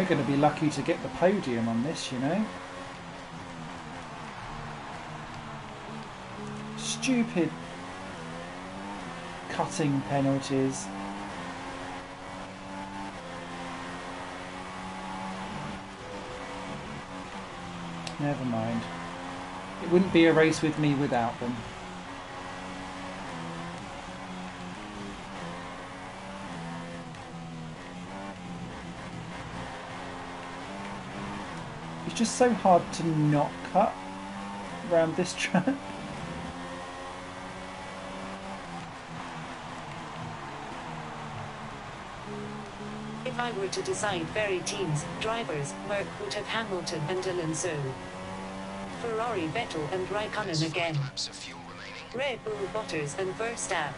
[SPEAKER 1] We're going to be lucky to get the podium on this, you know. Stupid cutting penalties. Never mind. It wouldn't be a race with me without them. It's just so hard to not cut around this track.
[SPEAKER 6] If I were to decide very teams, drivers, Merck would have Hamilton and Alonso. Ferrari, Vettel and Raikkonen again. Red Bull, Bottas and Verstappen.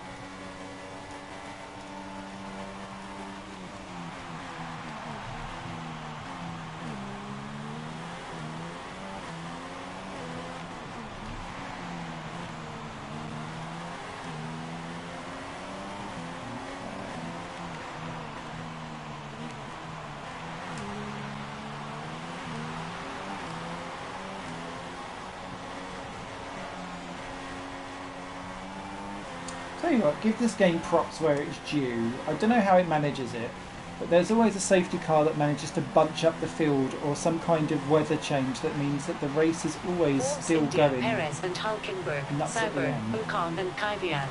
[SPEAKER 1] Tell you what, give this game props where it's due. I don't know how it manages it, but there's always a safety car that manages to bunch up the field, or some kind of weather change that means that the race is always still
[SPEAKER 6] India,
[SPEAKER 1] going.
[SPEAKER 6] Perez and Hulkenberg, Sauber, Ocon and Kvyat.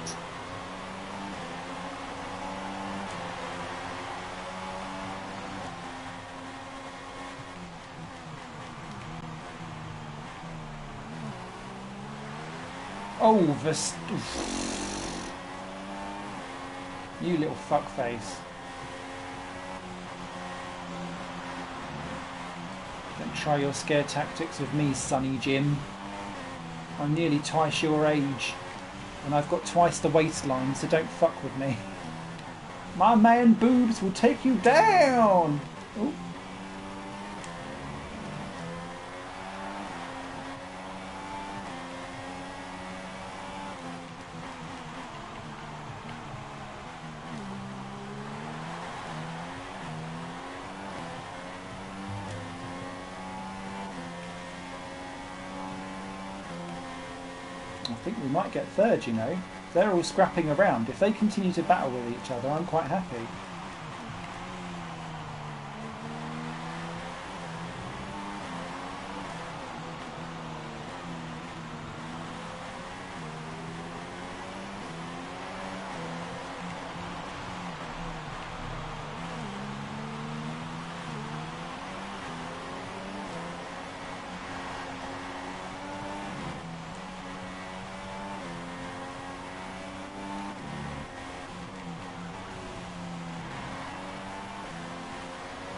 [SPEAKER 1] Oh, you little fuckface. Don't try your scare tactics with me, Sonny Jim. I'm nearly twice your age, and I've got twice the waistline, so don't fuck with me. My man boobs will take you down! Ooh. I think we might get third, you know. They're all scrapping around. If they continue to battle with each other, I'm quite happy.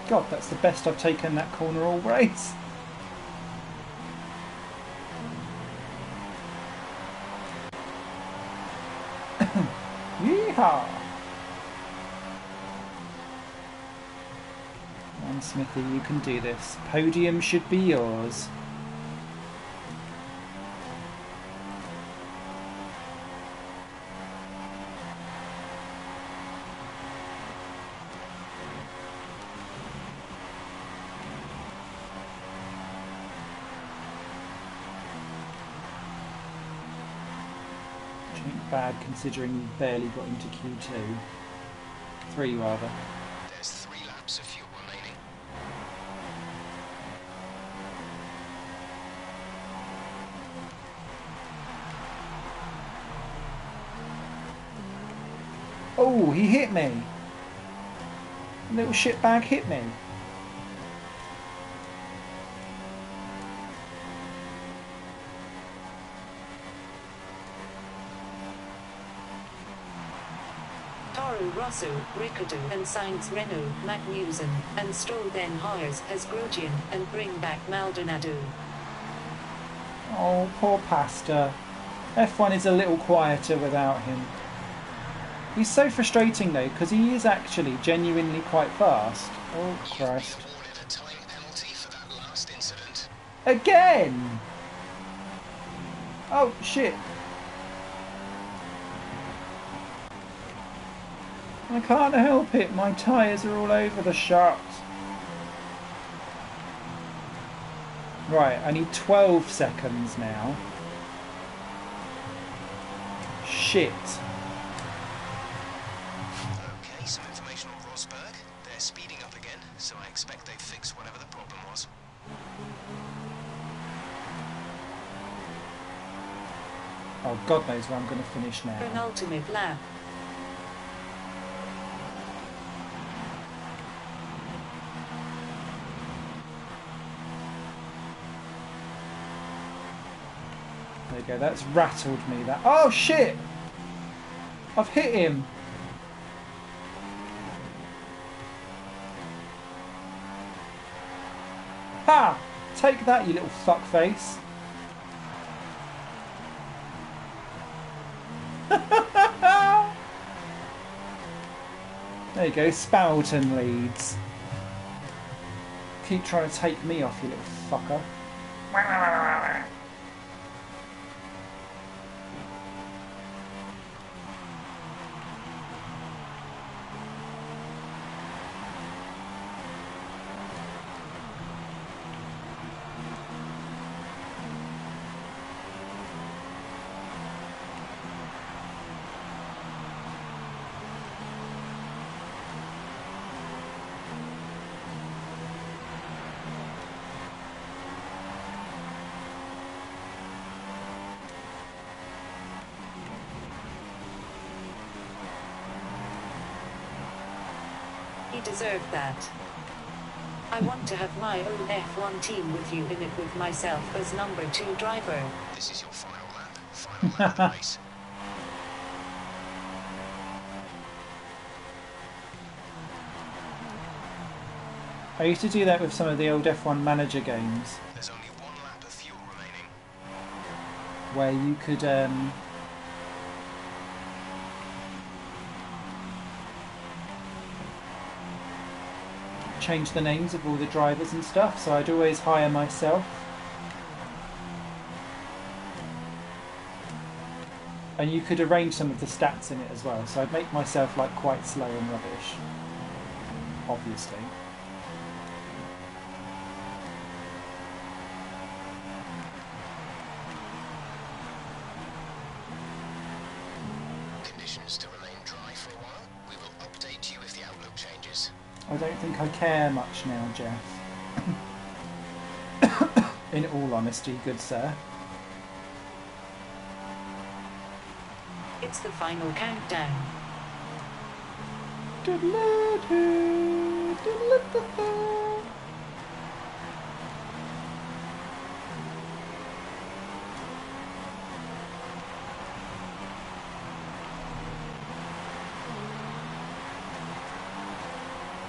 [SPEAKER 1] God, that's the best I've taken that corner all race. Yeehaw! Come on, Smithy, you can do this. Podium should be yours. Bad considering you barely got into Q2. 3 rather.
[SPEAKER 5] There's 3 laps of fuel remaining.
[SPEAKER 1] Oh, he hit me! Little shitbag hit me.
[SPEAKER 6] Rosso, Ricciardo and Sainz, Renault, Magnussen, and Stroll then hires as Grosjean and bring back Maldonado.
[SPEAKER 1] Oh, poor Pasta. F1 is a little quieter without him. He's so frustrating though, because he is actually genuinely quite fast. Oh Christ.
[SPEAKER 5] A time penalty for that last incident.
[SPEAKER 1] Again! Oh shit. I can't help it, my tyres are all over the shop. Right, I need 12 seconds now. Shit.
[SPEAKER 5] Okay, some information on Rosberg. They're speeding up again, so I expect they've fixed whatever the problem was.
[SPEAKER 1] Oh, God knows where I'm going to finish now.
[SPEAKER 6] Penultimate lap.
[SPEAKER 1] There you go, that's rattled me. That. Oh, shit! I've hit him! Ha! Take that, you little fuckface. There you go, Spouton leads. Keep trying to take me off, you little fucker.
[SPEAKER 6] He deserved that. I want to have my own F1 team with you in it with myself as number 2 driver.
[SPEAKER 5] This is your final lap. Final lap of the race.
[SPEAKER 1] I used to do that with some of the old F1 manager games,
[SPEAKER 5] There's only one lap of fuel remaining.
[SPEAKER 1] where you could change the names of all the drivers and stuff, so I'd always hire myself. And you could arrange some of the stats in it as well, so I'd make myself like quite slow and rubbish, obviously.
[SPEAKER 5] Conditions to remain dry for a while. We will update you if the outlook changes.
[SPEAKER 1] I don't think I care much now, Jeff. In all honesty, good sir.
[SPEAKER 6] It's the final countdown.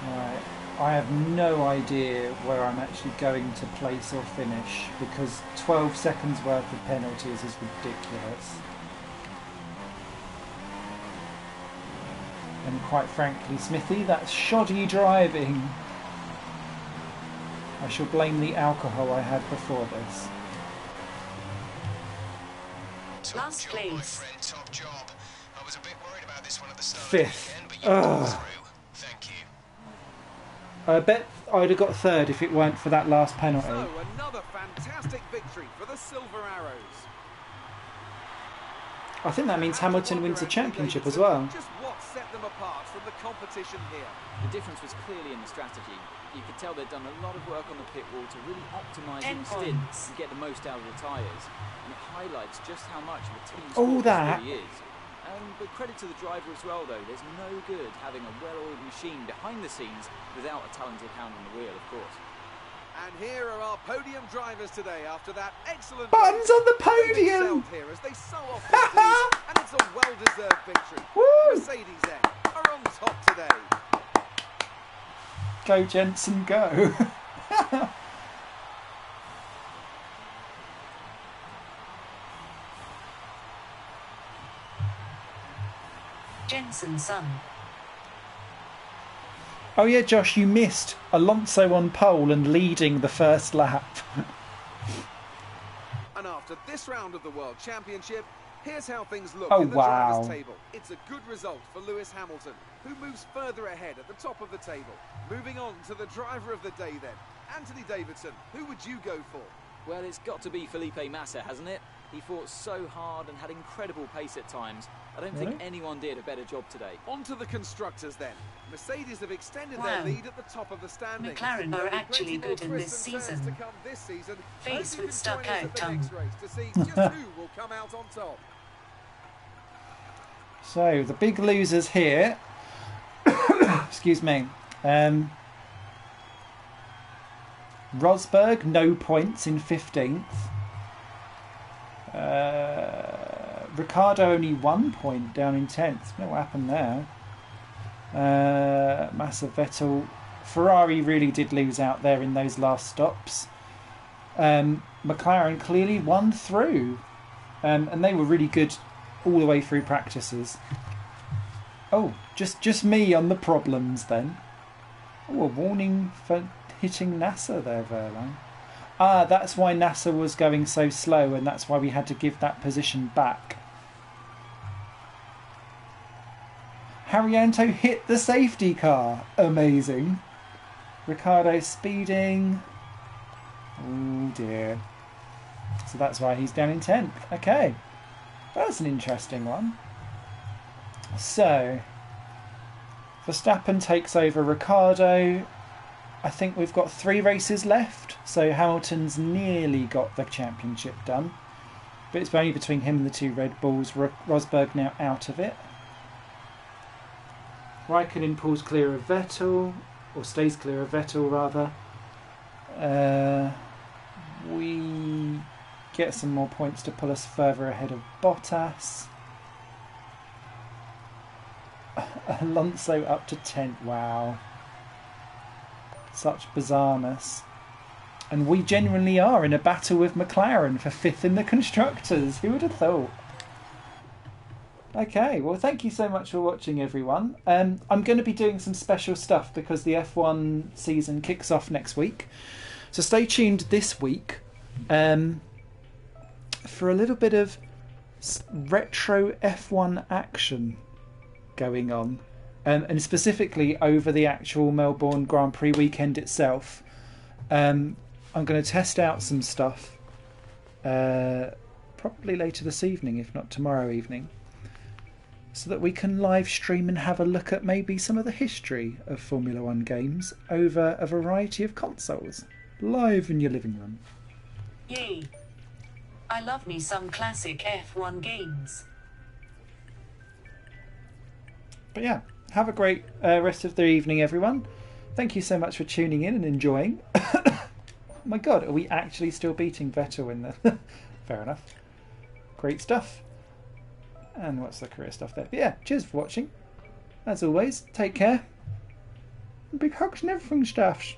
[SPEAKER 1] Right, I have no idea where I'm actually going to place or finish, because 12 seconds worth of penalties is ridiculous. And quite frankly, Smithy, that's shoddy driving. I shall blame the alcohol I had before this.
[SPEAKER 6] Last
[SPEAKER 5] Top job, my
[SPEAKER 6] place.
[SPEAKER 5] friend, top job. I was a bit worried about this one at the start
[SPEAKER 1] Fifth.
[SPEAKER 5] of the weekend, but you pulled through. Thank you.
[SPEAKER 1] I bet I'd have got third if it weren't for that last penalty.
[SPEAKER 3] So, another fantastic victory for the Silver Arrows.
[SPEAKER 1] I think that means Hamilton wins the championship as well.
[SPEAKER 3] Just what set them apart from the competition here?
[SPEAKER 4] The difference was clearly in the strategy. You could tell they'd done a lot of work on the pit wall to really optimise
[SPEAKER 6] 10
[SPEAKER 4] each
[SPEAKER 6] points.
[SPEAKER 4] stint and get the most out of the tyres. And it highlights just how much of a team
[SPEAKER 1] All
[SPEAKER 4] sport
[SPEAKER 1] that.
[SPEAKER 4] this really is. But credit to the driver as well, though. There's no good having a well-oiled machine behind the scenes without a talented hand on the wheel, of course.
[SPEAKER 3] And here are our podium drivers today after that excellent
[SPEAKER 1] Buttons on the
[SPEAKER 3] They've
[SPEAKER 1] podium!
[SPEAKER 3] excelled here as they so often do, and it's a well-deserved victory.
[SPEAKER 1] Woo!
[SPEAKER 3] Mercedes are on top today.
[SPEAKER 1] Go Jensen, go!
[SPEAKER 6] Jensen's son.
[SPEAKER 1] Oh yeah, Josh, you missed Alonso on pole and leading the first lap.
[SPEAKER 3] And after this round of the World Championship, here's how things look
[SPEAKER 1] Oh,
[SPEAKER 3] in the
[SPEAKER 1] wow.
[SPEAKER 3] drivers' table. It's a good result for Lewis Hamilton, who moves further ahead at the top of the table. Moving on to the driver of the day then, Anthony Davidson. Who would you go for?
[SPEAKER 4] Well, it's got to be Felipe Massa, hasn't it? He fought so hard and had incredible pace at times. I don't think anyone did a better job today.
[SPEAKER 3] On to the constructors then. Mercedes have extended their lead at the top of the standings.
[SPEAKER 6] McLaren are actually good in this season. Face with stuck out tongue.
[SPEAKER 3] To see just who will come out on top.
[SPEAKER 1] So, the big losers here. Excuse me. Rosberg, no points in 15th. Ricardo only 1 point, down in 10th. I don't know what happened there. Massa, Vettel. Ferrari really did lose out there in those last stops. McLaren clearly won through. And they were really good all the way through practices. Oh, just me on the problems then. Oh, a warning for hitting NASA there, Verline. Ah, that's why NASA was going so slow, and that's why we had to give that position back. Haryanto hit the safety car. Amazing. Ricardo speeding. Oh dear. So that's why he's down in 10th. Okay. That's an interesting one. So, Verstappen takes over Ricardo. I think we've got 3 races left, so Hamilton's nearly got the championship done. But it's only between him and the 2 Red Bulls. Rosberg now out of it. Raikkonen pulls clear of Vettel, or stays clear of Vettel rather. We get some more points to pull us further ahead of Bottas. Alonso up to 10th. Wow. Such bizarreness. And we genuinely are in a battle with McLaren for 5th in the Constructors. Who would have thought? Okay, well thank you so much for watching everyone. I'm going to be doing some special stuff because the F1 season kicks off next week. So stay tuned this week for a little bit of retro F1 action going on. And specifically over the actual Melbourne Grand Prix weekend itself. I'm going to test out some stuff probably later this evening, if not tomorrow evening, so that we can live stream and have a look at maybe some of the history of Formula One games over a variety of consoles, live in your living room.
[SPEAKER 6] Yay! I love me some classic F1 games.
[SPEAKER 1] But yeah, have a great rest of the evening, everyone. Thank you so much for tuning in and enjoying. Oh my god, are we actually still beating Vettel in the... Fair enough. Great stuff. And what's the career stuff there? But yeah, cheers for watching. As always, take care. Big hugs and everything stuffs.